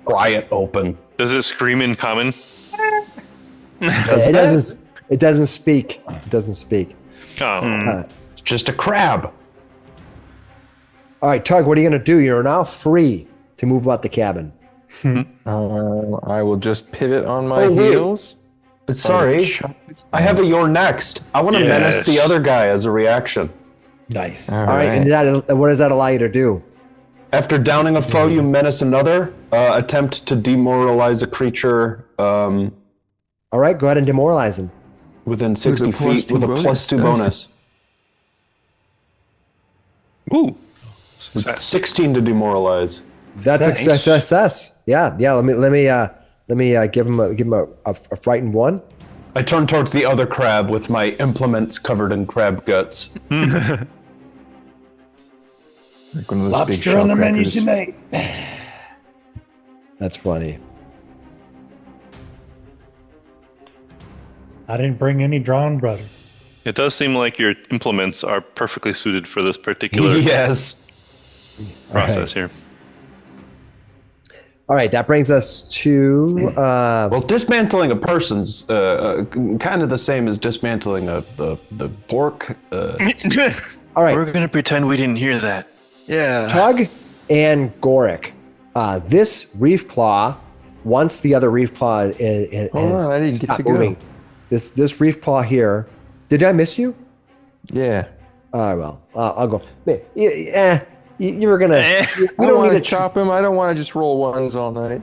pry it open. Does it scream in common? It doesn't speak. It doesn't speak. Oh. It's just a crab. All right, Tug, what are you going to do? You're now free to move about the cabin. I will just pivot on my Oh, wait. heels. Sorry, I have a you're next. I want to menace the other guy as a reaction. Nice. All right, and what does that allow you to do? After downing a foe, you menace another. Attempt to demoralize a creature All right, go ahead and demoralize him. within 60 feet with a +2 bonus. Ooh. 16 to demoralize. That's a success. Yeah. Let me give him a frightened 1. I turn towards the other crab with my implements covered in crab guts. Lobster on the menu tonight. That's funny. I didn't bring any drawn, brother. It does seem like your implements are perfectly suited for this particular Yes. process here. All right, that brings us to Well, dismantling a person's kind of the same as dismantling the pork. all right. We're going to pretend we didn't hear that. Yeah. Tug and Goric. This reef claw, once the other reef claw is I didn't get to go. moving, this reef claw here. Did I miss you? Yeah. All right, well, I'll go. You were gonna. I We don't want to to chop him. I don't want to just roll ones all night.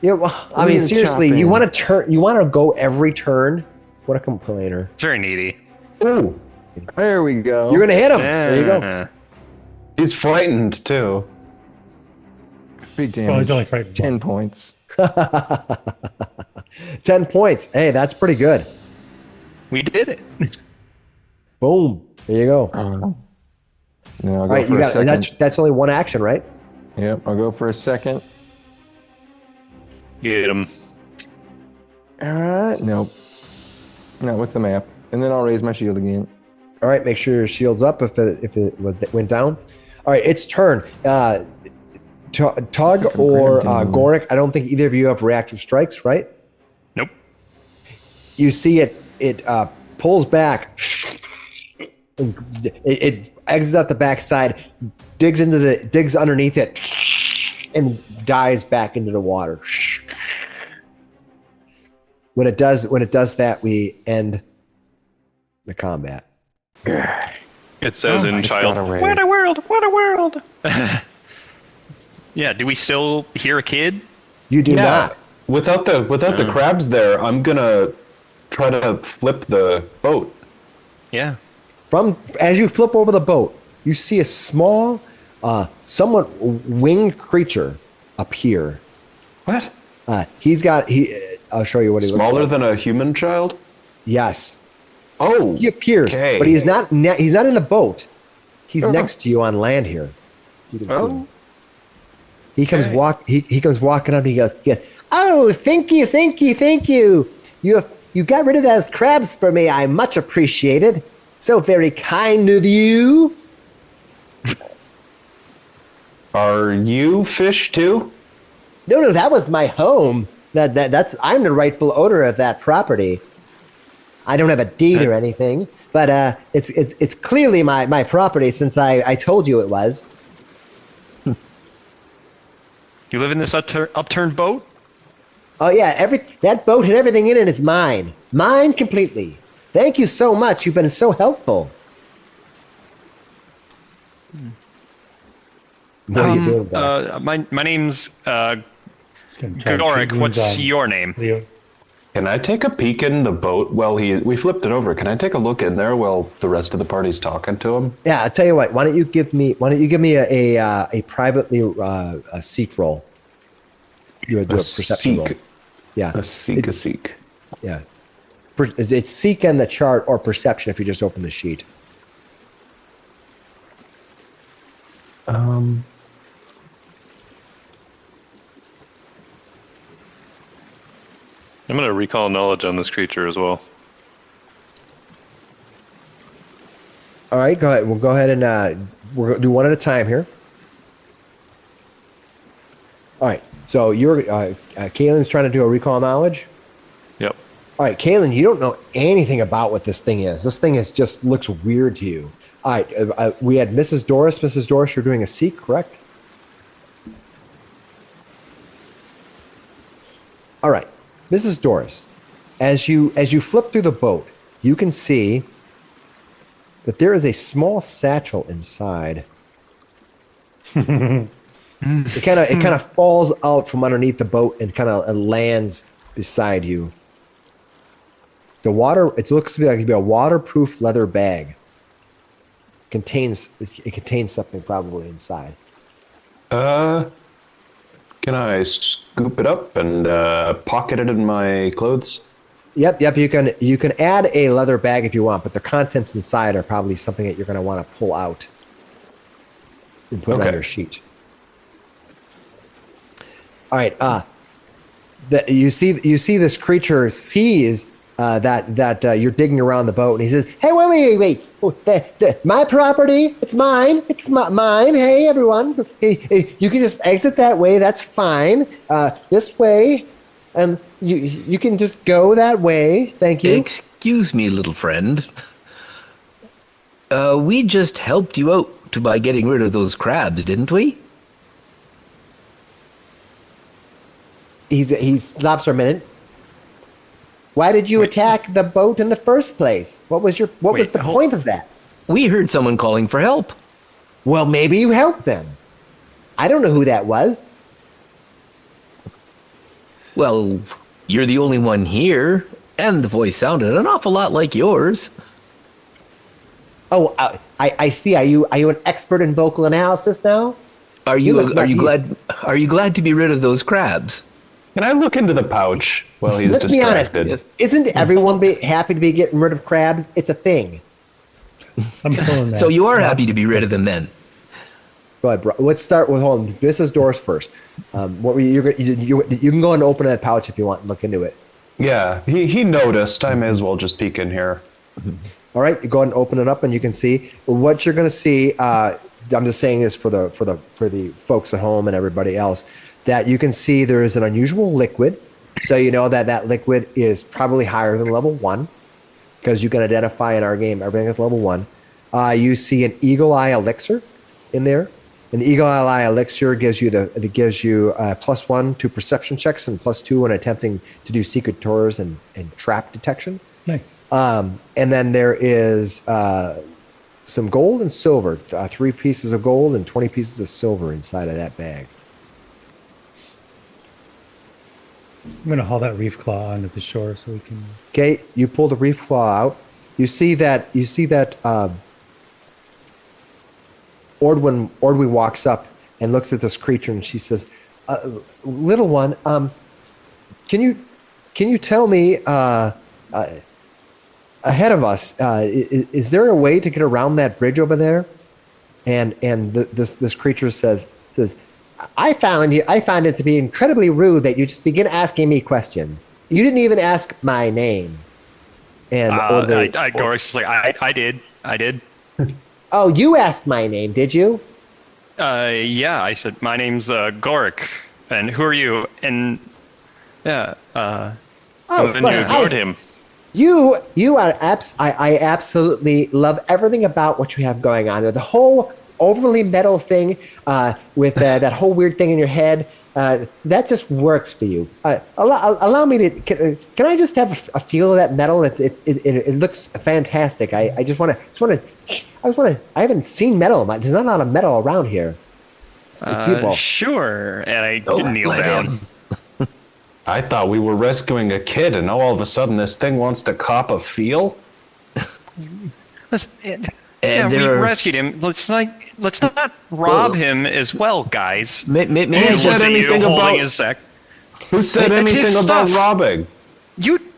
Yeah, well, I We mean, need to seriously, chop you in. want to turn. You want to go every turn. What a complainer! It's very needy. Ooh, There we go. You're gonna hit him. There you go. he's frightened too. Big damage. Well, he's only frightened. 10 points. 10 points. Hey, that's pretty good. We did it. Boom. There you go. Then I'll All go right, for a second. that's only one action, right? Yep, I'll go for a second. Get him. Nope. Not with the map. And then I'll raise my shield again. All right, make sure your shield's up if it went down. All right, it's turn. Tug or Goric, I don't think either of you have reactive strikes, right? Nope. You see it pulls back. It exits out the backside, digs underneath it, and dives back into the water. When it does that, we end the combat. It says in child. What a world! What a world! Yeah. Do we still hear a kid? You do not. Without the crabs there, I'm gonna try to flip the boat. Yeah. As you flip over the boat, you see a small, somewhat winged creature appear. What? I'll show you what he looks like. Smaller than a human child? Yes. Oh, He appears, okay. but he's not in a boat. He's next to you on land here. You can see him. He comes he comes walking up and he goes, "Oh, thank you. You got rid of those crabs for me. I much appreciated. So very kind of you." Are you fish too? No, that was my home. I'm the rightful owner of that property. I don't have a deed or anything, but it's clearly my property since I told you it was. You live in this upturned boat? Oh yeah, that boat and everything in it is mine. Mine completely. Thank you so much. You've been so helpful. What are you doing back? My name's Just gonna try to treat Gorik. wounds What's on your name? Leo. Can I take a peek in the boat while we flipped it over? Can I take a look in there while the rest of the party's talking to him? Yeah, I'll tell you what. Why don't you give me a privately a seek roll? You would do a perception roll. Yeah. A seek. Yeah. It's seek in the chart or perception if you just open the sheet. I'm going to recall knowledge on this creature as well. All right, go ahead. We'll go ahead and we're going to do one at a time here. All right. So you're Kaylin's trying to do a recall knowledge. Yep. All right, Kaylin, you don't know anything about what this thing is. This thing just looks weird to you. All right, we had Mrs. Doris. Mrs. Doris, you're doing a seek, correct? All right, Mrs. Doris, as you flip through the boat, you can see that there is a small satchel inside. It kind of falls out from underneath the boat and kind of lands beside you. It looks to be like it'd be a waterproof leather bag. It contains something probably inside. Can I scoop it up and pocket it in my clothes? Yep. You can add a leather bag if you want, but the contents inside are probably something that you're going to want to pull out and put on your sheet. All right. You see this creature sees that you're digging around the boat, and he says, "Hey, wait! Oh, my property. It's mine. It's mine. Hey, everyone, you can just exit that way. That's fine. This way, and you can just go that way. Thank you." Excuse me, little friend. We just helped you out by getting rid of those crabs, didn't we? He stops for a minute. Why did you attack the boat in the first place? What was the point of that? We heard someone calling for help. Well, maybe you helped them. I don't know who that was. Well, you're the only one here, and the voice sounded an awful lot like yours. Oh, I see. Are you an expert in vocal analysis now? Are you glad to be rid of those crabs? Can I look into the pouch while he's Let's distracted? be honest. Isn't everyone happy to be getting rid of crabs? It's a thing. I'm pulling that. So you are happy to be rid of them then? Go ahead, bro. Let's start with hold on. Mrs. Doris first. What were you can go and open that pouch if you want and look into it. Yeah, he noticed. I may as well just peek in here. All right, you go ahead and open it up, and you can see what you're going to see. I'm just saying this for the folks at home and everybody else, that you can see there is an unusual liquid. So you know that liquid is probably higher than level 1, because you can identify in our game everything is level 1. You see an eagle eye elixir in there. And the eagle eye elixir gives you +1 to perception checks and +2 when attempting to do secret tours and trap detection. Nice. And then there is some gold and silver, 3 pieces of gold and 20 pieces of silver inside of that bag. I'm going to haul that reef claw onto the shore so we can... Okay, you pull the reef claw out. You see that Ordwin walks up and looks at this creature, and she says, "Little one, can you tell me ahead of us? Is there a way to get around that bridge over there?" And this creature says, "I found it to be incredibly rude that you just begin asking me questions. You didn't even ask my name." And Gorik's like, I did. Oh, you asked my name, did you? Yeah, I said, my name's Gorik, and who are you? And yeah, then you ignored him. You are I absolutely love everything about what you have going on there. The whole overly metal thing with that whole weird thing in your head. That just works for you. Allow me to. Can I just have a feel of that metal? It looks fantastic. I just want to. I haven't seen metal. There's not a lot of metal around here. It's beautiful. Sure. And I Don't kneel let down. him. I thought we were rescuing a kid, and now all of a sudden this thing wants to cop a feel. Listen, yeah, we rescued him. Let's not rob him as well, guys. May Who I said just, anything holding about- his sack. Who said It's anything his about stuff. robbing?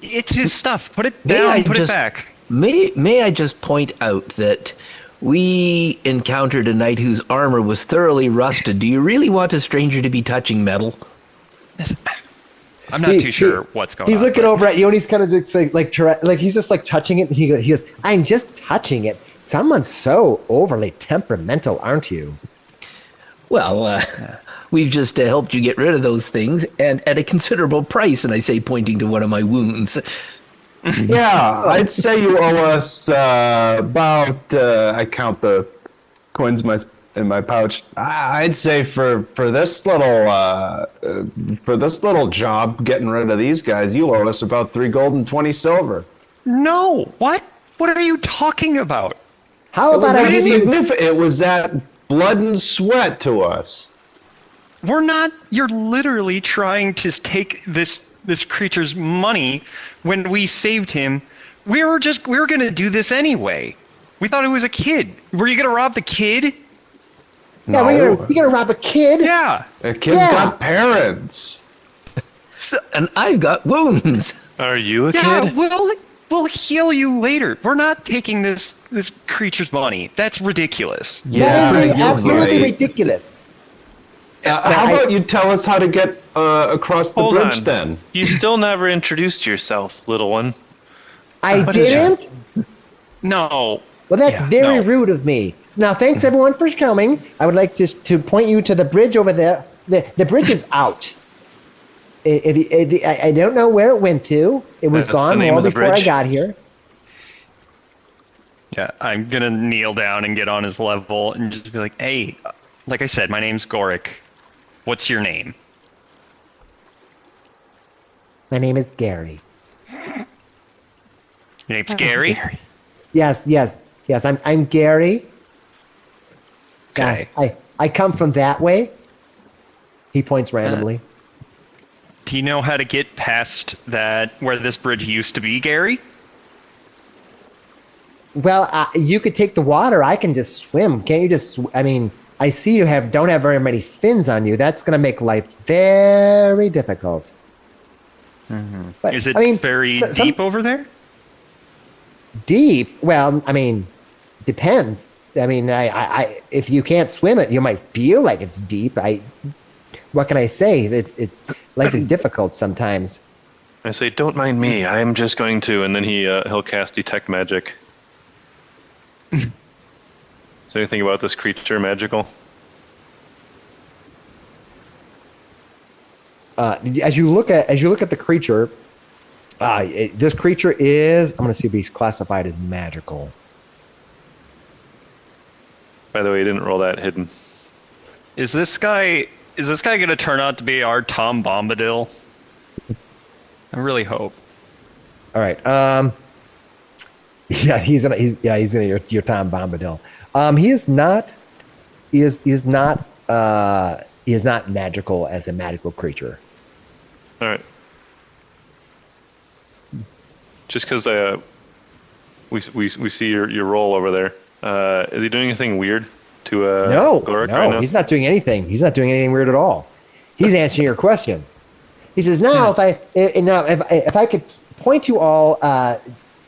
It's his stuff. Put it May down. I Put just- it back. may I just point out that we encountered a knight whose armor was thoroughly rusted. Do you really want a stranger to be touching metal? I'm not too sure what's going on. He's looking but- over at you, and he's kind of just like he's just like touching it. And he goes, "I'm just touching it." Someone's so overly temperamental, aren't you? Well, we've just helped you get rid of those things, and at a considerable price. And I say, pointing to one of my wounds. Yeah, I'd say you owe us about. I count the coins in my pouch. I'd say for this little job, getting rid of these guys, you owe us about 3 gold and 20 silver. No. What? What are you talking about? How It was about I give you? insignificant. It was that blood and sweat to us. We're not. You're literally trying to take this creature's money when we saved him. We were going to do this anyway. We thought it was a kid. Were you going to rob the kid? Yeah, you're gonna rob a kid? Yeah. A kid's got parents. And I've got wounds. Are you a Yeah, kid? we'll heal you later. We're not taking this creature's money. That's ridiculous. That is you're absolutely right. ridiculous. How about you tell us how to get across the Hold bridge on. then? You still never introduced yourself, little one. I What is didn't. No. Well, that's Yeah, very no. rude of me. Now, thanks everyone for coming. I would like to point you to the bridge over there. The bridge is out. I don't know where it went to. It was That's the gone name long of the before I bridge? got here. Yeah, I'm gonna kneel down and get on his level and just be like, "Hey, like I said, my name's Gorik. What's your name?" My name is Gary. Your name's Gary. Yes. I'm Gary. Okay. I come from that way. He points randomly. Do you know how to get past that where this bridge used to be, Gary? Well, you could take the water. I can just swim. Can't you just? I mean, I see you don't have very many fins on you. That's going to make life very difficult. But, Is it I mean, very some- deep over there? Deep? Well, I mean, depends. I mean, I if you can't swim it, you might feel like it's deep. What can I say? Life is difficult sometimes. I say, don't mind me. I'm just going to, and then he'll cast Detect Magic. Is there anything about this creature magical? As you look at the creature, this creature is. I'm going to see if he's classified as magical. By the way, he didn't roll that hidden. Is this guy going to turn out to be our Tom Bombadil? I really hope. All right. Yeah, he's gonna your Tom Bombadil. He is not. He is not magical as a magical creature. All right. Just because we see your roll over there. Is he doing anything weird to No, Gorik right now? he's not doing anything. He's not doing anything weird at all. He's answering your questions. He says, "Now, if I could point you all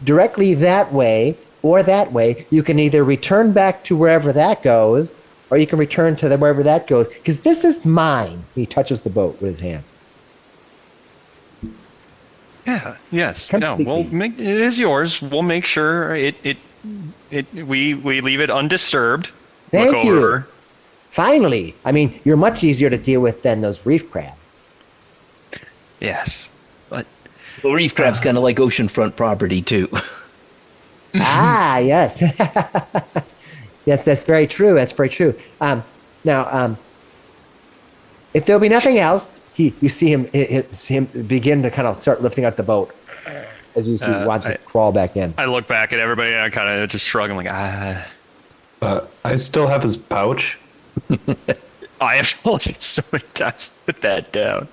directly that way or that way, you can either return back to wherever that goes, or you can return to wherever that goes. Because this is mine." He touches the boat with his hands. Yeah. Yes. Completely. No. It is yours. We'll make sure we leave it undisturbed. Thank Look you. over. Finally, I mean, you're much easier to deal with than those reef crabs. Yes. But Well, reef crab's kind of like oceanfront property too. Ah, yes. Yes, that's very true. That's very true. Now, if there'll be nothing else, you see him begin to kind of start lifting out the boat as you see he wants to crawl back in. I look back at everybody and I kind of just shrug. I'm like, I still have his pouch. I have told you so many times to put that down.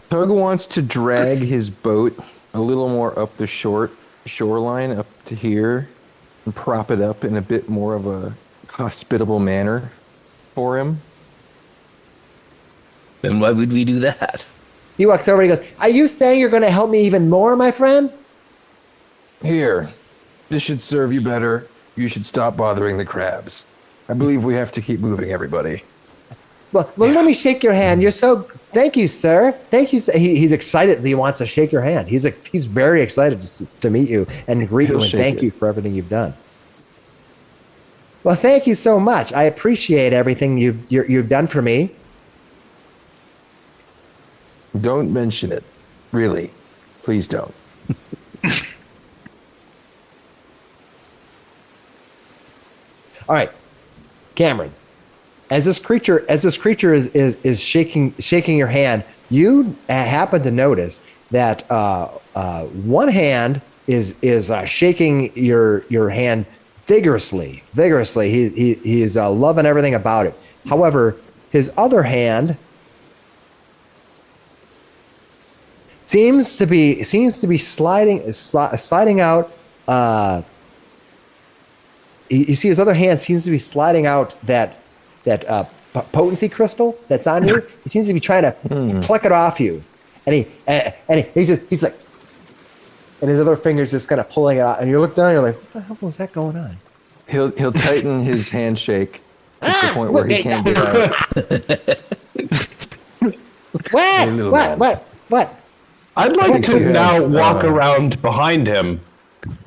Tug wants to drag his boat a little more up the shoreline up to here and prop it up in a bit more of a hospitable manner for him. And why would we do that? He walks over and he goes, "Are you saying you're going to help me even more, my friend?" Here, this should serve you better. You should stop bothering the crabs. I believe we have to keep moving, everybody. Well, let me shake your hand. You're so. Thank you, sir. Thank you. Sir. He's excited that he wants to shake your hand. He's very excited to meet you and greet you and thank you for everything you've done. Well, thank you so much. I appreciate everything you've done for me. Don't mention it. Really. Please don't. All right, Cameron. As this creature is shaking your hand, you happen to notice that one hand is shaking your hand vigorously. He is loving everything about it. However, his other hand seems to be sliding out. You see his other hand seems to be sliding out that potency crystal that's on you. He seems to be trying to pluck it off you, and he's like, and his other finger's just kind of pulling it out. And you look down, and you're like, what the hell was that going on? He'll tighten his handshake to the point where he can't get out. What? I'd like to now walk around behind him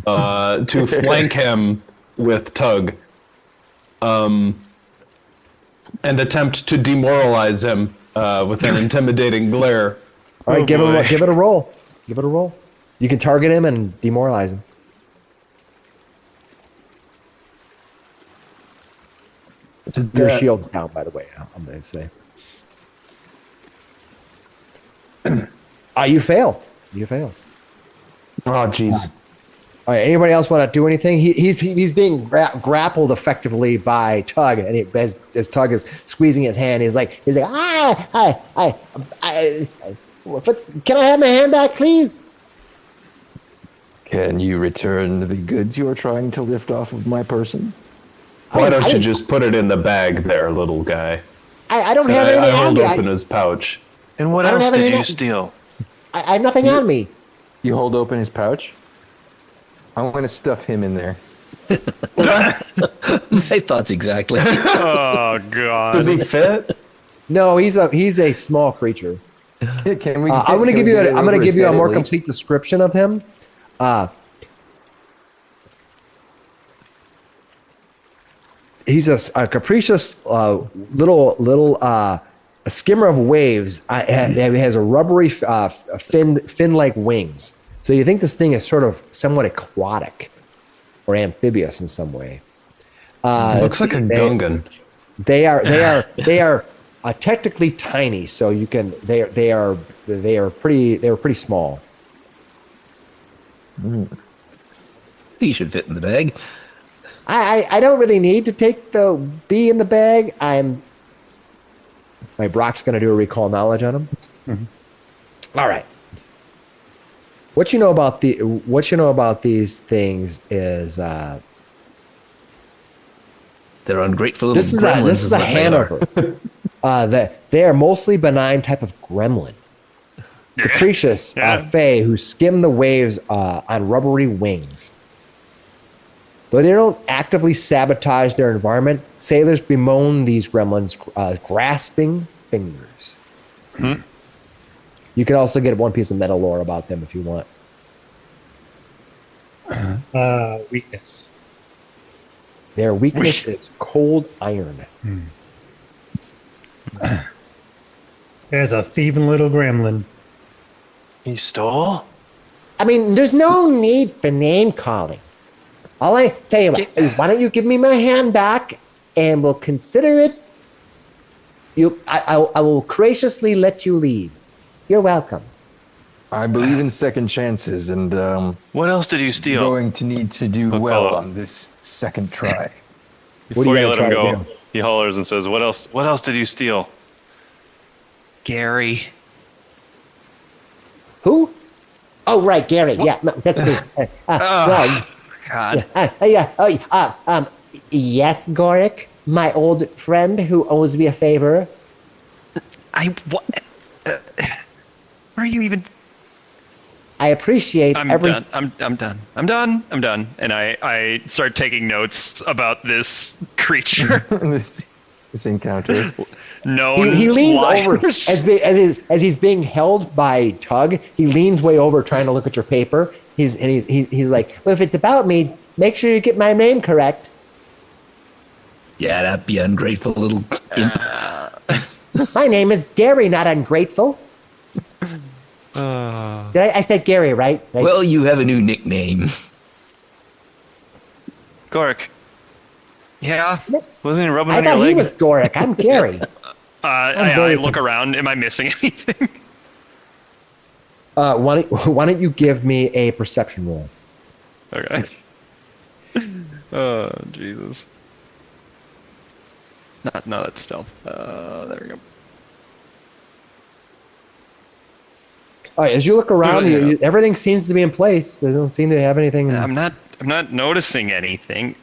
to flank him with Tug, and attempt to demoralize him with an intimidating glare. All right, give it a roll. Give it a roll. You can target him and demoralize him. Your shield's down, by the way. I'm going to say. You fail. You fail. Oh, jeez. All right. Anybody else want to do anything? He's being grappled effectively by Tug, and as Tug is squeezing his hand, he's like, can I have my hand back, please? Can you return the goods you are trying to lift off of my person? Why don't you just put it in the bag there, little guy? I don't have anything I on hold me. open his pouch. And what I don't else have did any- you steal? I have nothing on me. You hold open his pouch? I'm going to stuff him in there. My thoughts exactly. Oh God. Does he fit? No, he's a small creature. Yeah, can we? I'm going to give you a more complete description of him. He's a capricious little a skimmer of waves. It has a rubbery fin-like wings. So you think this thing is sort of somewhat aquatic or amphibious in some way. Looks like a Gungan. They are technically tiny, so you can they are pretty small. He should fit in the bag. I don't really need to take the bee in the bag. My Brock's going to do a recall knowledge on him. Mm-hmm. All right. What you know about these things is They're ungrateful. this is a Hanover. They are mostly benign type of gremlin, capricious fae who skim the waves on rubbery wings. Though they don't actively sabotage their environment, sailors bemoan these gremlins' grasping fingers. Hmm. You can also get one piece of meta lore about them if you want. Weakness. Their weakness is cold iron. There's a thieving little gremlin. He stole? I mean, there's no need for name calling. All I tell you what, why don't you give me my hand back and we'll consider it. I will graciously let you leave. You're welcome. I believe in second chances, and What else did you steal? going to need to do Look, well follow. on this second try. Before you you gonna let him try to go, do? he hollers and says, "What else? What else did you steal?" Gary. Who? Oh, right, Gary. Yeah, no, that's me. Well, God. yes, Gorick, my old friend who owes me a favor. What? Are you even? I appreciate I'm every. done. I'm done. I'm done. And I start taking notes about this creature. this encounter. Known He leans liars. over as he's being held by Tug. He leans way over trying to look at your paper. He's like, well, if it's about me, make sure you get my name correct. Yeah, that'd be ungrateful little imp. My name is Gary, not ungrateful. I said Gary, right? Well, you have a new nickname. Gork, Yeah. wasn't he rubbing I on your thought he leg? was Gorick. I'm Gary. I very look around. Am I missing anything? Why don't you give me a perception roll? Okay. Oh, Jesus. No, that's stealth. There we go. All right, as you look around, Yeah. everything seems to be in place. They don't seem to have anything. I'm not noticing anything.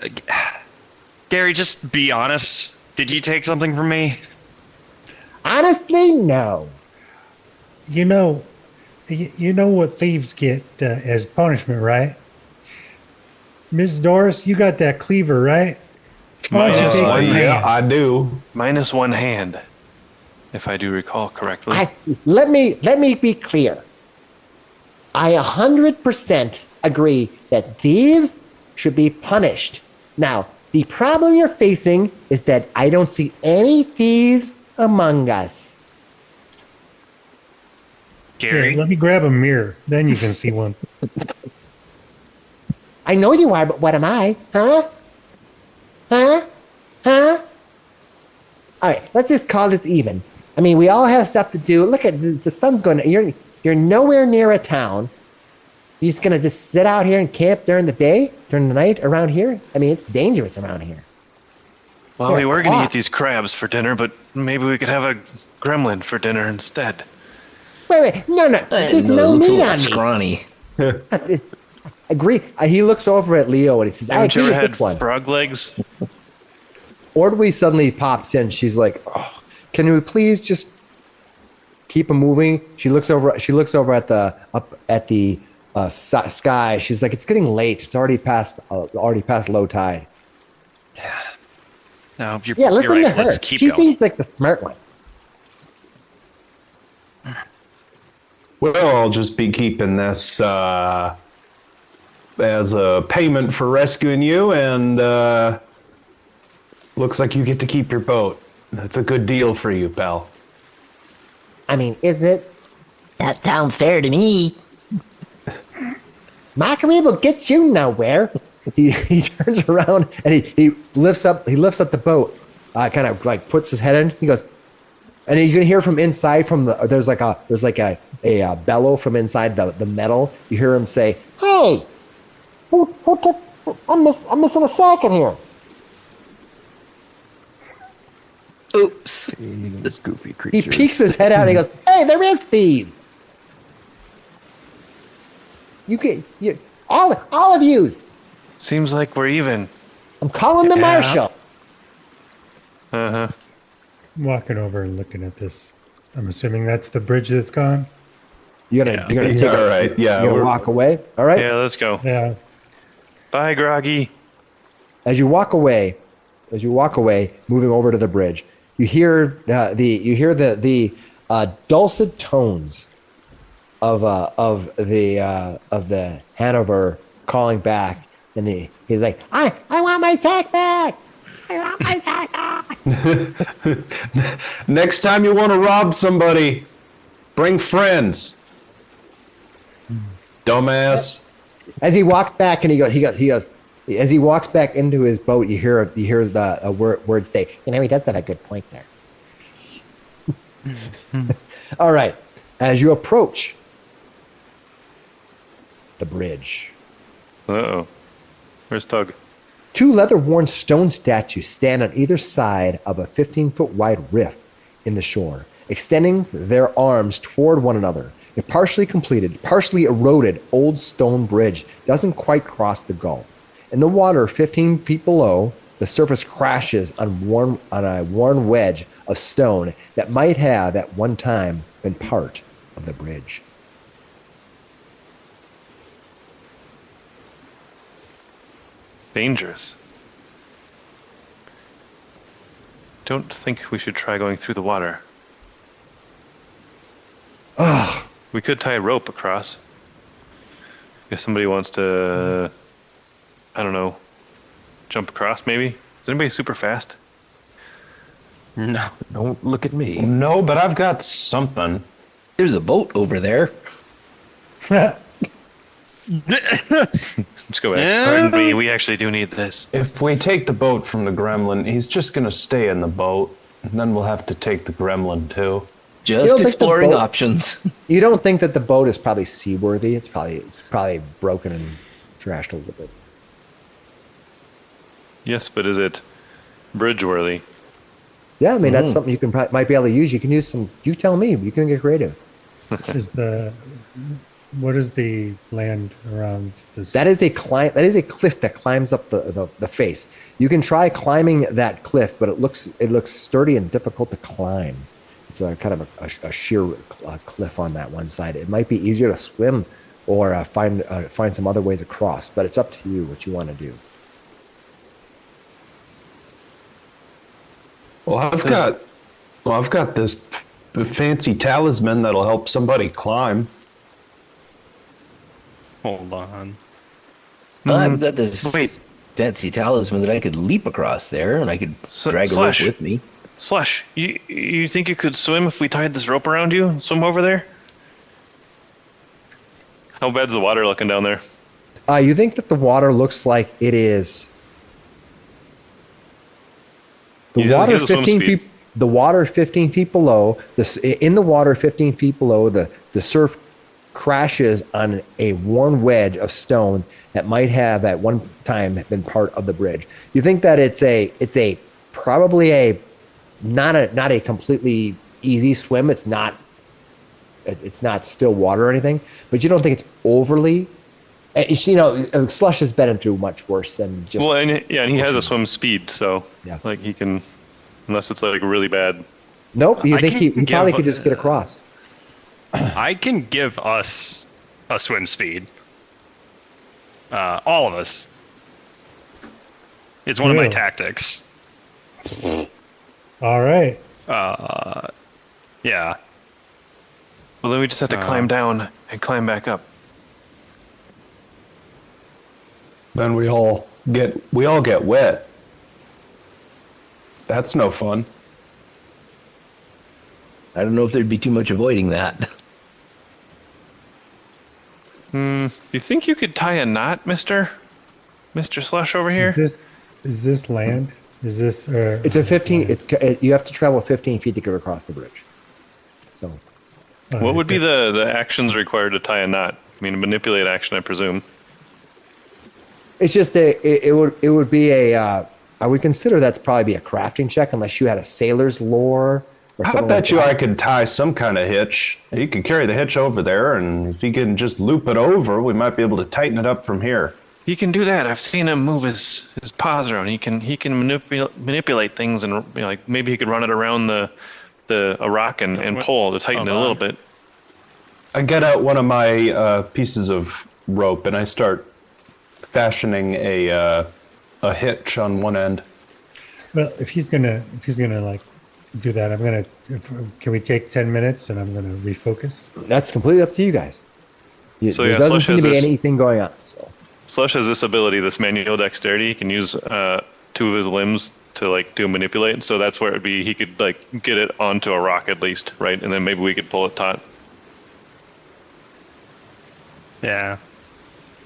Gary, just be honest. Did you take something from me? Honestly, no. You know what thieves get as punishment, right? Miss Doris, you got that cleaver, right? Why don't you Minus take one his hand. hand? Yeah, I do. Minus one hand, if I do recall correctly. Let me be clear. I 100% agree that thieves should be punished. Now, the problem you're facing is that I don't see any thieves among us. Gary? Here, let me grab a mirror. Then you can see one. I know you are, but what am I? Huh? Huh? Huh? All right, let's just call this even. I mean, we all have stuff to do. Look at the sun's going. You're nowhere near a town. You're just gonna just sit out here and camp during the day, during the night around here. I mean, it's dangerous around here. Well, we You're were going to caught. eat these crabs for dinner, but maybe we could have a gremlin for dinner instead. Wait, no, there's no looks a meat little on me. scrawny. Agree. He looks over at Leo and he says, "I Haven't you agree ever with had this one." frog legs? Ordway suddenly pops in. She's like, "Oh, can we please just keep him moving?" She looks over at the sky. She's like, "It's getting late. It's already past low tide." No, you're, Yeah, listen you're to right. her. Let's keep She going. seems like the smart one. Well, I'll just be keeping this as a payment for rescuing you, and looks like you get to keep your boat. That's a good deal for you, pal. I mean, is it? That sounds fair to me. Mockery will get you nowhere. He turns around and he lifts up the boat, kind of like puts his head in. He goes, and you can hear from inside there's like a bellow from inside the metal. You hear him say, "Hey, I'm missing a second here." Oops. These goofy He creatures. peeks his head out and he goes, "Hey, there is thieves. All of you. Seems like we're even. I'm calling the Yeah. marshal." Uh-huh. I'm walking over and looking at this. I'm assuming that's the bridge that's gone. You're gonna take Yeah, all right. Yeah, You're gonna we're- walk away. All right. Yeah, let's go. Yeah. Bye, Groggy. As you walk away, moving over to the bridge, you hear the dulcet tones of the Hanover calling back, and he's like, I want my sack back. I want my sack back. Next time you want to rob somebody, bring friends. Dumbass. As he walks back and he goes, as he walks back into his boat, you hear the word say, he does got a good point there. All right. As you approach the bridge. Uh-oh. Where's Tug? 2 leather-worn stone statues stand on either side of a 15-foot wide rift in the shore, extending their arms toward one another. A partially completed, partially eroded old stone bridge doesn't quite cross the gulf. In the water 15 feet below, the surface crashes on a worn wedge of stone that might have at one time been part of the bridge. Dangerous. Don't think we should try going through the water. Ugh. We could tie a rope across. If somebody wants to, I don't know, jump across maybe? Is anybody super fast? No. Don't look at me. No, but I've got something. There's a boat over there. Let's go back. Pardon me, we actually do need this. If we take the boat from the gremlin, he's just going to stay in the boat. And then we'll have to take the gremlin too. Just think the exploring boat- options. You don't think that the boat is probably seaworthy? It's probably broken and trashed a little bit. Yes, but is it bridge-worthy? Yeah, I mean that's something you might be able to use. You can use some. You tell me. You can get creative. What is the land around this? That is a cliff that climbs up the face. You can try climbing that cliff, but it looks sturdy and difficult to climb. It's a kind of a sheer cliff on that one side. It might be easier to swim or find some other ways across, but it's up to you what you want to do. Well, I've got this fancy talisman that'll help somebody climb. Hold on. I've got this Wait. fancy talisman that I could leap across there, and I could drag a rope Slash. with me. Slush, you think you could swim if we tied this rope around you and swim over there? How bad's the water looking down there? You think that the water looks like it is. The He has water a swim 15 speed. feet. The water 15 feet below. In the water 15 feet below, the surf crashes on a worn wedge of stone that might have at one time been part of the bridge. You think that it's probably not a completely easy swim. It's not still water or anything, but you don't think it's overly. Slush has been through much worse than just. Well, and he has a swim speed, so Yeah. like he can, unless it's like really bad. Nope. You I think he can probably give- could just get across. I can give us a swim speed. All of us. It's one of my Really? tactics. All right. Yeah. Well, then we just have to climb down and climb back up. Then we all get wet. That's no fun. I don't know if there'd be too much avoiding that. You think you could tie a knot, Mister Slush over here? Is this land? Is this? It's a 15. You have to travel 15 feet to get across the bridge. So What would be the actions required to tie a knot? I mean, a manipulate action, I presume. it's just it would be a. I would consider that to probably be a crafting check unless you had a sailor's lore or I something. bet like you that. I could tie some kind of hitch. You could carry the hitch over there, and if you can just loop it over, we might be able to tighten it up from here. He can do that. I've seen him move his paws around. He can manipulate things, and like maybe he could run it around a rock and pull to tighten it a little bit. I get out one of my pieces of rope, and I start fashioning a hitch on one end. Well, if he's gonna like do that, can we take 10 minutes and I'm gonna refocus? That's completely up to you guys. So, There yeah, doesn't Slush seem to has be this- anything going on. So Slush has this ability, this manual dexterity. He can use 2 of his limbs to like do manipulate. So that's where it'd be. He could like get it onto a rock at least, right? And then maybe we could pull it taut. Yeah.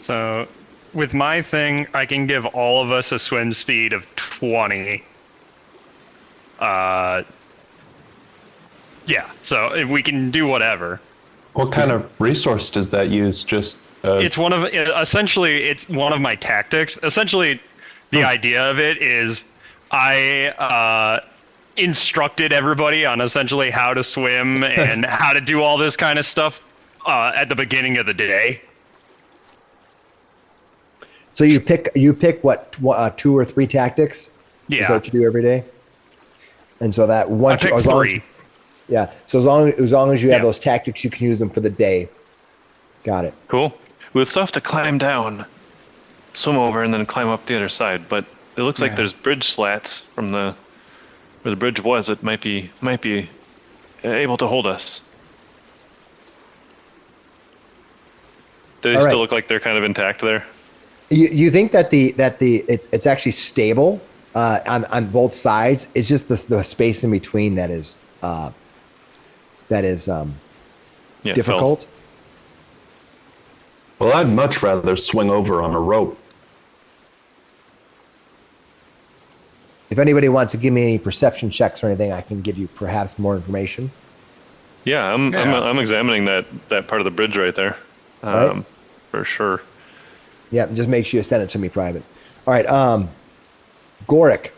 So with my thing, I can give all of us a swim speed of 20. Yeah. So if we can do whatever. What kind of resource does that use? Just It's one of my tactics. Essentially, the idea of it is I instructed everybody on essentially how to swim and how to do all this kind of stuff at the beginning of the day. So you pick what 2 or 3 tactics? Yeah. Is that what you do every day? And so that one, I picked as long as 3. yeah. So as long as you have Yeah. those tactics, you can use them for the day. Got it. Cool. We'll still have to climb down, swim over, and then climb up the other side. But it looks like there's bridge slats from where the bridge was. It might be able to hold us. Do they All still right. look like they're kind of intact there? You think that it's actually stable on both sides? It's just the space in between that is Yeah, difficult. well, I'd much rather swing over on a rope. If anybody wants to give me any perception checks or anything, I can give you perhaps more information. Yeah, I'm examining that part of the bridge right there, Right. for sure. Yeah, just make sure you send it to me private. All right, Goric,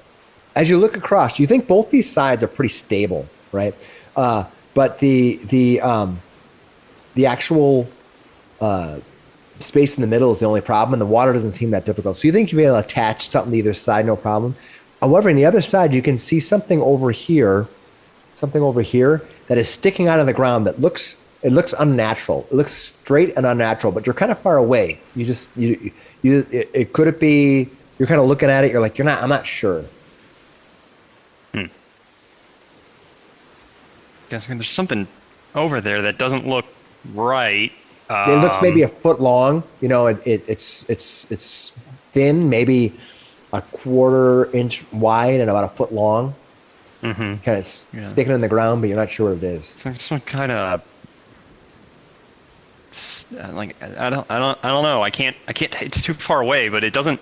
as you look across, you think both these sides are pretty stable, right? But the actual space in the middle is the only problem, and the water doesn't seem that difficult. So you think you'll be able to attach something to either side, no problem. However, on the other side, you can see something over here that is sticking out of the ground that looks unnatural. It looks straight and unnatural, but you're kind of far away. Could it be you're kind of looking at it, you're like, I'm not sure. Guess there's something over there that doesn't look right. It looks maybe a foot long, it's thin, maybe a 1/4 inch wide and about a foot long. Kind of sticking in the ground, but you're not sure what it is. Some kind of like I don't know. I can't. It's too far away, but it doesn't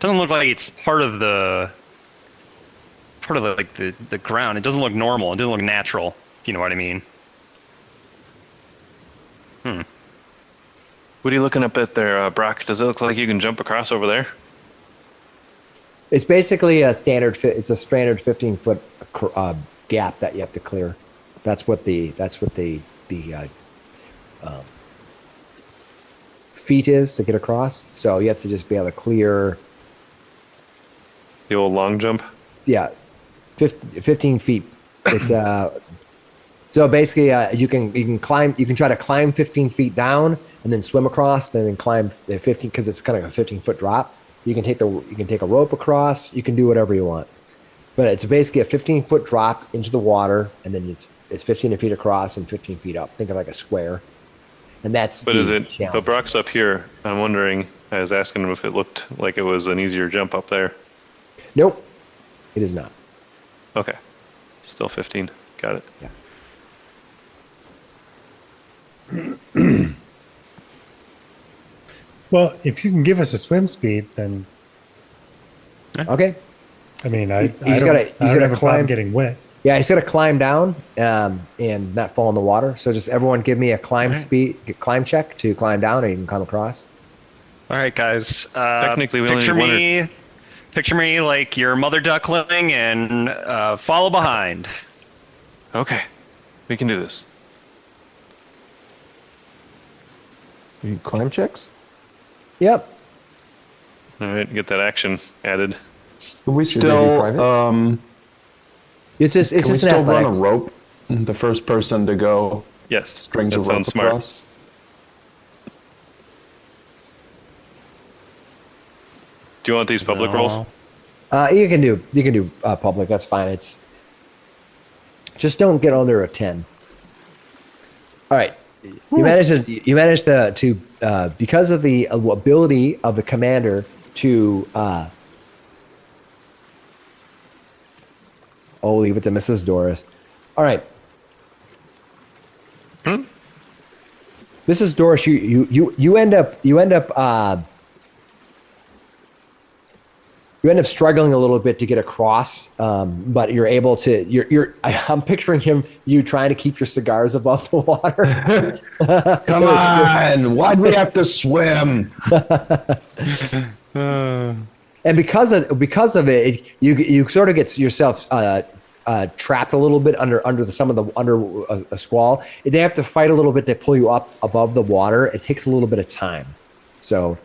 look like it's part of the like the ground. It doesn't look normal. It doesn't look natural. If you know what I mean. What are you looking up at there, Brock? Does it look like you can jump across over there? It's basically a standard 15-foot gap that you have to clear. That's what the feet is to get across. So you have to just be able to clear. The old long jump? Yeah, 15 feet. It's so basically you can climb. You can try to climb 15 feet down and then swim across and then climb the 15 because it's kind of a 15-foot drop. You can take a rope across. You can do whatever you want, but it's basically a 15-foot drop into the water, and then it's 15 feet across and 15 feet up. Think of like a square, and that's. But challenge. But Brock's up here. I'm wondering. I was asking him if it looked like it was an easier jump up there. Nope, it is not. Okay, still 15. Got it. Yeah. Well, if you can give us a swim speed, then Okay. I mean, I He's don't, gotta- I he's don't gotta have a problem climb. getting wet. Yeah, he's got to climb down and not fall in the water. So just everyone give me a climb check to climb down, or you can come across. All right, guys. Technically, we only picture need picture me like your mother duckling and follow behind. Okay, we can do this. You climb checks? Yep. All right, get that action added. Can we Should they be still private? It's just can we an still run a athletics. rope? The first person to go Yes, strings that a rope sounds smart. across. Do you want these public rolls? You can do public. That's fine. It's just don't get under a 10. All right. You managed to because of the ability of the commander to leave it to Mrs. Doris. All right. The Mrs. Doris, you end up struggling a little bit to get across, but you're able to. I'm picturing you trying to keep your cigars above the water. Come on, why'd we have to swim? And because of it, you sort of get yourself trapped a little bit under a squall. They have to fight a little bit to pull you up above the water. It takes a little bit of time, so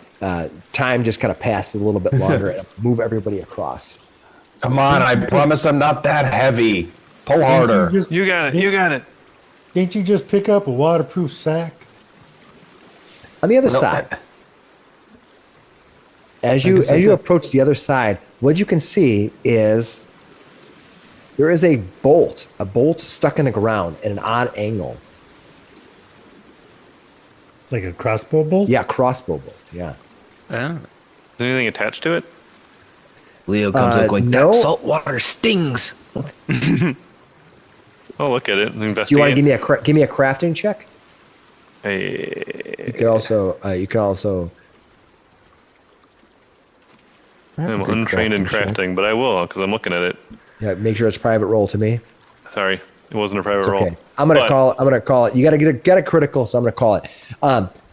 time just kind of passes a little bit longer and move everybody across. Come on, I promise I'm not that heavy. Pull harder. You got it. You got it. Didn't you just pick up a waterproof sack? On the other side, as you approach the other side, what you can see is there is a bolt stuck in the ground at an odd angle. Like a crossbow bolt? Yeah, crossbow bolt. Yeah. Is anything attached to it? Leo comes out going, no. that salt water stings. Oh, look at it. Investigate. Do you want to give me a crafting check? Hey. You could also I'm Good untrained in crafting check. crafting, but I will because I'm looking at it. Yeah, make sure it's private roll to me. Sorry, it wasn't a private It's roll. okay. I'm gonna call it. You gotta get a critical, so I'm gonna call it.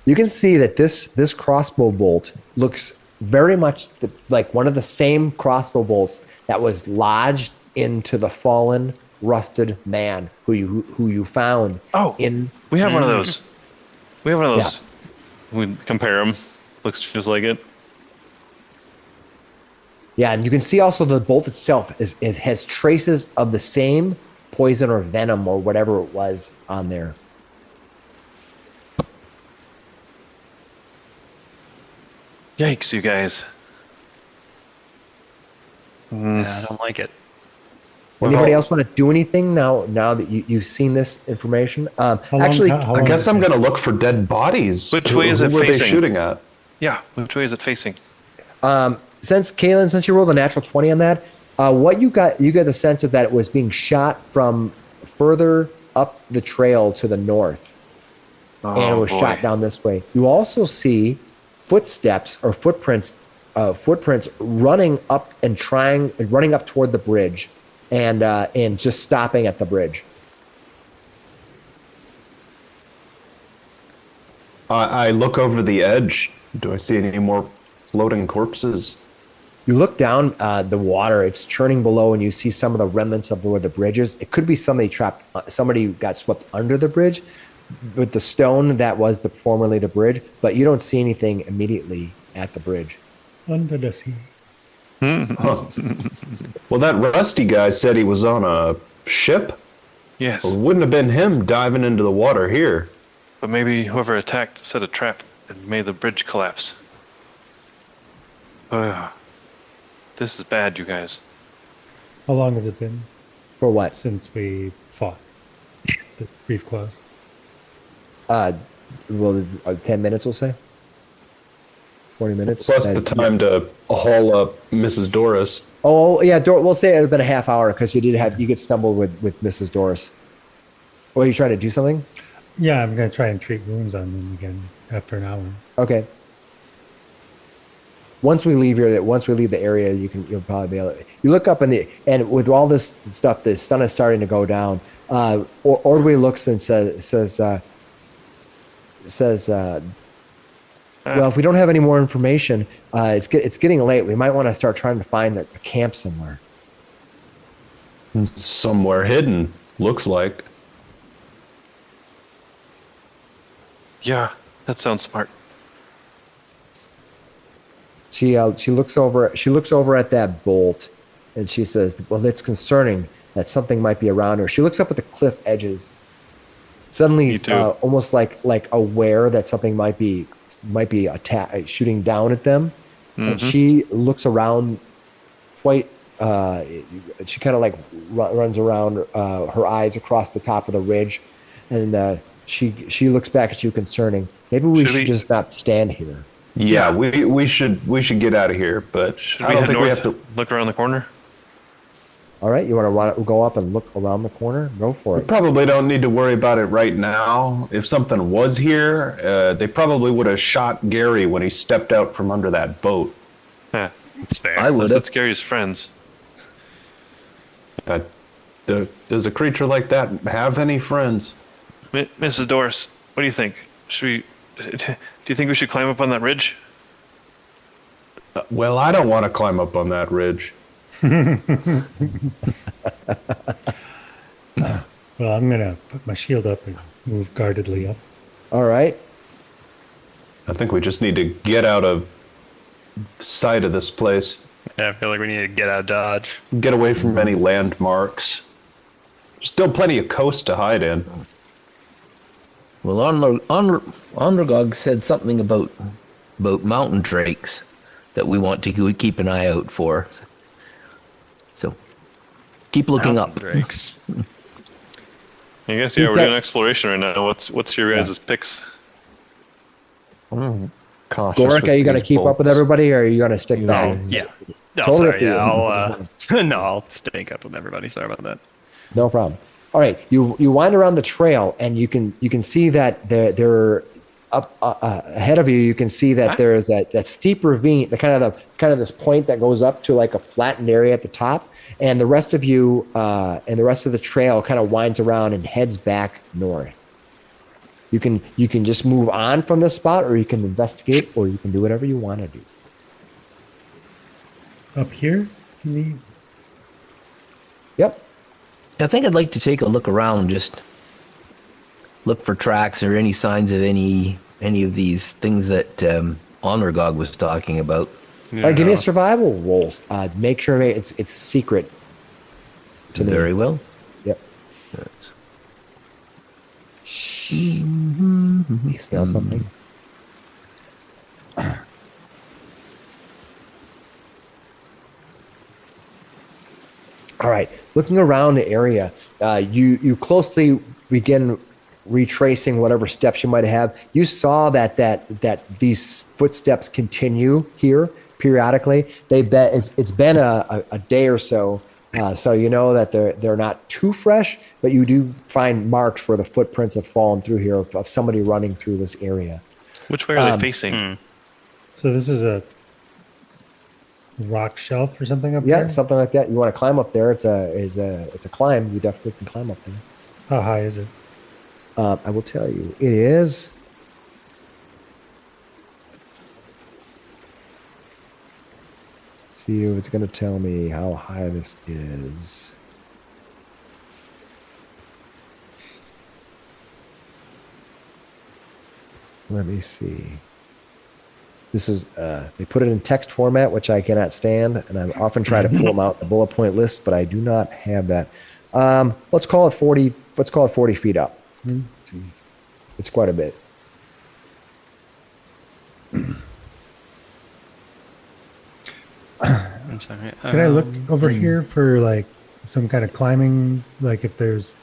You can see that this crossbow bolt looks very much like one of the same crossbow bolts that was lodged into the fallen, rusted man who you found. Oh, in we have one of those. We have one of those. Yeah. We compare them. Looks just like it. Yeah, and you can see also the bolt itself has traces of the same poison or venom or whatever it was on there. Yikes, you guys. Yeah, I don't like it. Anybody else want to do anything now that you've seen this information? Actually, how I long guess is I'm it? going to look for dead bodies. Which way is it Who were they facing? shooting at? Yeah, which way is it facing? since you rolled a natural 20 on that, what you got the sense of that it was being shot from further up the trail to the north, and it was shot down this way. You also see footsteps or footprints running up toward the bridge, and just stopping at the bridge. I look over the edge. Do I see any more floating corpses? You look down the water; it's churning below, and you see some of the remnants of where the bridge is. It could be somebody got swept under the bridge with the stone that was formerly the bridge, but you don't see anything immediately at the bridge. Under the sea. Huh. Well, that Rusty guy said he was on a ship. Yes, It wouldn't have been him diving into the water here. but maybe whoever attacked set a trap and made the bridge collapse. This is bad, you guys. How long has it been For what? since we fought the reef claws? 10 minutes, we'll say. 40 minutes. Plus the time to haul up Mrs. Doris. Oh yeah, we'll say it's been a half hour because you get stumbled with Mrs. Doris. Well, are you trying to do something? Yeah, I'm going to try and treat wounds on them again after an hour. Okay. Once we leave the area, you'll probably be able to. You look up and with all this stuff, the sun is starting to go down. Ordway looks and says, well, if we don't have any more information, it's getting late. We might want to start trying to find a camp somewhere. Somewhere hidden, looks like. Yeah, that sounds smart. She looks over at that bolt, and she says, "Well, it's concerning that something might be around her." She looks up at the cliff edges, suddenly almost like aware that something might be shooting down at them, and she looks around quite. She kind of like runs around, her eyes across the top of the ridge, and she looks back at you concerning. Maybe we should just not stand here. Yeah, we should get out of here, but Should I we don't head think north? we have to. Look around the corner. All right, you want to go up and look around the corner? Go for We it. probably don't need to worry about it right now. If something was here, they probably would have shot Gary when he stepped out from under that boat. Yeah. It's fair. I would Unless have. it's Gary's friends. Does a creature like that have any friends? Mrs. Doris, what do you think? Do you think we should climb up on that ridge? Well, I don't want to climb up on that ridge. Well, I'm gonna put my shield up and move guardedly up. All right. I think we just need to get out of sight of this place. Yeah, I feel like we need to get out of Dodge. Get away from any landmarks. Still plenty of coast to hide in. Well, Onragog said something about mountain drakes that we want to keep an eye out for. So keep looking up. Drakes. I guess, yeah, we're doing exploration right now. What's your guys' picks? Cautious Gorik, with are you going to these keep up with bolts. everybody, or are you going to stick back? Yeah. No, Totally up sorry. to Yeah, you. I'll no, I'll stake up with everybody. Sorry about that. No problem. All right, you wind around the trail, and you can see that there up ahead of you. You can see that there is that steep ravine, the kind of this point that goes up to like a flattened area at the top, and the rest of you and the rest of the trail kind of winds around and heads back north. You can just move on from this spot, or you can investigate, or you can do whatever you want to do. Up here? Yep. I think I'd like to take a look around, just look for tracks or any signs of any of these things that Onragog was talking about. All right, give me a survival roll. Make sure it's secret. To me. Very well. Yep. Do you smell something? All right. Looking around the area, you closely begin retracing whatever steps you might have. You saw that these footsteps continue here periodically. It's been a day or so. So you know that they're not too fresh, but you do find marks where the footprints have fallen through here of somebody running through this area. Which way are they facing? So this is a rock shelf or something up Yeah, there? something like that. You want to climb up there? It's a climb. You definitely can climb up there. How high is it? I will tell you, it is. See if it's going to tell me how high this is. Let me see. This is, they put it in text format, which I cannot stand, and I often try to pull them out in the bullet point list, but I do not have that. Let's call it 40. Let's call it 40 feet up. It's quite a bit. Can I look over here for like some kind of climbing? Like if there's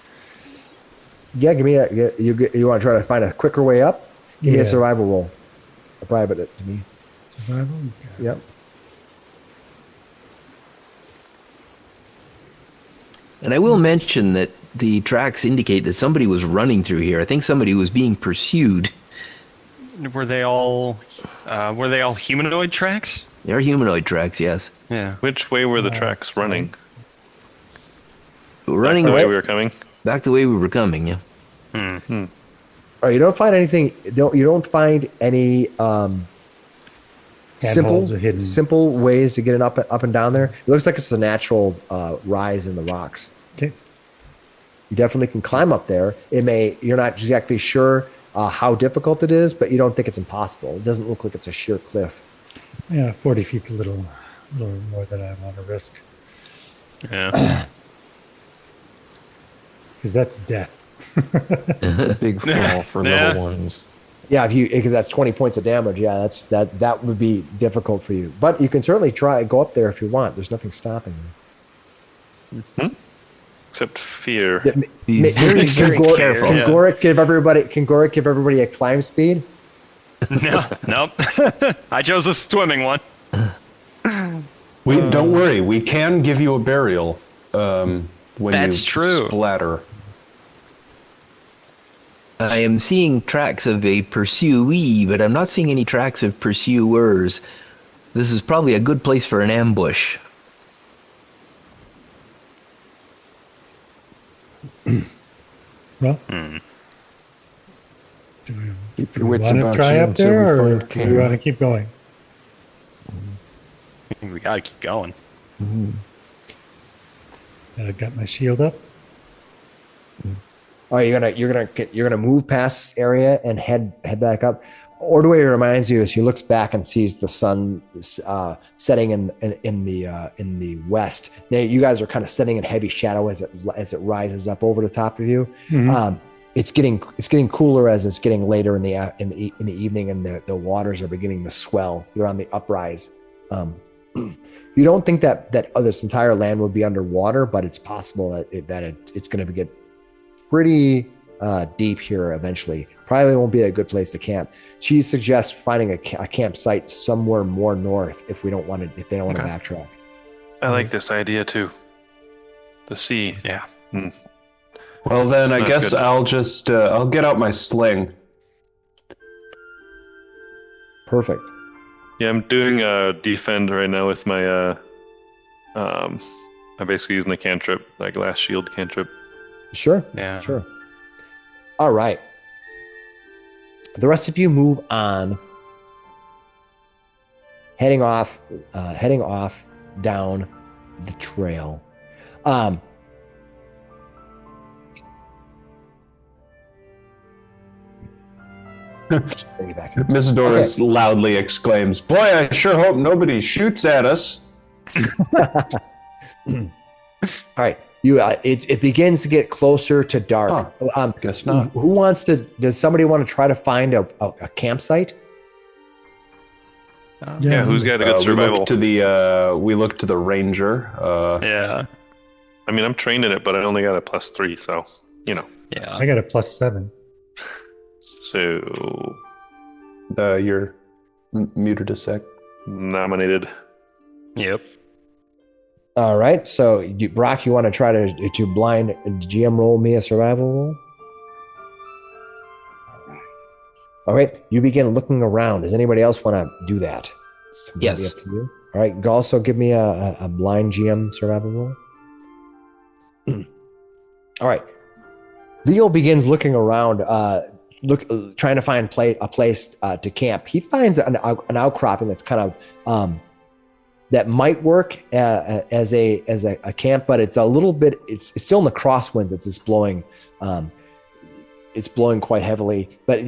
Yeah, give me a. You want to try to find a quicker way up? Give me a Yeah. survival roll. A private it to me. survival? Yep. And I will mention that the tracks indicate that somebody was running through here. I think somebody was being pursued. Were they all humanoid tracks? They're humanoid tracks, yes. Yeah. Which way were the tracks running? Running The way we were coming? back the way we were coming, yeah. All right, you don't find anything. You don't find any Handholds are hidden. simple ways to get it up and down there. It looks like it's a natural rise in the rocks. Okay. You definitely can climb up there. You're not exactly sure how difficult it is, but you don't think it's impossible. It doesn't look like it's a sheer cliff. Yeah, 40 feet's a little more than I want to risk. Yeah. Because that's death. It's a big fall for Yeah. little ones. Yeah, because that's 20 points of damage. Yeah, that would be difficult for you. But you can certainly go up there if you want. There's nothing stopping you. Except fear. Be very, very careful. Can Gorik give everybody a climb speed? No, nope. I chose a swimming one. Don't worry, we can give you a burial. when That's you true. splatter. I am seeing tracks of a pursuee, but I'm not seeing any tracks of pursuers. This is probably a good place for an ambush. Well, do Keep we your wits want to about try you up until there, we or find do we camp. want to keep going? We gotta keep going. Got my shield up. All right, you're gonna move past this area and head back up. Ordway reminds you as he looks back and sees the sun setting in the west. Now you guys are kind of sitting in heavy shadow as it rises up over the top of you. It's getting cooler as it's getting later in the evening, and the waters are beginning to swell. They're on the uprise. You don't think that this entire land will be underwater, but it's possible that it's going to get pretty deep here eventually. Probably won't be a good place to camp. She suggests finding a campsite somewhere more north if they don't want to backtrack. I like this idea too. The sea. Yeah. Well, then It's I not guess good. I'll just I'll get out my sling. Perfect. Yeah, I'm doing defend right now with my I'm basically using the cantrip, like glass shield cantrip. Sure. Yeah. Sure. All right. The rest of you move on, heading off down the trail. Bring you back. Miss Doris loudly exclaims, "Boy, I sure hope nobody shoots at us." All right. It begins to get closer to dark. Guess not. Does somebody want to try to find a campsite? Yeah, who's got a good survival? We look to the ranger. Yeah. I mean, I'm trained in it, but I only got a +3, so I Yeah. got a +7. So You're muted a sec. nominated. Yep. All right. So, Brock, you want to try to blind GM roll me a survival roll? All right. You begin looking around. Does anybody else want to do that? It's completely Yes. up to you. All right. Also, give me a blind GM survival roll. All right. Leo begins looking around, trying to find a place to camp. He finds an outcropping that's kind of that might work as a camp, but it's a little bit. It's still in the crosswinds. It's blowing. It's blowing quite heavily. But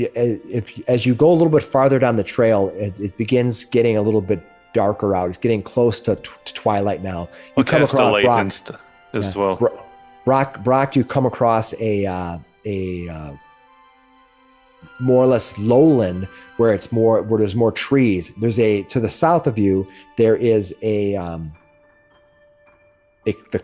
as you go a little bit farther down the trail, it begins getting a little bit darker out. It's getting close to twilight now. You come Cast a across light Brock. as well. Brock, you come across a more or less lowland where there's more trees. To the south of you, there is the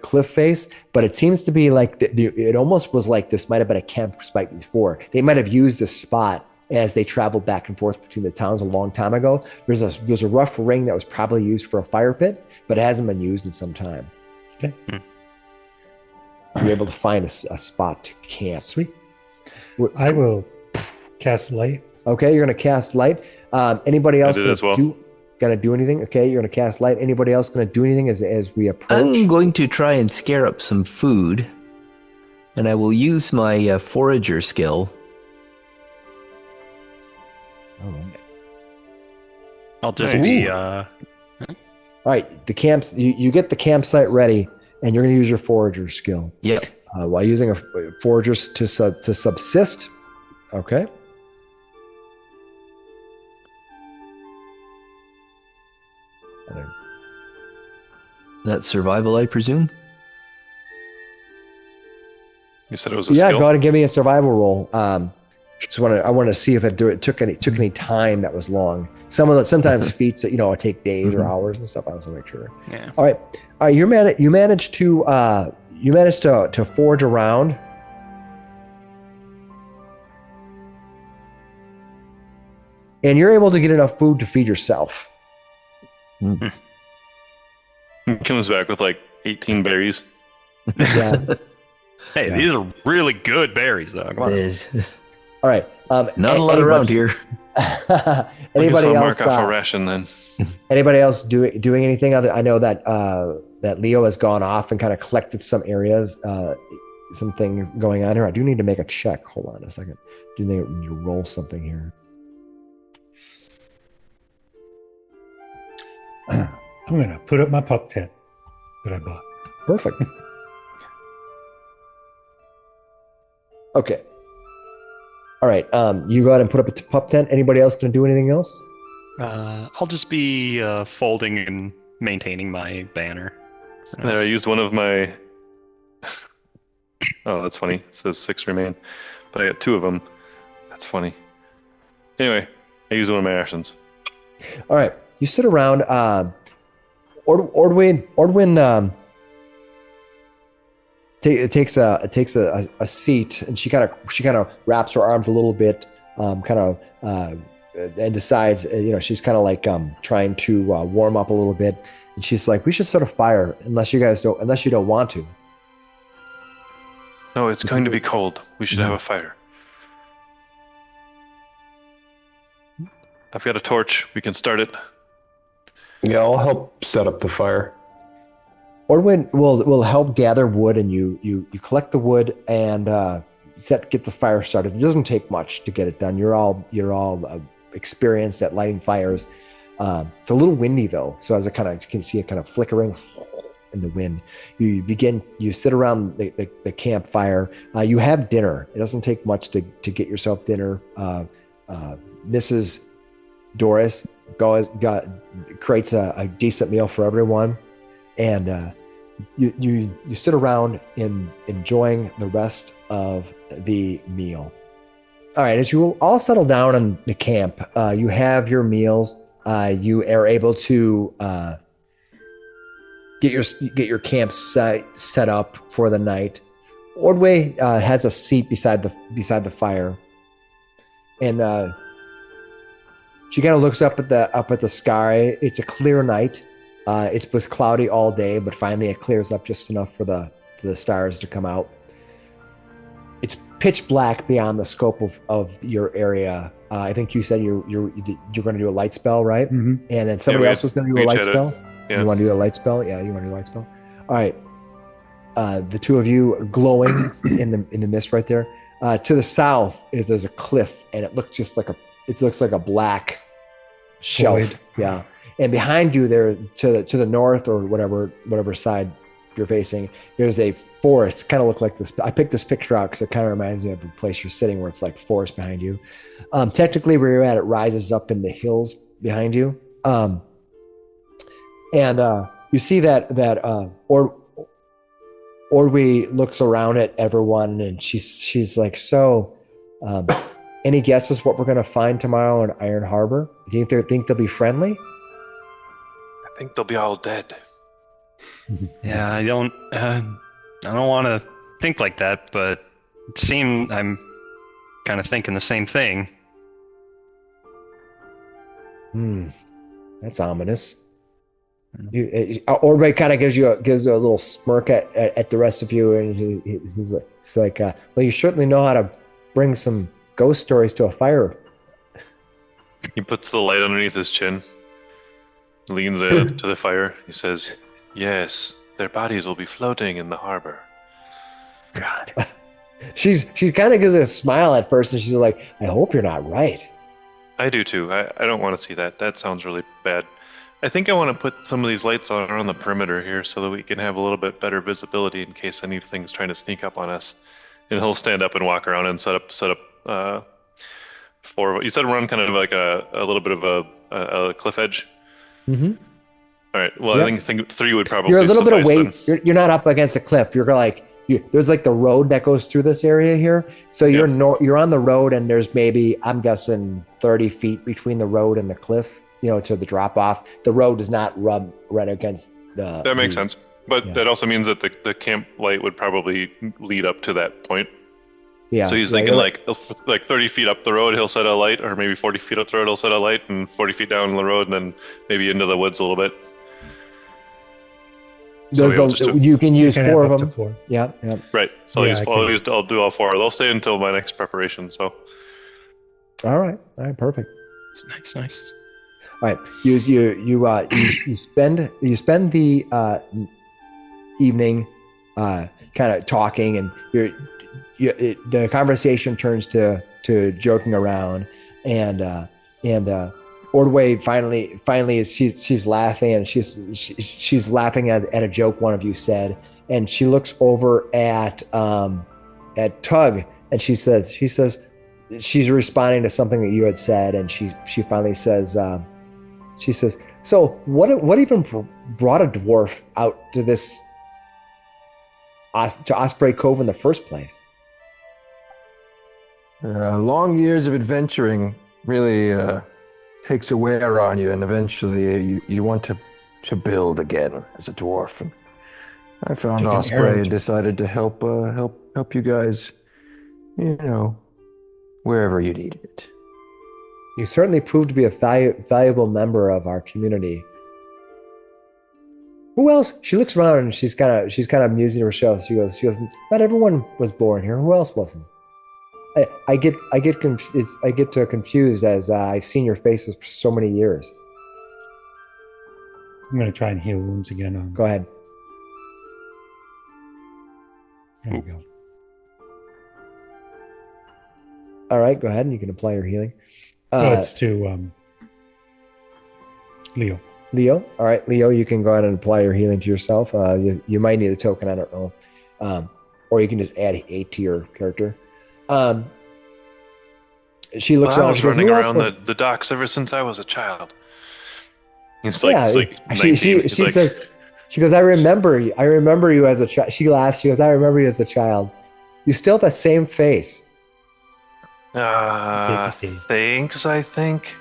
cliff face, but it seems to be like it almost was like this might have been a campsite before. They might have used this spot as they traveled back and forth between the towns a long time ago. There's a rough ring that was probably used for a fire pit, but it hasn't been used in some time. Okay. You're able to find a spot to camp. Sweet. I will cast light. Okay, you're going to cast light. Anybody else did as well. Gonna do anything? Okay, you're going to cast light. Anybody else going to do anything as we approach? I'm going to try and scare up some food, and I will use my forager skill. All right. I'll just Nice. be All right, the camps. You get the campsite ready, and you're going to use your forager skill Yep. while using a forager to subsist. Okay. That's survival, I presume. You said it was a Yeah, skill. go ahead and give me a survival roll. I want to see if it took any time that was long. Sometimes feats take days or hours and stuff. I want to make sure. yeah. All right. You managed to forge around. And you're able to get enough food to feed yourself. He comes back with like 18 berries. Yeah. Hey, these are really good berries, though. Come on. There's All right. not a lot around here. Anybody else? Mark off a ration then. Anybody else doing anything other? I know that that Leo has gone off and kind of collected some areas, some things going on here. I do need to make a check. Hold on a second. Do need to roll something here? I'm gonna put up my pup tent that I bought. Perfect. Okay. All right. You go ahead and put up a pup tent. Anybody else going to do anything else? I'll just be folding and maintaining my banner. There, I used one of my. Oh, that's funny. It says 6 remain, but I got 2 of them. That's funny. Anyway, I used one of my actions. All right. You sit around. Ordwin takes a seat, and she kind of wraps her arms a little bit, and decides, she's kind of like trying to warm up a little bit, and she's like, we should start a fire unless you don't want to. No, it's going to be cold. We should have a fire. I've got a torch. We can start it. Yeah, I'll help set up the fire. Ordwin will help gather wood, and you collect the wood and get the fire started. It doesn't take much to get it done. You're all experienced at lighting fires. It's a little windy though, so as you can see it kind of flickering in the wind. You sit around the campfire. You have dinner. It doesn't take much to get yourself dinner. Mrs. Doris creates a decent meal for everyone, and you sit around enjoying the rest of the meal. All right, as you all settle down in the camp, you have your meals. You are able to get your camp set up for the night. Ordway has a seat beside the fire, and she kind of looks up at the sky. It's a clear night. It was cloudy all day, but finally it clears up just enough for the stars to come out. It's pitch black beyond the scope of your area. I think you said you're going to do a light spell, right? Mm-hmm. And then somebody else was going to do a light spell. Yeah. You want to do a light spell? Yeah, you want to do a light spell. All right. The two of you are glowing in the mist right there. To the south there's a cliff, and it looks like a black shelf. Void. Yeah. And behind you there, to the north or whatever side you're facing, there's a forest. Kind of look like this. I picked this picture out because it kind of reminds me of the place you're sitting, where it's like forest behind you. Technically, where you're at, it rises up in the hills behind you. And you see that Ordwe looks around at everyone, and she's like, so. Any guesses what we're going to find tomorrow in Iron Harbor? Do you think they'll be friendly? I think they'll be all dead. Yeah, I don't want to think like that, but it seems I'm kind of thinking the same thing. That's ominous. Ordway kind of gives a little smirk at the rest of you, and he's like, well, you certainly know how to bring some ghost stories to a fire. He puts the light underneath his chin, leans in to the fire. He says, yes, their bodies will be floating in the harbor. God. She kind of gives a smile at first, and she's like, I hope you're not right. I do too. I don't want to see that. That sounds really bad. I think I want to put some of these lights on around the perimeter here so that we can have a little bit better visibility in case anything's trying to sneak up on us. And he'll stand up and walk around and set up. You said we're on kind of like a little bit of a cliff edge. Mm-hmm. All right. Well, yep. I think 3 would probably. You're a little bit away. You're not up against a cliff. You're like there's like the road that goes through this area here. So you're on the road, and there's maybe, I'm guessing, 30 feet between the road and the cliff. To the drop off. The road does not rub right against the. That makes sense. But that also means that the camp light would probably lead up to that point. Yeah. So he's thinking like 30 feet up the road, he'll set a light, or maybe 40 feet up the road, he'll set a light, and 40 feet down the road, and then maybe into the woods a little bit. There's we'll just do- you can use can have 4 of up to them. 4. Yeah, yeah. Right. So Yeah, I'll do all 4. They'll stay until my next preparation. So All right, perfect. Nice. All right, you spend the evening kind of talking, and the conversation turns to joking around, and Ordway finally she's laughing, and she's laughing at a joke one of you said, and she looks over at Tug, and she says she's responding to something that you had said, and she finally says she says, so what even brought a dwarf out to this to Osprey Cove in the first place? Long years of adventuring really takes a wear on you, and eventually you want to build again as a dwarf. And I found Take an Osprey arrow and to- decided to help you guys, wherever you needed it. You certainly proved to be a valuable member of our community. Who else? She looks around and she's kind of musing herself. She goes, not everyone was born here. Who else wasn't? I get confused as I've seen your faces for so many years. I'm going to try and heal wounds again. Go ahead. There we go. All right, go ahead, and you can apply your healing. It's to Leo. Leo. All right, Leo, you can go ahead and apply your healing to yourself. You might need a token. I don't know, or you can just add 8 to your character. She looks I around. was She goes, running "Who else around was-" the docks ever since I was a child. He's Yeah, like 19. she says, she goes, I remember you as a child. She laughs. She goes, I remember you as a child. You still have the same face. Thanks, I think.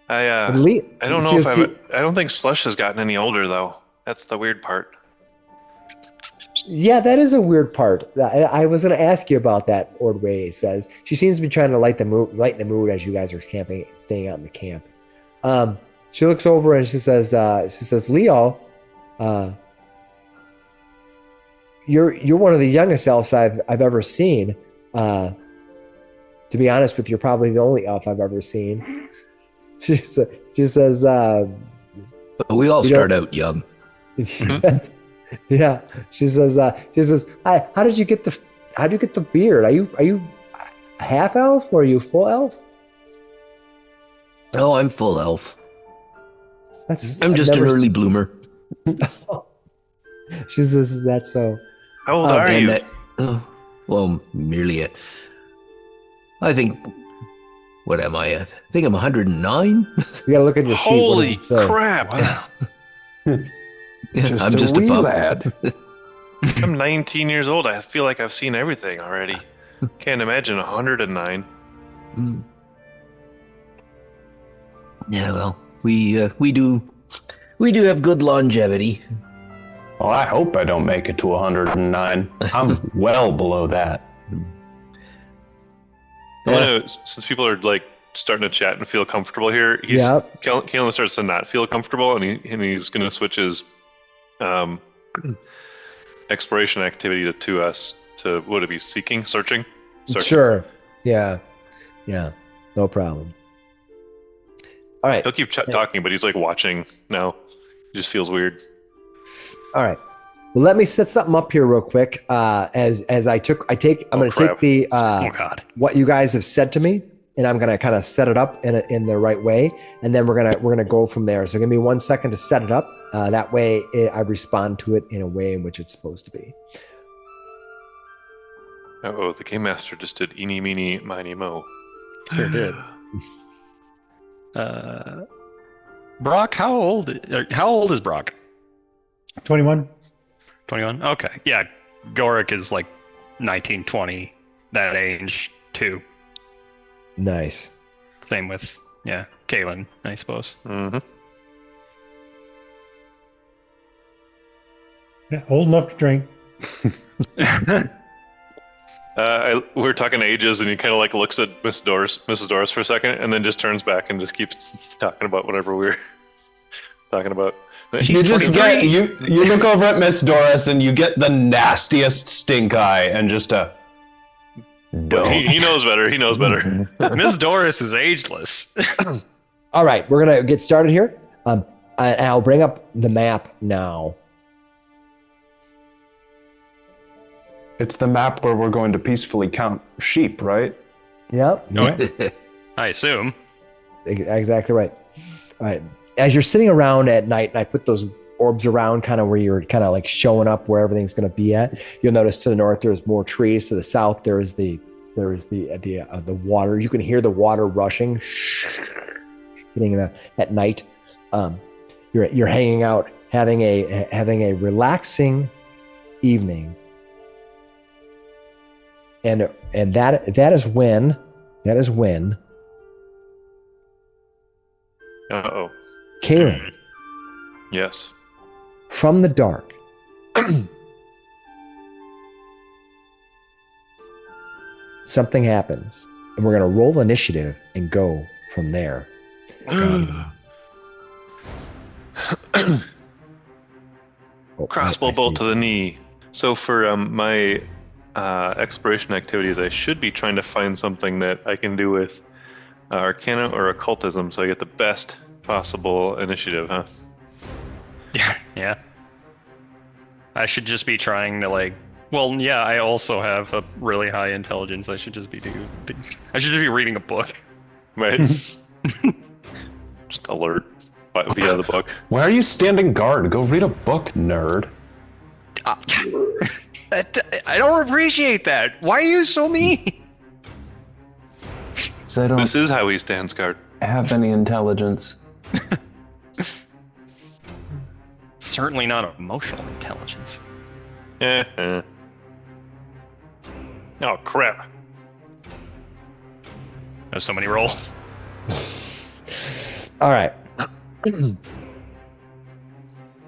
I don't know I don't think Slush has gotten any older though. That's the weird part. Yeah, that is a weird part. I was going to ask you about that. Ordway says she seems to be trying to lighten the mood as you guys are camping, staying out in the camp. She looks over and she says, Leo, you're one of the youngest elves I've ever seen. To be honest with you, you're probably the only elf I've ever seen. She says, we all start out young. Yeah. She says, how did you get the beard? Are you half elf or are you full elf? Oh, I'm full elf. I'm I've just an never early bloomer. She says, is that so? How old are you? Well, merely I think. What am I? I think I'm 109. You gotta look at your sheet. What Holy does it say? crap! I'm Just just a wee pup. lad. I'm 19 years old. I feel like I've seen everything already. Can't imagine 109. Mm. Yeah, well, we do have good longevity. Well, I hope I don't make it to 109. I'm well below that. Since people are like starting to chat and feel comfortable here, Kalen starts to not feel comfortable, and he's going to switch his exploration activity to us to would it be searching? Sure. Yeah. No problem. All right. He'll keep talking, but he's like watching now. It just feels weird. All right. Well, let me set something up here real quick. I'm going to take the Oh God. what you guys have said to me, and I'm going to kind of set it up in the right way, and then we're gonna go from there. So give me 1 second to set it up. That way, I respond to it in a way in which it's supposed to be. Oh, the game master just did eeny, meeny, miny, mo. Sure did. Brock, how old is Brock? 21. 21? Okay. Yeah. Gorik is like 19, 20, that age too. Nice. Same with, Kaylin, I suppose. Mm-hmm. Yeah, old enough to drink. We're talking ages, and he kind of like looks at Mrs. Doris for a second, and then just turns back and just keeps talking about whatever we're talking about. You just get you look over at Miss Doris and you get the nastiest stink eye and just a. He knows better. He knows better. Miss Doris is ageless. All right, we're gonna get started here. I'll bring up the map now. It's the map where we're going to peacefully count sheep, right? Yep. I assume. Exactly right. All right. As you're sitting around at night, and I put those orbs around kind of where you're kind of like showing up where everything's going to be at, you'll notice to the north there's more trees. To the south there's the water. You can hear the water rushing. Getting at night, you're hanging out, having a relaxing evening, and that is when. Uh-oh. Kaylin, Yes. from the dark, something happens, and we're going to roll initiative and go from there. Crossbow bolt to the knee. So for my exploration activities, I should be trying to find something that I can do with Arcana or Occultism, so I get the best possible initiative, huh? Yeah. I should just be trying to I also have a really high intelligence. I should just be reading a book. Right. Just alert via the book. Why are you standing guard? Go read a book, nerd. I don't appreciate that. Why are you so mean? So I don't This is how he stands guard. have any intelligence. Certainly not emotional intelligence. Oh, crap. There's so many rolls. All right.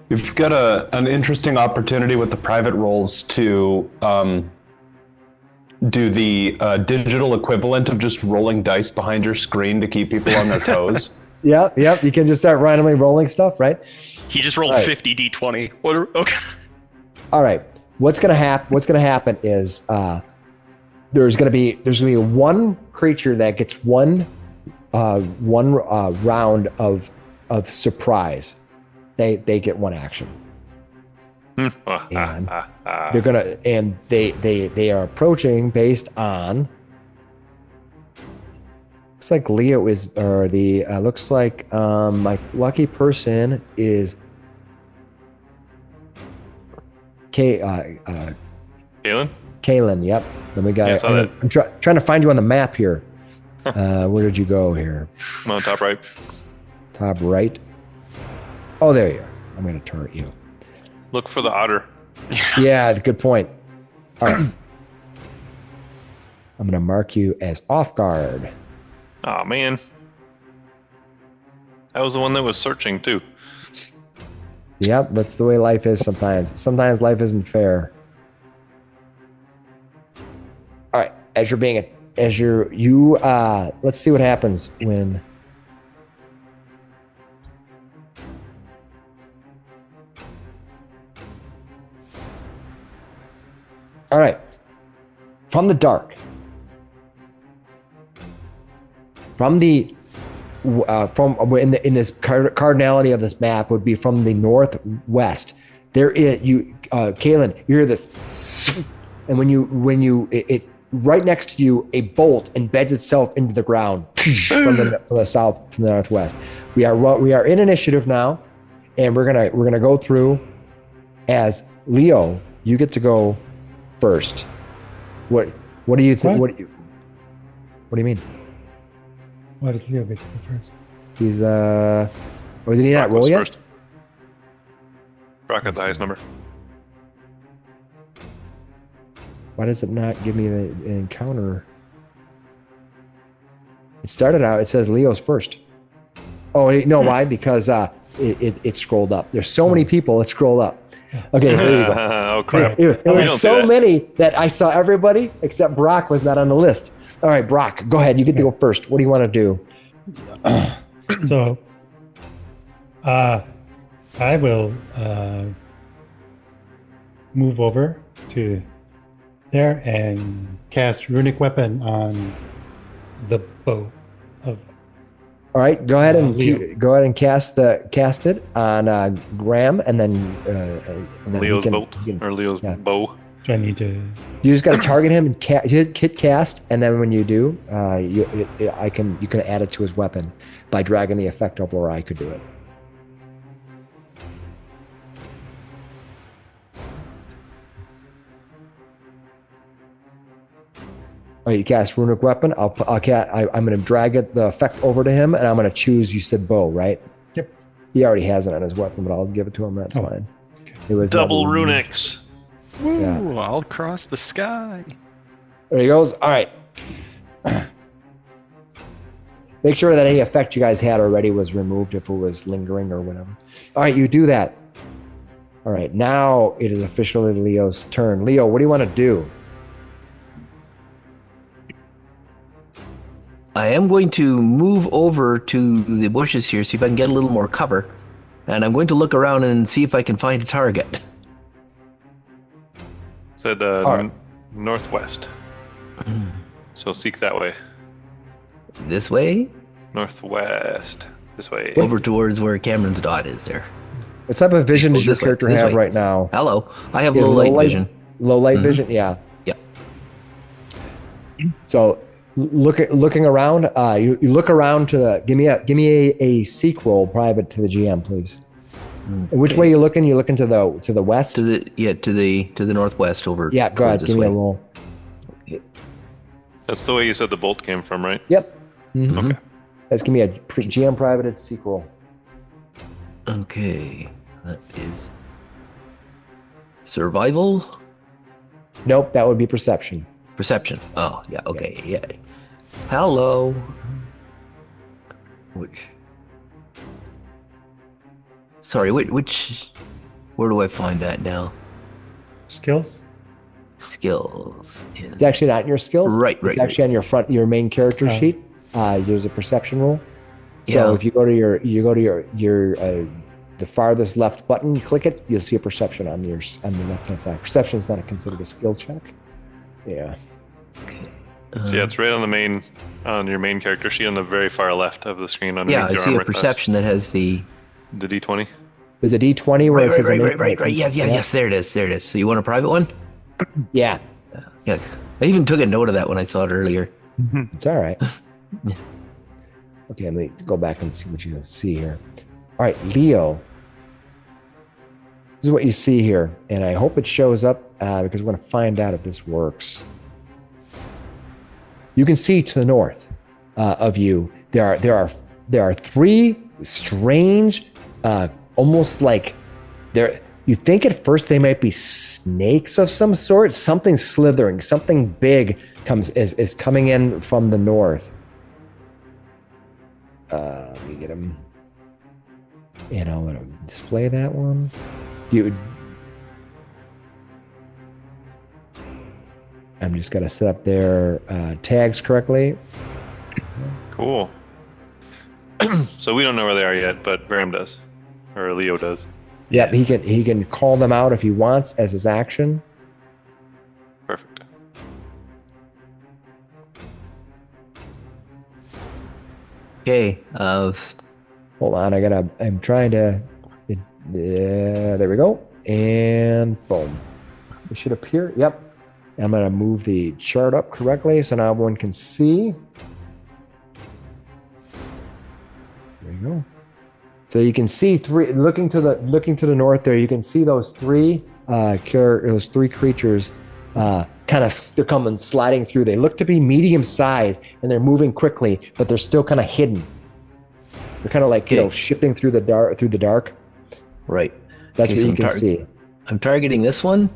You've got an interesting opportunity with the private roles to do the digital equivalent of just rolling dice behind your screen to keep people on their toes. Yep. You can just start randomly rolling stuff, right? He just rolled Right. 50 d20. Okay. All right. What's gonna happen is there's gonna be one creature that gets one round of surprise. They get one action. And they're gonna they are approaching based on. Looks like Leo is, or the looks like my lucky person is Kaylin? Kaylin. Yep. Then we got. Yeah, I saw that. I'm trying to find you on the map here. Where did you go here? I'm on top right. Top right. Oh, there you are. I'm going to turn you. Look for the otter. Yeah, good point. All right. I'm going to mark you as off guard. Oh, man. I was the one that was searching, too. Yep, that's the way life is sometimes. Sometimes life isn't fair. All right, let's see what happens when. All right, from the dark, in this cardinality of this map would be from the northwest. There is Kaylin. You hear this, and when it right next to you, a bolt embeds itself into the ground from the south, from the northwest. We are in initiative now, and we're gonna go through. As Leo, you get to go first. What do you think? What do you mean? Why does Leo get to go first? He's or did he not Brock roll was yet? first. Brock got the highest number. Why does it not give me the encounter? It started out. It says Leo's first. Oh no! Why? Because it scrolled up. There's so many people. It scrolled up. Okay, there you go. Oh, crap. There We was don't so do that. many that I saw everybody except Brock was not on the list. All right, Brock, go ahead. You get to go first. What do you want to do? So, I will move over to there and cast Runic Weapon on the bow of. All right, go ahead and Leo. cast it on Graham, and then Leo's boat or Leo's yeah. bow. Do I need to? You just got to target him and hit cast, and then when you do, you can add it to his weapon by dragging the effect over, or I could do it. All right, you cast Runic Weapon. I'm going to drag the effect over to him, and I'm going to choose. You said bow, right? Yep. He already has it on his weapon, but I'll give it to him. That's fine. It was Double runics. Woo! Yeah. I'll cross the sky. There he goes. All right. Make sure that any effect you guys had already was removed if it was lingering or whatever. All right, you do that. All right, now it is officially Leo's turn. Leo, what do you want to do? I am going to move over to the bushes here, see if I can get a little more cover. And I'm going to look around and see if I can find a target. Said right. northwest. So seek that way. This way? Northwest. This way. Over towards where Cameron's dot is there. What type of vision does your this way, character this have way. right now? Hello. I have He has low light vision. Low light vision, yeah. Yeah. So looking around, you look around to the. Give me a seek roll private to the GM, please. And which way you looking? You looking to the west? To the northwest over. Yeah, go ahead. towards Give this me a way. roll. That's the way you said the bolt came from, right? Yep. Mm-hmm. Okay. Let's give me a GM private seek roll. Okay. That is survival. Nope, that would be perception. Perception. Oh, yeah. Okay. Yeah. Hello. Which? Sorry. Which? Where do I find that now? Skills? Skills. It's actually not in your skills. Right. It's actually on your main character sheet. There's a perception roll. So Yeah. if you go to your the farthest left button, you click it, you'll see a perception on the left hand side. Perception is not considered a skill check. Yeah. Okay. So yeah, it's right on your main character sheet on the very far left of the screen underneath Yeah, I your see a armor class. perception that has the. The D20. There's a D20 where it says Right. Yes. There it is. So you want a private one? Yeah. Yeah. I even took a note of that when I saw it earlier. It's all right. Okay, let me go back and see what you guys see here. All right, Leo. This is what you see here, and I hope it shows up because we're going to find out if this works. You can see to the north of you there are three strange, almost like they're. You think at first they might be snakes of some sort, something slithering, something big is coming in from the north. Let me get them. And I'm going to display that one. I'm just going to set up their tags correctly. Cool. So we don't know where they are yet, but Graham does, or Leo does. Yep, he can call them out if he wants as his action. Perfect. Okay. Hold on, I'm trying to. There we go, and boom. It should appear. Yep. I'm gonna move the chart up correctly so now everyone can see. There you go. So you can see three. Looking to the north there, you can see those three creatures. They're coming sliding through. They look to be medium size and they're moving quickly, but they're still kind of hidden. They're kind of like shifting through the dark. Right. That's Okay, what so you can see. I'm targeting this one,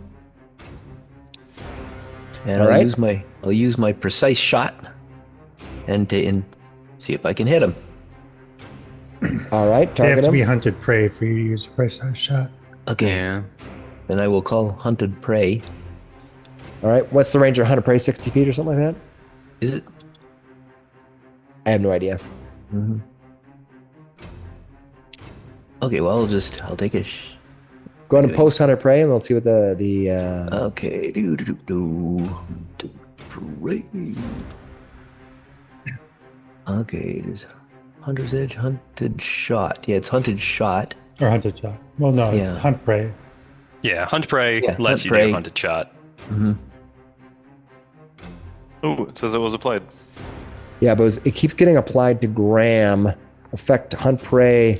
and I'll use my precise shot, and see if I can hit him. All right, They have target to be him. hunted prey for you to use a precise shot. Okay. Yeah. Then I will call hunted prey. All right, what's the range of 100 prey? 60 feet or something like that? Is it? I have no idea. Mm-hmm. Okay, well, I'll take a. Go ahead and post Hunter Prey, and we'll see what Okay, Prey. Okay, there's Hunter's Edge, Hunted Shot. Yeah, it's Hunted Shot. Or hunted shot. Well, no, it's Yeah. hunt prey. Yeah, hunt prey Yeah, lets hunt you prey. do hunted shot. Oh, it says it was applied. Yeah, but it keeps getting applied to Graham. Effect Hunt Prey.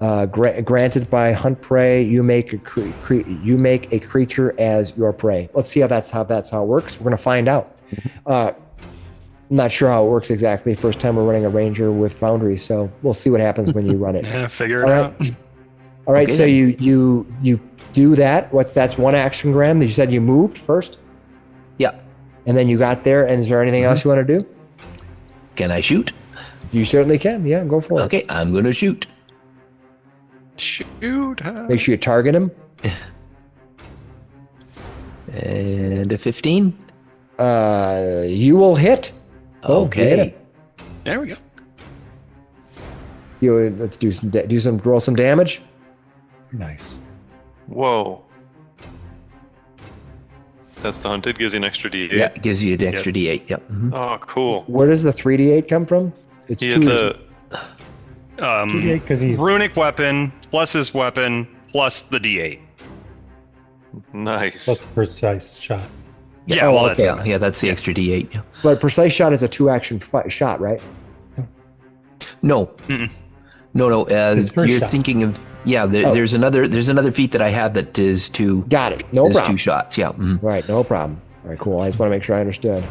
Granted by Hunt Prey, you make a creature as your prey. Let's see how that's how it works. We're gonna find out. I'm not sure how it works exactly. First time we're running a ranger with Foundry, so we'll see what happens when you run it. Yeah, figure it All out. right. All right. Okay, So then. you do that. That's one action, Graham. You said you moved first, Yeah. and then you got there. And is there anything else you want to do? Can I shoot? You certainly can. Yeah, go for it. Okay, I'm gonna shoot. Shoot. Make sure you target him. And a 15. You will hit. Oh, you hit Okay. it. There we go. Let's roll some damage. Nice. Whoa. That's the hunted. Gives you an extra D8. Yeah, it gives you an extra D8. Yep. Mhm. Oh, cool. Where does the 3d8 come from? It's He two. had the 2d8 because he's Runic weapon plus his weapon plus the D8. nice. plus precise shot. Yeah, Oh, well, okay. that's Yeah, that's the extra D8. Yeah. But precise shot is a 2-action shot, right? No. No. His first You're shot. thinking of Oh. there's another feat that I have that is two. Got it. No is problem. 2 shots. Yeah. Mhm. Right, no problem. All right, cool. I just want to make sure I understood.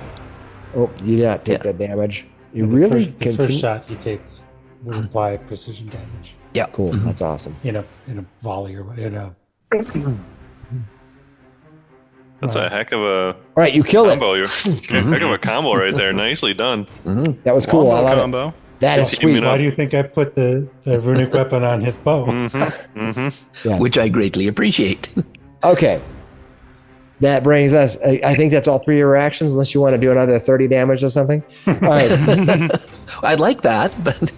Oh, you did not take Yeah. that damage. You The really first, the continue. first shot he takes would imply precision damage Yeah. Cool. That's awesome. in a volley or in a That's a heck of a All right, you killed combo. You're heck of a combo right there. Nicely done. it. That was cool. I Combo love it. combo. That is Just give me sweet. that. Why do you think I put the runic weapon on his bow? Mm-hmm. Yeah. Which I greatly appreciate. Okay. That brings us. I think that's all 3 of your actions, unless you want to do another 30 damage or something. All right. I'd like that, but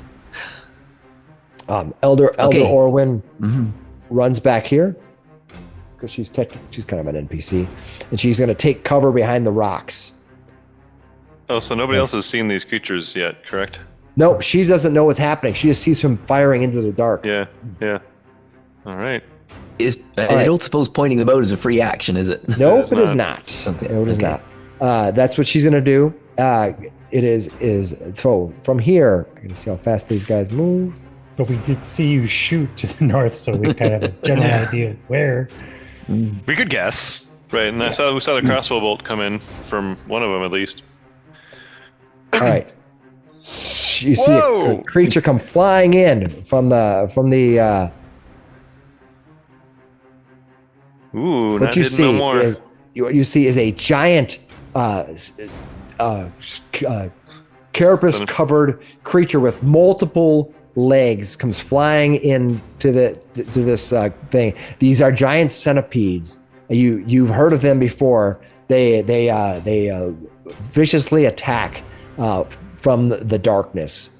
Elder Okay. Orwin runs back here because she's kind of an NPC, and she's going to take cover behind the rocks. Oh, so nobody else has seen these creatures yet, correct? Nope, she doesn't know what's happening. She just sees him firing into the dark. Yeah. All right. I right. don't suppose pointing them out is a free action, is it? Nope, is it is not. not. Okay, No, it is okay. not. That's what she's going to do. It is so from here. I can see how fast these guys move. But we did see you shoot to the north, so we kind of have a general idea where. We could guess. Right, and we saw the crossbow bolt come in from one of them at least. All right. You see a Whoa! creature come flying in from the. Ooh, What not you hidden see no more. is what you see is a giant, carapace covered creature with multiple legs comes flying into this thing. These are giant centipedes. You've heard of them before. They viciously attack from the darkness.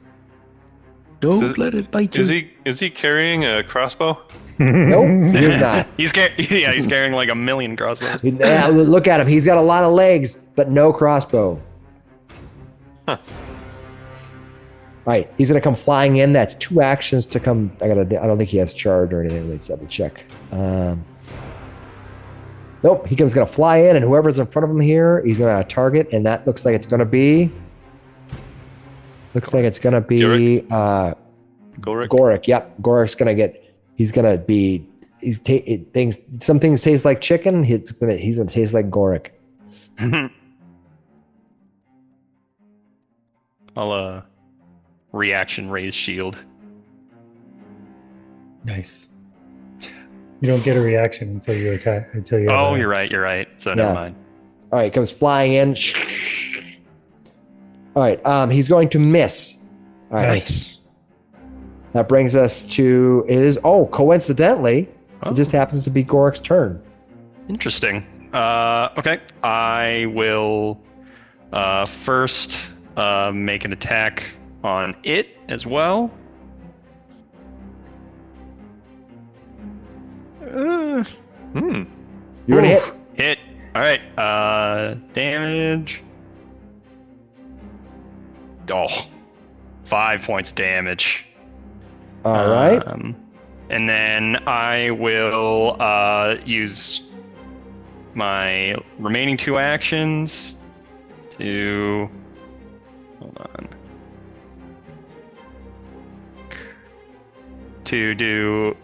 Don't let it bite you. Is he carrying a crossbow? Nope, he is not. He's carrying like a million crossbows. Yeah, look at him. He's got a lot of legs, but no crossbow. Huh. All right, he's gonna come flying in. That's 2 actions to come. I don't think he has charge or anything. Let's double check. Nope, he's gonna fly in, and whoever's in front of him here, he's gonna target, and that looks like it's gonna be. Looks like it's gonna be Golrick? Gorick. Yep, Gorik's gonna get. He's gonna be. Some things taste like chicken. He's gonna taste like Gorick. I'll reaction raise shield. Nice. You don't get a reaction until you attack. Until you. Oh, you're right. So never mind. All right, comes flying in. All right, he's going to miss. All right, Nice. that brings us to coincidentally, it just happens to be Gorick's turn. Interesting. Okay. I will first make an attack on it as well. You're gonna hit. Hit. All right. Damage. Oh, 5 points damage. All right. And then I will use my remaining 2 actions to hold on to do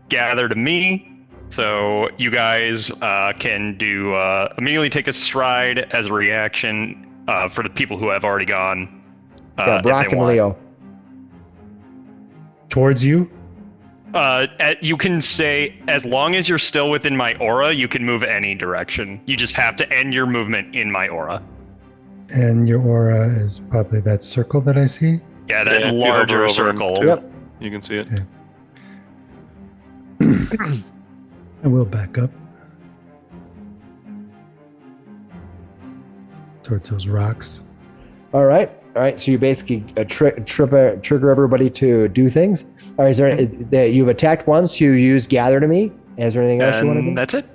gather to me. So you guys can do immediately take a stride as a reaction for the people who have already gone. Yeah, Brock and Leo. Towards you? You can say, as long as you're still within my aura, you can move any direction. You just have to end your movement in my aura. And your aura is probably that circle that I see? Yeah, that if you larger hover over circle. too, Yep. You can see it. Okay. I will back up towards those rocks. All right. So you basically trigger everybody to do things. All right. Is there? You've attacked once. You use gather to me. Is there anything else you want to do? And that's it.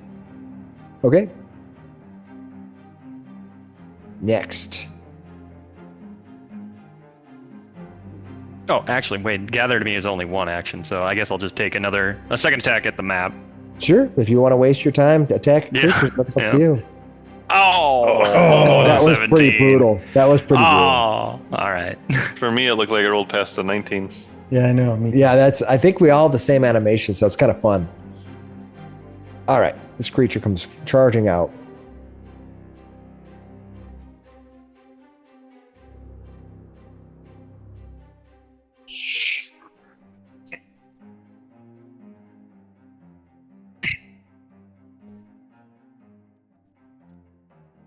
Okay. Next. Oh, actually, wait. Gather to me is only 1 action, so I guess I'll just take a second attack at the map. Sure. If you want to waste your time to attack Yeah, creatures, that's up yeah. to you. Oh, That was pretty 17. brutal. That was pretty brutal. Oh, all right. For me, it looked like it rolled past the 19. Yeah, I know. Me Yeah, I think we all have the same animation, so it's kind of fun. All right. This creature comes charging out.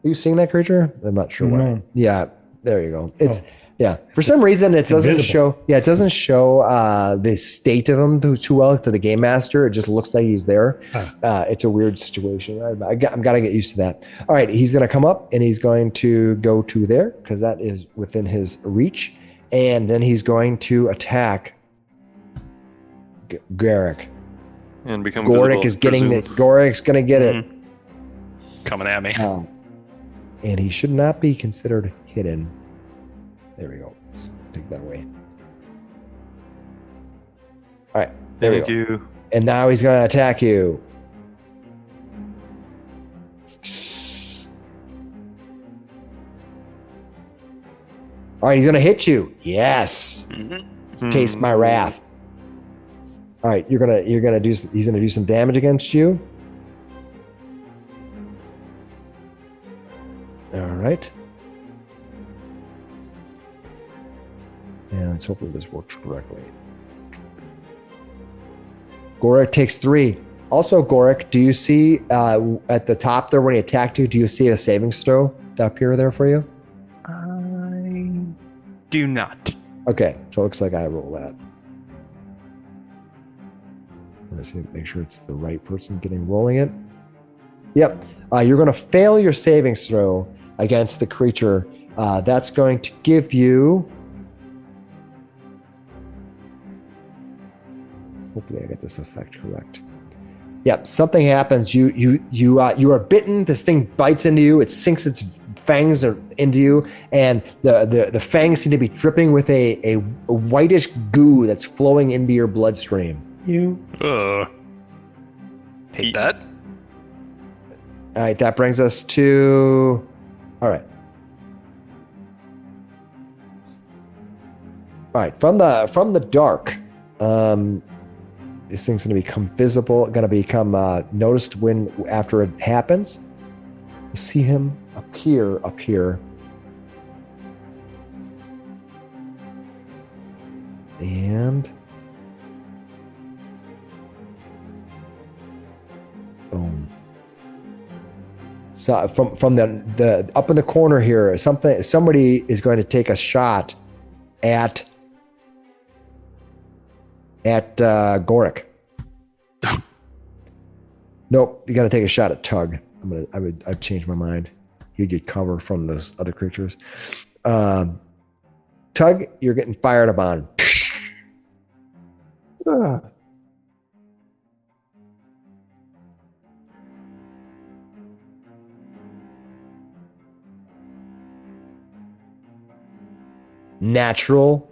Are you seeing that creature? I'm not sure No. why. Yeah, there you go. It's yeah. For some reason, it doesn't invisible. show. Yeah, it doesn't show the state of him too well to the game master. It just looks like he's there. It's a weird situation. I'm gotta get used to that. All right, he's gonna come up and he's going to go to there because that is within his reach, and then he's going to attack Garrick. And become Gorick visible, is getting presume. it. Gorick's gonna get it. Coming at me. And he should not be considered hidden. There we go. Take that away. All right. There we Thank go. you. And now he's going to attack you. All right. He's going to hit you. Yes. Taste my wrath. All right. He's going to do some damage against you. All right. And let's hopefully this works correctly. Gorick takes 3. Also, Gorick, do you see at the top there when he attacked you, do you see a savings throw that appear there for you? I do not. Okay, so it looks like I roll that. Let's make sure it's the right person rolling it. Yep. You're going to fail your savings throw against the creature. That's going to give you. Hopefully, I get this effect correct. Yep. Something happens. You are bitten. This thing bites into you. It sinks its fangs into you, and the fangs seem to be dripping with a whitish goo that's flowing into your bloodstream. Hate that. All right, that brings us to. All right. All right, from the dark, this thing's going to become visible. Going to become noticed after it happens. You see him appear up here, and boom. So from the up in the corner here, somebody is going to take a shot at Gorick. Nope, you got to take a shot at Tug. I've changed my mind. You get cover from those other creatures. Tug, you're getting fired upon. natural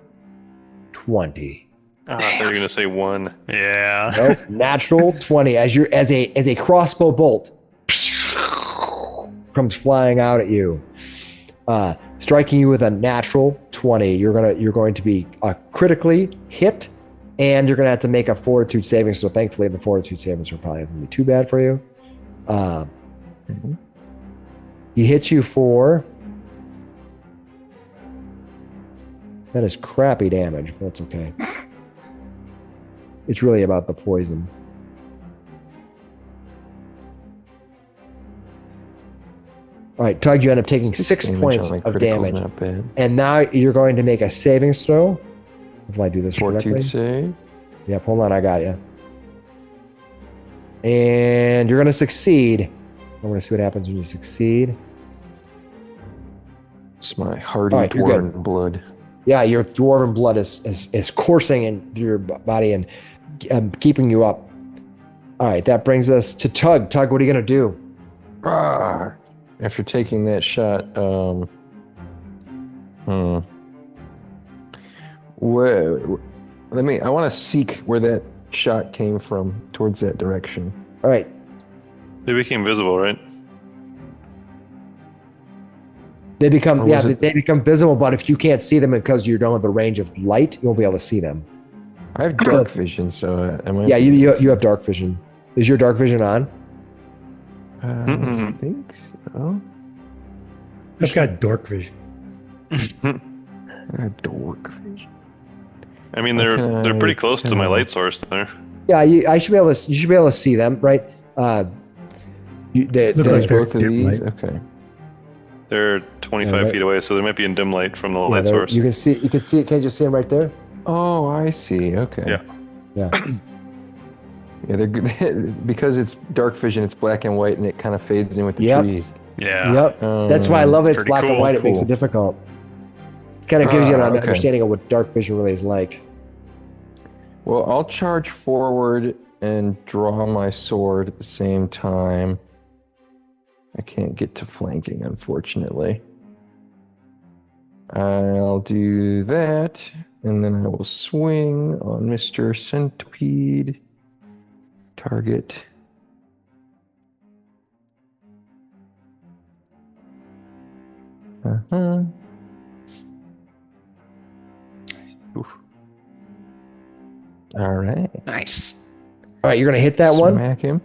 20. I thought you were gonna say 1. Yeah. Nope, natural 20 as a crossbow bolt comes flying out at you, striking you with a natural 20. You're going to be critically hit, and you're going to have to make a fortitude saving. So thankfully, the fortitude savings are probably isn't going to be too bad for you. He hits you for, that is crappy damage, but that's okay. It's really about the poison. All right, Tug, you end up taking 6 points of damage. Not bad. And now you're going to make a savings throw. If I do this correctly. Fortitude save. Yep, hold on, I got you. And you're going to succeed. I want to see what happens when you succeed. It's my hardy All right, you're good. dwarven blood. Yeah, your dwarven blood is coursing into your body and keeping you up. All right, that brings us to Tug. Tug, what are you going to do? Ah, after taking that shot, I want to seek where that shot came from towards that direction. All right. They became visible, right? They become Or was it- they become visible, but if you can't see them because you're done with the range of light, you won't be able to see them. I have dark vision, so I might. Yeah, you have dark vision. Is your dark vision on? I think so. I've got dork vision. I have dark vision. I mean, Can they're pretty I close to my tell? light source there. Yeah, you should be able to see them, right? Look they're- like they're Both of dim these. light. Okay. They're 25 Yeah, right. feet away, so they might be in dim light from the light they're- source. You can see. Can't you see them right there? Oh, I see. Okay. Yeah. Yeah. Yeah, they're good because it's dark vision. It's black and white, and it kind of fades in with the Yep. trees. Yeah. Yep. That's why I love it. It's Pretty black and cool. white. It makes it Cool. difficult. It kind of gives you an Okay. understanding of what dark vision really is like. Well, I'll charge forward and draw my sword at the same time. I can't get to flanking, unfortunately. I'll do that, and then I will swing on Mr. Centipede. Target. Uh-huh. All right. Nice. All right, you're gonna hit that one. Smack him.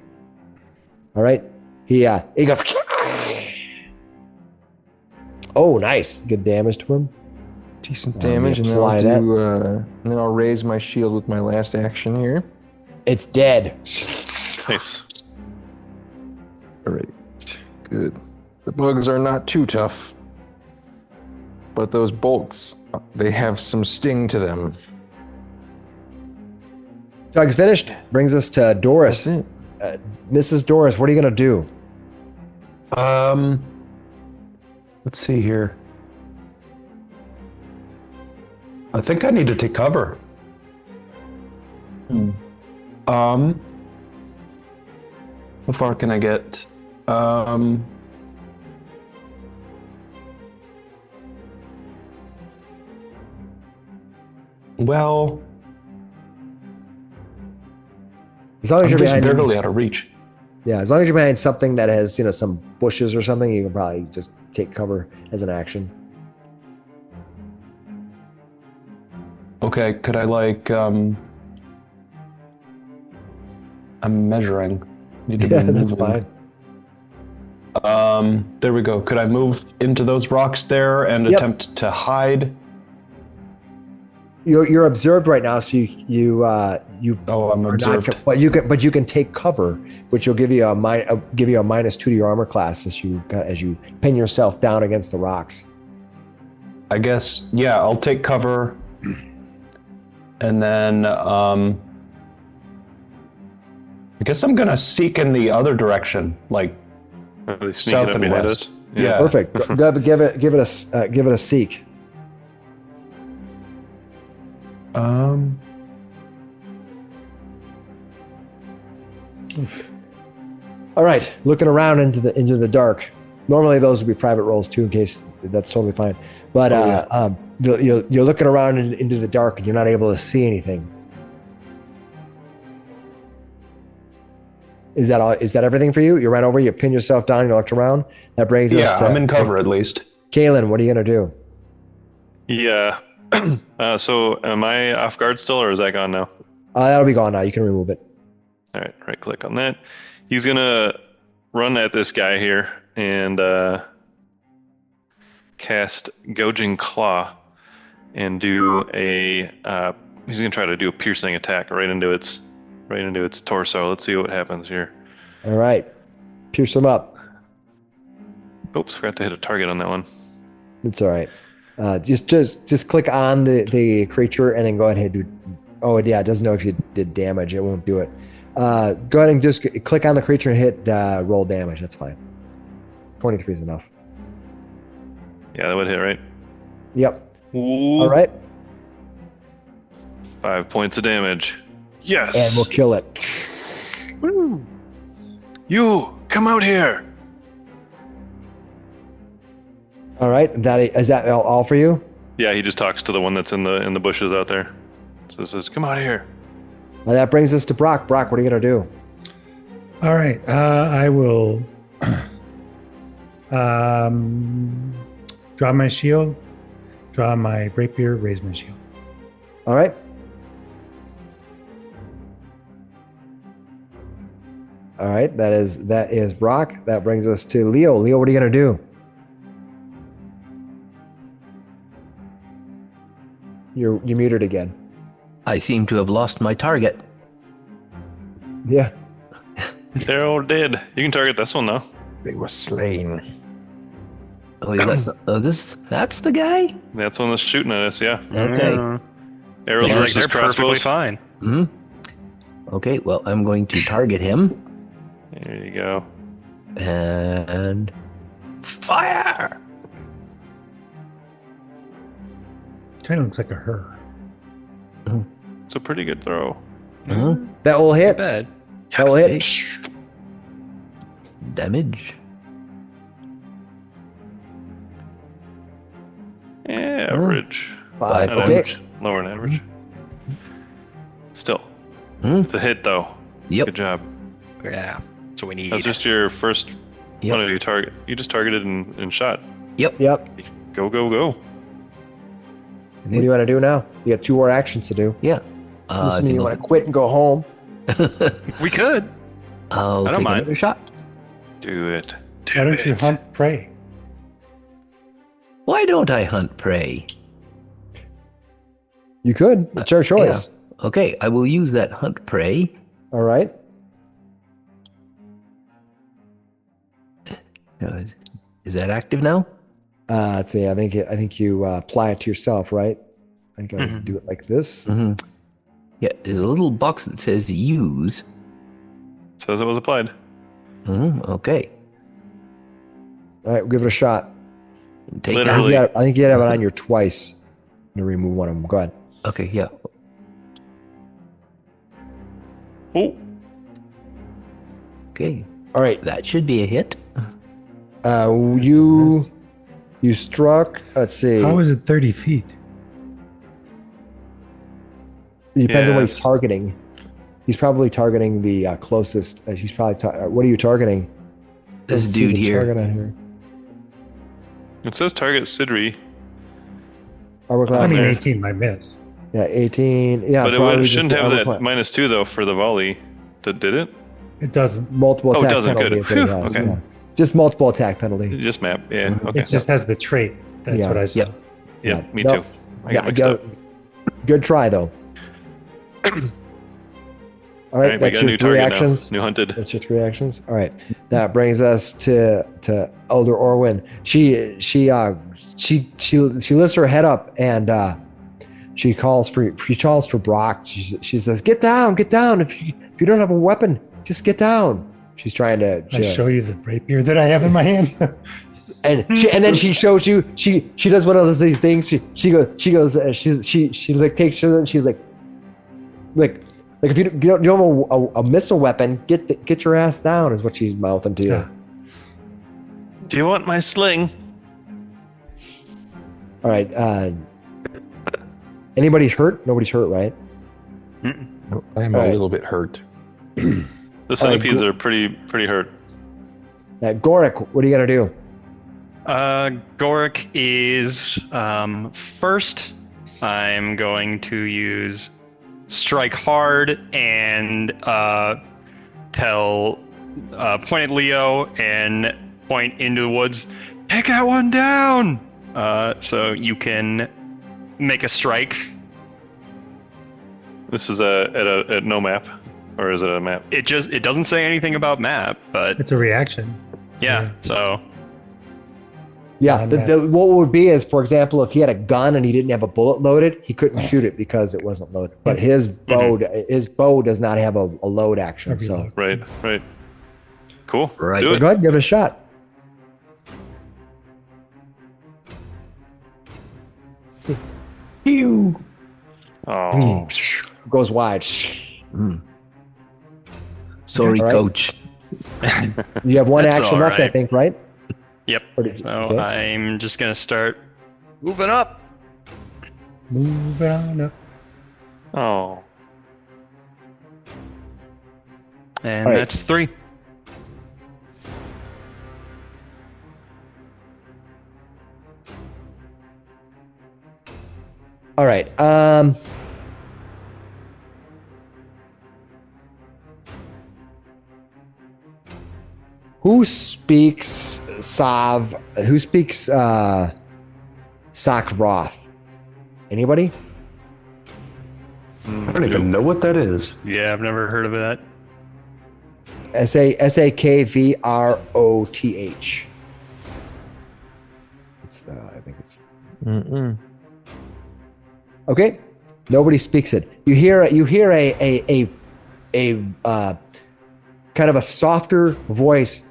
All right. He goes. Oh, nice. Good damage to him. Decent Let me damage, and then apply and then I'll raise my shield with my last action here. It's dead. Nice. All right. Good. The bugs are not too tough, but those bolts, they have some sting to them. Doug's finished. Brings us to Doris. That's it. Mrs. Doris, what are you gonna do? Let's see here. I think I need to take cover. How far can I get? Well, As long as I'm you're just behind, barely out of reach. yeah, as long as you're behind something that has some bushes or something, you can probably just take cover as an action. Okay, could I I'm measuring. Need to be Yeah, that's moving. fine. There we go. Could I move into those rocks there and Yep. attempt to hide? You're observed right now, so you Oh, I'm are observed. not, but you can take cover, which will give you a -2 to your armor class as you pin yourself down against the rocks. I guess, yeah, I'll take cover. And then, I guess I'm gonna seek in the other direction, like Are they south sneaking up and behind west. us? Yeah. Perfect. give it a seek. All right, looking around into the dark. Normally those would be private rolls too, in case that's totally fine. But you're looking around into the dark and you're not able to see anything. Is that all? Is that everything for you? You ran over, you pin yourself down, you looked around. That brings us Yeah, to... I'm in cover at least. Kalen, what are you going to do? Yeah. So am I off guard still, or is that gone now? That'll be gone now. You can remove it. All right, right click on that. He's gonna run at this guy here and cast Gouging Claw and do a. He's gonna try to do a piercing attack right into its torso. Let's see what happens here. All right. Pierce him up. Oops, forgot to hit a target on that one. It's all right. Just click on the creature and then go ahead and do. Oh yeah, it doesn't know if you did damage. It won't do it. Go ahead and just click on the creature and hit roll damage. That's fine. 23 is enough. Yeah, that would hit, right? Yep. Ooh, All right. 5 points of damage. Yes. And we'll kill it. Woo. You come out here. All right. Is that all for you? Yeah, he just talks to the one that's in the bushes out there. So it says, "Come out here." Well, that brings us to Brock. Brock, what are you gonna do? All right. I will draw my shield, draw my rapier, raise my shield. All right. All right. That is Brock. That brings us to Leo. Leo, what are you gonna do? You're muted again. I seem to have lost my target. Yeah. They're all dead. You can target this one though. They were slain. Oh, that's the guy? That's one that's shooting at us. Yeah. Okay. Arrows Seems like versus they're perfectly crossbows. fine. Hmm. Okay, well, I'm going to target him There you go. and fire. Kind of looks like a her. It's a pretty good throw. Mhm. That will hit. Bad. That will hit. Damage. Average. Five. Not Okay. average. Lower than average. Still. Hmm. It's a hit though. Yep. Good job. Yeah. That's what we need. That's just your first Yep. one of your target. You just targeted and shot. Yep. Yep. Go, go, go. What do you want to do now? You got 2 more actions to do. Yeah. Doesn't mean you want to quit and go home. We could. I'll I don't take mind. another shot. Do it. Why don't you hunt prey? Why don't I hunt prey? You could. It's your choice. Yeah. Okay, I will use that hunt prey. All right. Is that active now? Let's see. I think you apply it to yourself, right? I think I do it like this. Mm-hmm. Yeah, there's a little box that says use. Says it was applied. Okay. All right, we'll give it a shot. Take Literally. that. I think you have it on your twice to remove one of them. Go ahead. Okay, yeah. Oh, Okay. All right. That should be a hit. You struck. Let's see. How is it 30 feet? It depends on what he's Yes. targeting. He's probably targeting the closest. He's probably. What are you targeting? This Let's see dude the here. target on here. it says target Sidri, Armor I class. mean, there. 18 might miss. Yeah, 18. Yeah, but probably it just shouldn't the have armor that class. -2 though for the volley. Did it? It doesn't. Multiple Oh, it attack doesn't. penalty. Good. is what it Phew, has, okay. yeah. Just multiple attack penalty. Just map. Yeah. Okay. It just has the trait. That's Yeah. what I saw. Yep. Yeah. Me Nope. too. I got mixed up. Good try though. All All right, right, we that's got a your new 3 target actions. now. New hunted. That's your 3 actions. All right, that brings us to Elder Orwin. She lifts her head up and she calls for Brock. She says, "Get down, get down! If you don't have a weapon, just get down." She's trying to. I show you the rapier that I have in my hand. and then she shows you. She does one of these things. She like takes her and she's like if you don't have a missile weapon, get your ass down is what she's mouthing to you. Yeah. Do you want my sling? All right, Anybody's hurt? Nobody's hurt, right? I'm All a right. little bit hurt. The centipedes are pretty hurt. Gorik, what are you gonna do? Gorik is first. I'm going to use strike hard and point at Leo and point into the woods. Take that one down. So you can make a strike. This is at no map, or is it a map? It doesn't say anything about map, but It's a reaction. yeah. So Yeah, what would be is, for example, if he had a gun and he didn't have a bullet loaded, he couldn't shoot it because it wasn't loaded. But his bow does not have a load action. So Right. Cool. Right. Do it. go ahead, give it a shot. Oh. Goes wide. Sorry, All right. coach. You have one That's action all left, I right. think, right? yep. Or did you- So okay. I'm just gonna start moving up. Moving on up. Oh. And All right. that's 3. All right. Who speaks Sav? Who speaks Sakroth? Anybody? I don't even know what that is. Yeah, I've never heard of that. Sakvroth. I think it's okay. Nobody speaks it. You hear a kind of a softer voice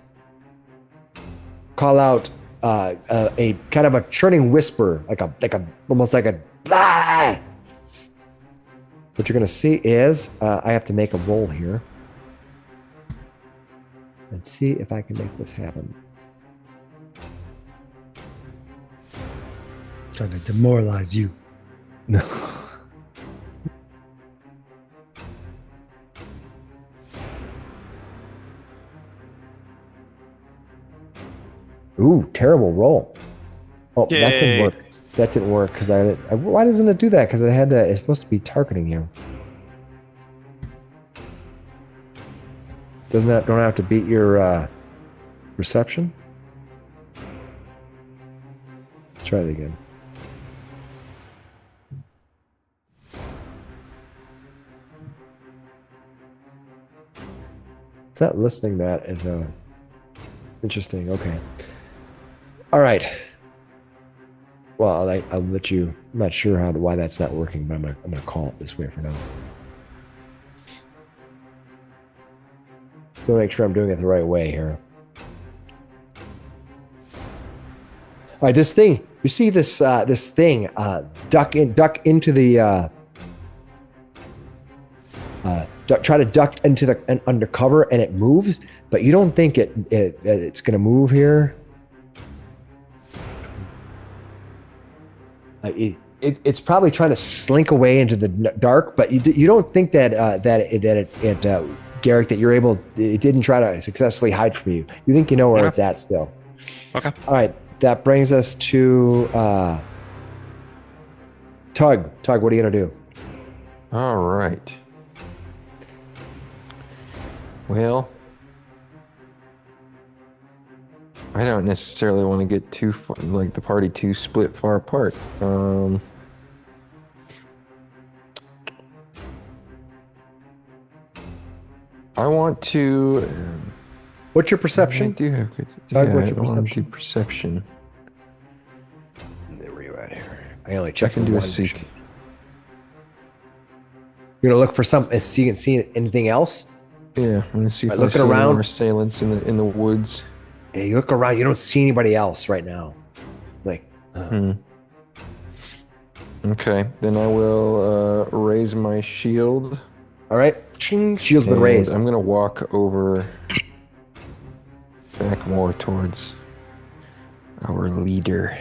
call out a kind of a churning whisper, like a almost like a blah. What you're gonna see is I have to make a roll here and see if I can make this happen. Trying to demoralize you. No. Ooh, terrible roll. Oh, that didn't Yay. work. That didn't work because why doesn't it do that? Because it's supposed to be targeting you. Don't I have to beat your reception? Let's try it again. It's not listing that as a interesting. Okay. All right. Well, I'll let you. I'm not sure why that's not working, but I'm gonna call it this way for now. So make sure I'm doing it the right way here. All right, this thing. You see this thing duck into the try to duck into the undercover, and it moves, but you don't think it's going to move here. It's probably trying to slink away into the dark, but you don't think that Garrick, that it didn't try to successfully hide from you. You think you know where it's at still. Okay. All right, that brings us to Tug. Tug, what are you gonna do? All right. Well, I don't necessarily want to get too far, like the party too split far apart. I want to. What's your I perception? do have good. Tug, Yeah, what's your I want to perception? do perception. Where are you at here? I only I checked can do one. a seek. You're gonna look for something. So you can see anything else. Yeah, I'm gonna see if Right, I looking see any around. more assailants in the woods. Yeah, you look around. You don't see anybody else right now. Like, Okay, then I will raise my shield. all right, ching, shield's been and raised. I'm gonna walk over back more towards our leader.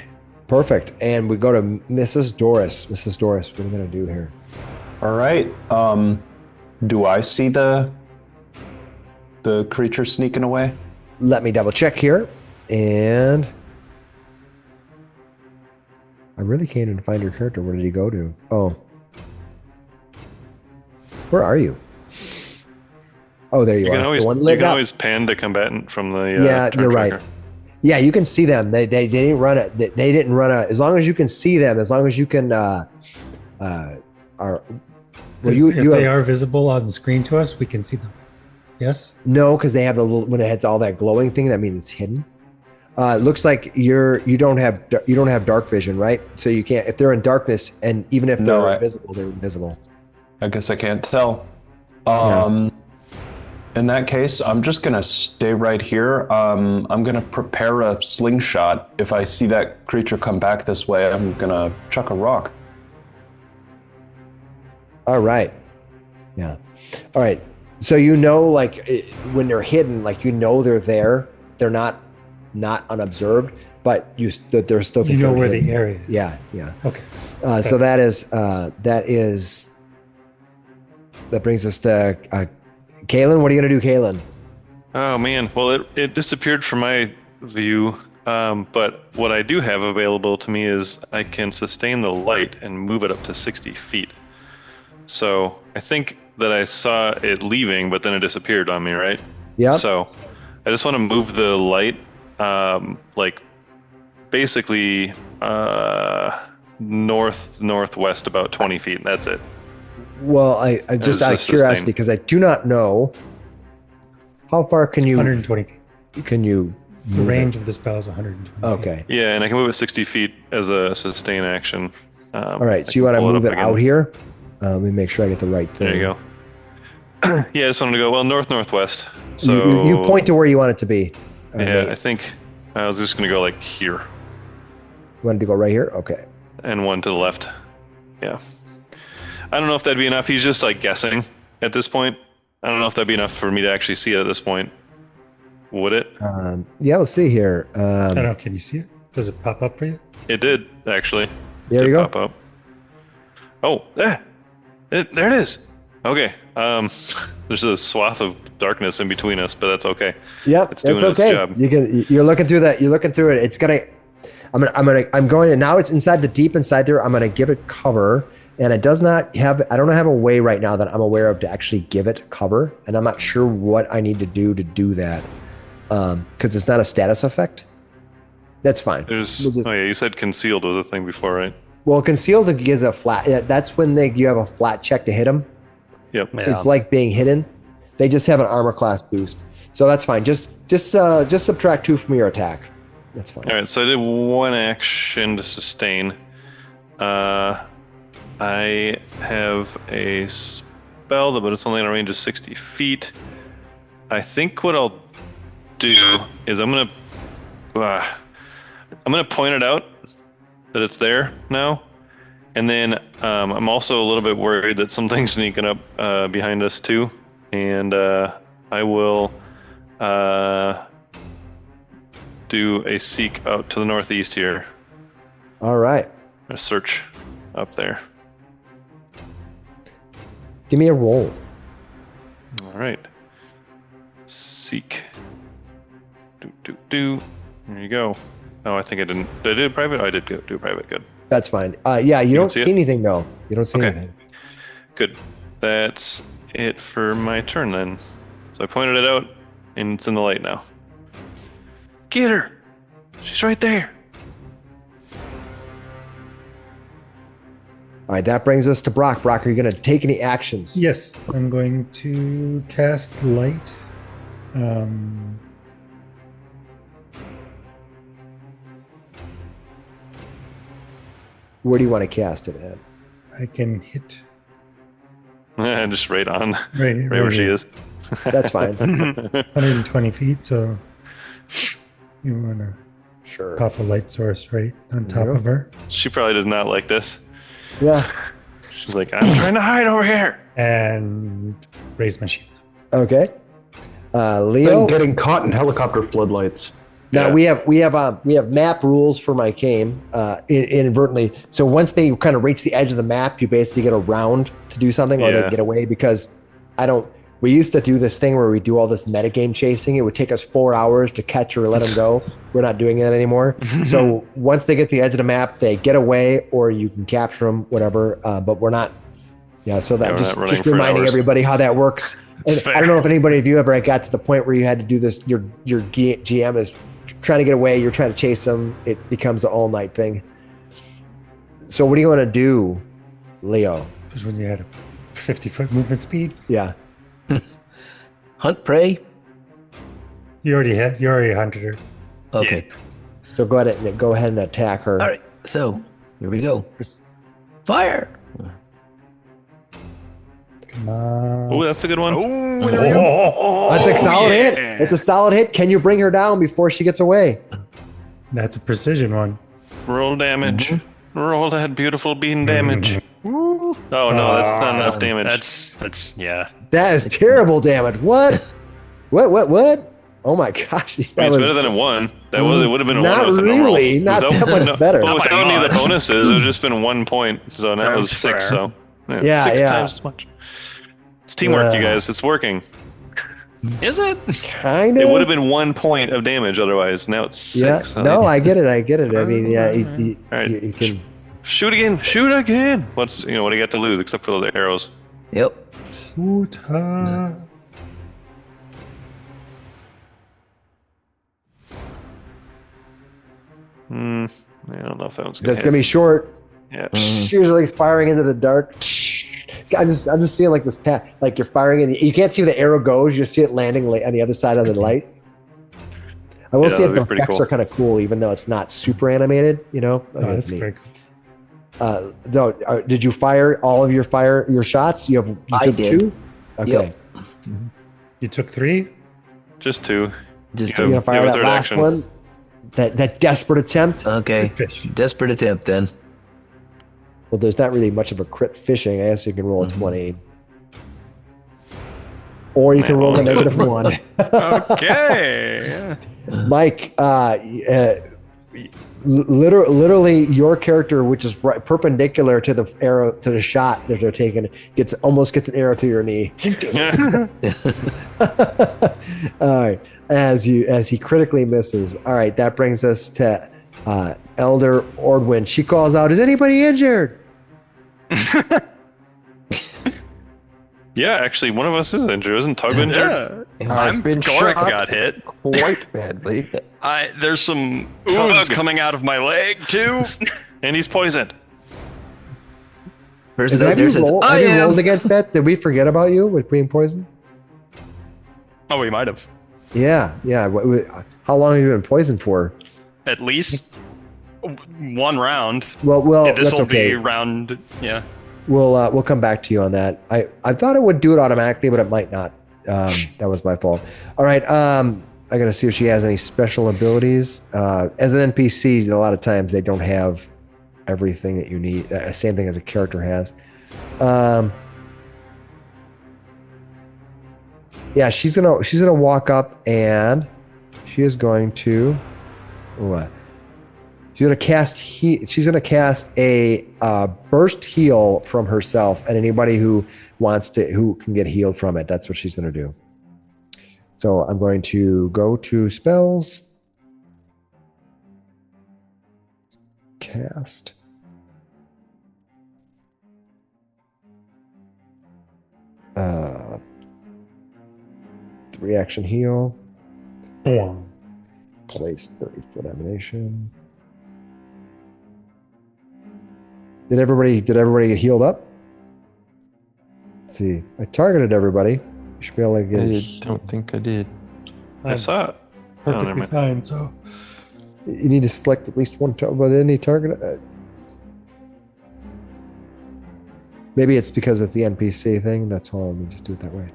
Perfect. And we go to Mrs. Doris. Mrs. Doris, what are we going to do here? All right. Do I see the creature sneaking away? Let me double check here. And I really can't even find your character. Where did he go to? Oh. Where are you? Oh, there you are. You can always pan the combatant from the yeah, turn you're tracker. right. Yeah, you can see them. They didn't run it. They didn't run a. As long as you can see them, as long as you can are. Well, if they are visible on the screen to us, we can see them. Yes. No, because they have the little when it has all that glowing thing. That means it's hidden. It looks like you don't have dark vision, right? So you can't if they're in darkness, and even if they're invisible, they're invisible. I guess I can't tell. In that case, I'm just gonna stay right here. I'm gonna prepare a slingshot. If I see that creature come back this way, I'm gonna chuck a rock. All right. Yeah. All right. So when they're hidden, they're there. They're not unobserved, but they're still. You know where the area is. Yeah. Yeah. Okay. So that brings us to Kalen. What are you gonna do, Kalen? Oh man, well it disappeared from my view, but what I do have available to me is I can sustain the light and move it up to 60 feet. So I think that I saw it leaving, but then it disappeared on me, right? Yeah. So I just want to move the light, basically northwest about 20 feet. That's it. Well, I just out of curiosity, because I do not know how far can you 120 feet. Can you the range of the spell is 120 okay feet. Yeah, and I can move it 60 feet as a sustain action. All right, so you want to move it out here? Let me make sure I get the right thing. There you go. Yeah, I just wanted to go northwest. So you point to where you want it to be. Yeah, I think I was just gonna go here. You wanted to go right here? Okay. And one to the left. Yeah. I don't know if that'd be enough. He's just guessing at this point. I don't know if that'd be enough for me to actually see it at this point. Would it? Yeah, let's see here. I don't know. Can you see it? Does it pop up for you? It did, actually. There you go. Pop up. Oh, there it is. Okay. There's a swath of darkness in between us, but that's okay. Yep, it's doing okay. its job. You're looking through that. You're looking through it. It's gonna. I'm going to now. It's inside the deep inside there. I'm gonna give it cover. And it does not have, I don't have a way right now that I'm aware of to actually give it cover. And I'm not sure what I need to do that. Because it's not a status effect. That's fine. You said concealed was a thing before, right? Well, concealed gives a flat, that's when you have a flat check to hit them. Yep. Yeah. It's like being hidden. They just have an armor class boost. So that's fine. Just subtract 2 from your attack. That's fine. All right, so I did 1 action to sustain. I have a spell, but it's only in a range of 60 feet. I think what I'll do is I'm gonna point it out that it's there now, and then I'm also a little bit worried that something's sneaking up behind us too, and I will do a seek out to the northeast here. All right. A search up there. Give me a roll. All right. Seek. Do. There you go. Oh, I think I didn't. Did I do private? Oh, I did do private. Good. That's fine. Yeah, you don't see it? anything though. You don't see Okay. anything. Good. That's it for my turn then. So I pointed it out, and it's in the light now. Get her! She's right there. All right, that brings us to Brock. Brock, are you going to take any actions? Yes, I'm going to cast light. Where do you want to cast it at? I can hit Just right on. right Where she here. is. That's fine. 120 feet, so you want to Sure. pop a light source right on top Yeah. of her. She probably does not like this. Yeah. She's like, I'm trying to hide over here. And raise my shield. Okay. It's Leo. like getting caught in helicopter floodlights. Now Yeah. we have map rules for my game inadvertently. So once they kind of reach the edge of the map, you basically get a round to do something, or they Yeah. get away because I don't. We used to do this thing where we do all this metagame chasing. It would take us 4 hours to catch or let them go. We're not doing that anymore. So once they get to the edge of the map, they get away, or you can capture them, whatever. But we're not. Yeah. So that we're just not running for reminding hours. everybody how that works. And fair. I don't know if anybody of you ever got to the point where you had to do this. Your GM is trying to get away. You're trying to chase them. It becomes an all night thing. So what do you want to do, Leo? Because when you had a 50-foot movement speed, Yeah. Hunt prey. you already hunted her. Okay. So go ahead and attack her. All right. So here we go. Fire. Come on. Oh, that's a good one. That's a solid hit. It's a solid hit. Can you bring her down before she gets away? That's a precision one. Roll damage. Roll that beautiful bean damage. Oh no, that's not enough damage. That's yeah. That is terrible damage. What? What? Oh my gosh. I mean, it's better than a 1. It would have been a 1 Not with a really. normal. Not that much better. But without any of the God. bonuses, it would have just been 1 point. So now it was That's 6. fair. So Yeah, 6 yeah. times as much. It's teamwork, you Yeah. guys. It's working. Is it? Kind of. It would have been 1 point of damage otherwise. Now it's 6. Yeah. No, I get it. I mean, yeah, you Alright. can. Shoot again. Shoot again. What do you got to lose except for the arrows? Yep. Shoot her. I don't know if that one's That's hit. gonna be short. Yeah. Usually firing into the dark. I'm just seeing like this path, like you're firing and you can't see where the arrow goes. You just see it landing on the other side of the light. I will Yeah, say that'd the be pretty effects cool. are kind of cool, even though it's not super animated. Oh, That's that's neat. very cool. Did you fire all of your shots? You I took did. 2? Okay. Yep. You took 3? Just 2. Just You're Yeah. gonna fire You have a that third last action. one. That desperate attempt. okay. Fish. Desperate attempt then. Well, there's not really much of a crit fishing. I guess you can roll a 20. Or you can roll a negative 1. Okay. Yeah. Mike, literally, your character, which is right, perpendicular to the arrow, to the shot that they're taking, almost gets an arrow to your knee. All right, as he critically misses. All right, that brings us to Elder Ordwin. She calls out, "Is anybody injured?" Yeah, actually, one of us is injured. Isn't Tug injured? Yeah. I've been Gorik shot got hit. quite badly. There's some ooze Tug. coming out of my leg too. And he's poisoned. Person Have out there says, I you am. rolled against that? Did we forget about you with being poisoned? Oh, we might have. Yeah. How long have you been poisoned for? At least 1 round. Well, This that's will okay. be round. Yeah. We'll come back to you on that. I thought it would do it automatically, but it might not. That was my fault. All right. I gotta see if she has any special abilities. As an NPC, a lot of times they don't have everything that you need. Same thing as a character has. Yeah, she's gonna walk up and she is going to. What? She's gonna cast a burst heal from herself, and anybody who can get healed from it. That's what she's gonna do. So I'm going to go to spells, cast. Reaction heal. Boom. Place 30-foot emanation. Did everybody get healed up? Let's see. I targeted everybody. You should be able to get. I don't think I did. I saw it. Oh, never Perfectly mind. fine. So You need to select at least one but any target. Maybe it's because it's the NPC thing. That's all. Let me just do it that way.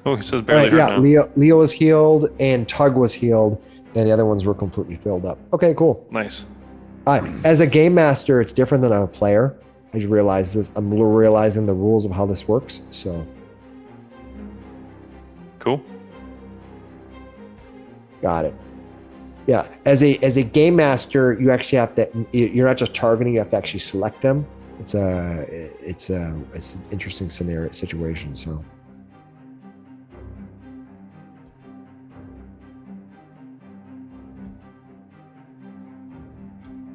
Oh, he says All barely right, hurt yeah. now. Leo was healed and Tug was healed, and the other ones were completely filled up. Okay, cool. Nice. As a game master, it's different than a player. I just realized this. I'm realizing the rules of how this works. So, Cool. Got it. Yeah, as a game master, you actually have to. You're not just targeting; you have to actually select them. It's an interesting situation. So,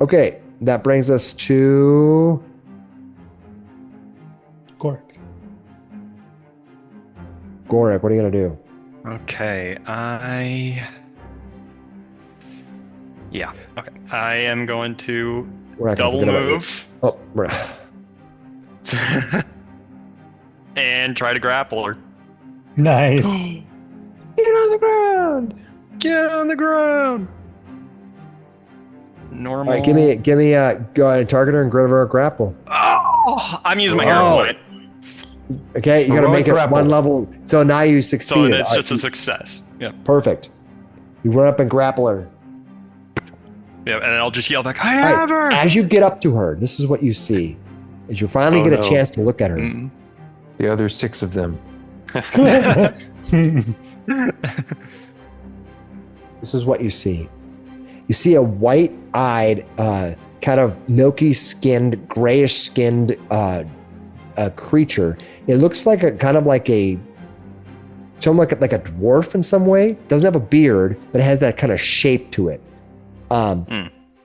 okay, that brings us to Gork. Gorik. What are you gonna do? Okay, okay. I am going to We're not gonna double forget about you. move Oh, and try to grapple her. Nice. Get on the ground. Get on the ground. all Normal. right, give me go ahead and target her and give her a grapple. Oh, I'm using my Oh. hero point. Okay, you got to Heroic make it grapple. one level. So now you So succeeded. it's All just a right, success. Yeah. perfect. You run up and grapple her. Yeah, and I'll just yell back, I All have right, her! as you get up to her, this is what you see. As you finally Oh, get a no. chance to look at her, Mm. The other 6 of them. this is what you see. You see a white-eyed, kind of milky-skinned, grayish-skinned creature. It looks like something like a dwarf in some way. Doesn't have a beard, but it has that kind of shape to it.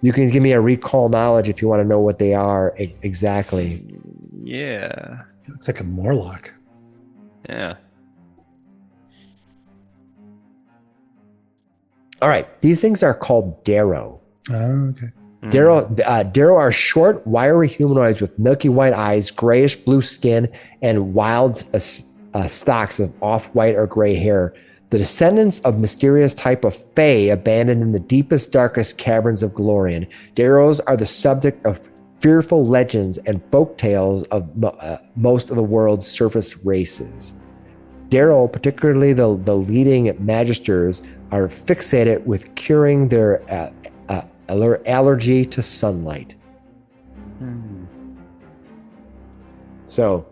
You can give me a recall knowledge if you want to know what they are exactly. Yeah. Looks like a Morlock. Yeah. All right, these things are called Darrow. Oh, okay. Darrow are short, wiry humanoids with milky white eyes, grayish blue skin, and wild stalks of off-white or gray hair. The descendants of mysterious type of fae abandoned in the deepest, darkest caverns of Glorian. Darrows are the subject of fearful legends and folk tales of most of the world's surface races. Darrow, particularly the leading magisters, are fixated with curing their allergy to sunlight. So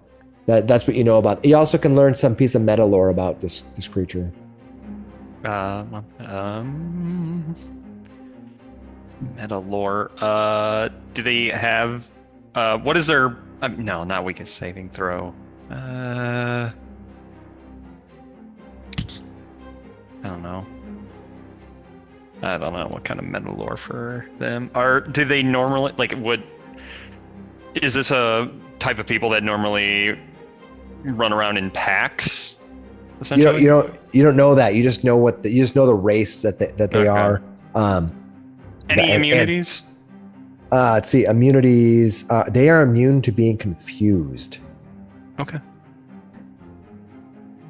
that's what you know about. You also can learn some piece of meta lore about this creature. Meta lore. Do they have? What is their? No, not weakest saving throw. I don't know. I don't know what kind of meta lore for them. Do they normally is this a type of people that normally run around in packs? Essentially? You don't know that. You just know you just know the race that they Okay. are. Any immunities? Let's see, immunities. They are immune to being confused. Okay.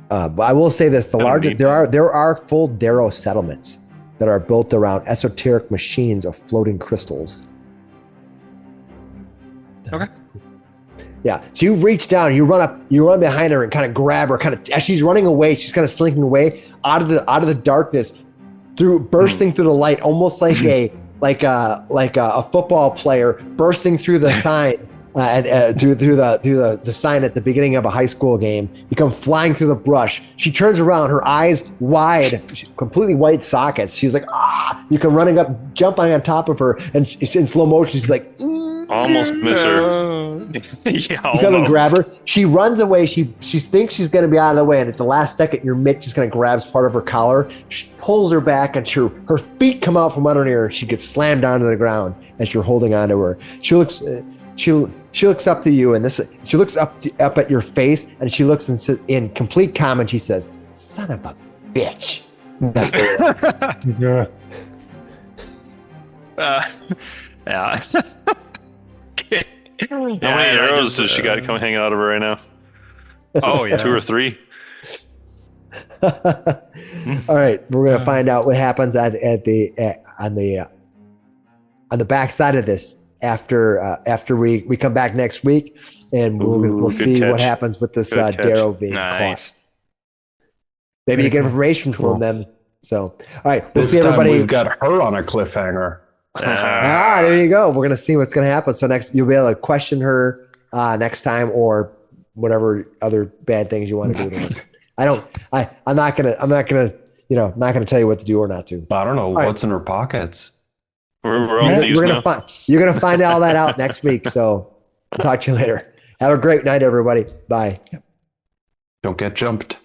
But I will say this: there are full Darrow settlements that are built around esoteric machines of floating crystals. Okay. Yeah. So you reach down, you run behind her and kind of grab her, as she's running away, she's kind of slinking away out of the darkness, bursting through the light, almost like a football player bursting through the sign. Through the sign at the beginning of a high school game, you come flying through the brush. She turns around, her eyes wide, completely white sockets. She's like, ah! You come running up, jumping on top of her, and she's in slow motion. She's like, Almost miss her. Yeah, you come and grab her. She runs away. She thinks she's going to be out of the way, and at the last second, your mitt just kind of grabs part of her collar. She pulls her back, and her feet come out from under her, and she gets slammed down to the ground as you're holding on to her. She looks up to you, and she looks up at your face, and she looks in complete calm, and she says, "Son of a bitch." Yeah. Yeah. How many arrows does she got coming hanging out of her right now? Oh yeah. 2 or 3? All right, we're gonna find out what happens on the back side of this after we come back next week, and we'll Good see catch. what happens with this Good catch. Darrow being Nice. caught. Maybe you get information from them. So, all right, we'll This see time everybody. we've got her on a cliffhanger. There you go. We're gonna see what's gonna happen. So next, you'll be able to question her next time, or whatever other bad things you want to do to her. I'm not gonna tell you what to do or not to. I don't know right. what's in her pockets. We're all thieves now. You're gonna find all that out next week. So I'll talk to you later. Have a great night, everybody. Bye. Don't get jumped.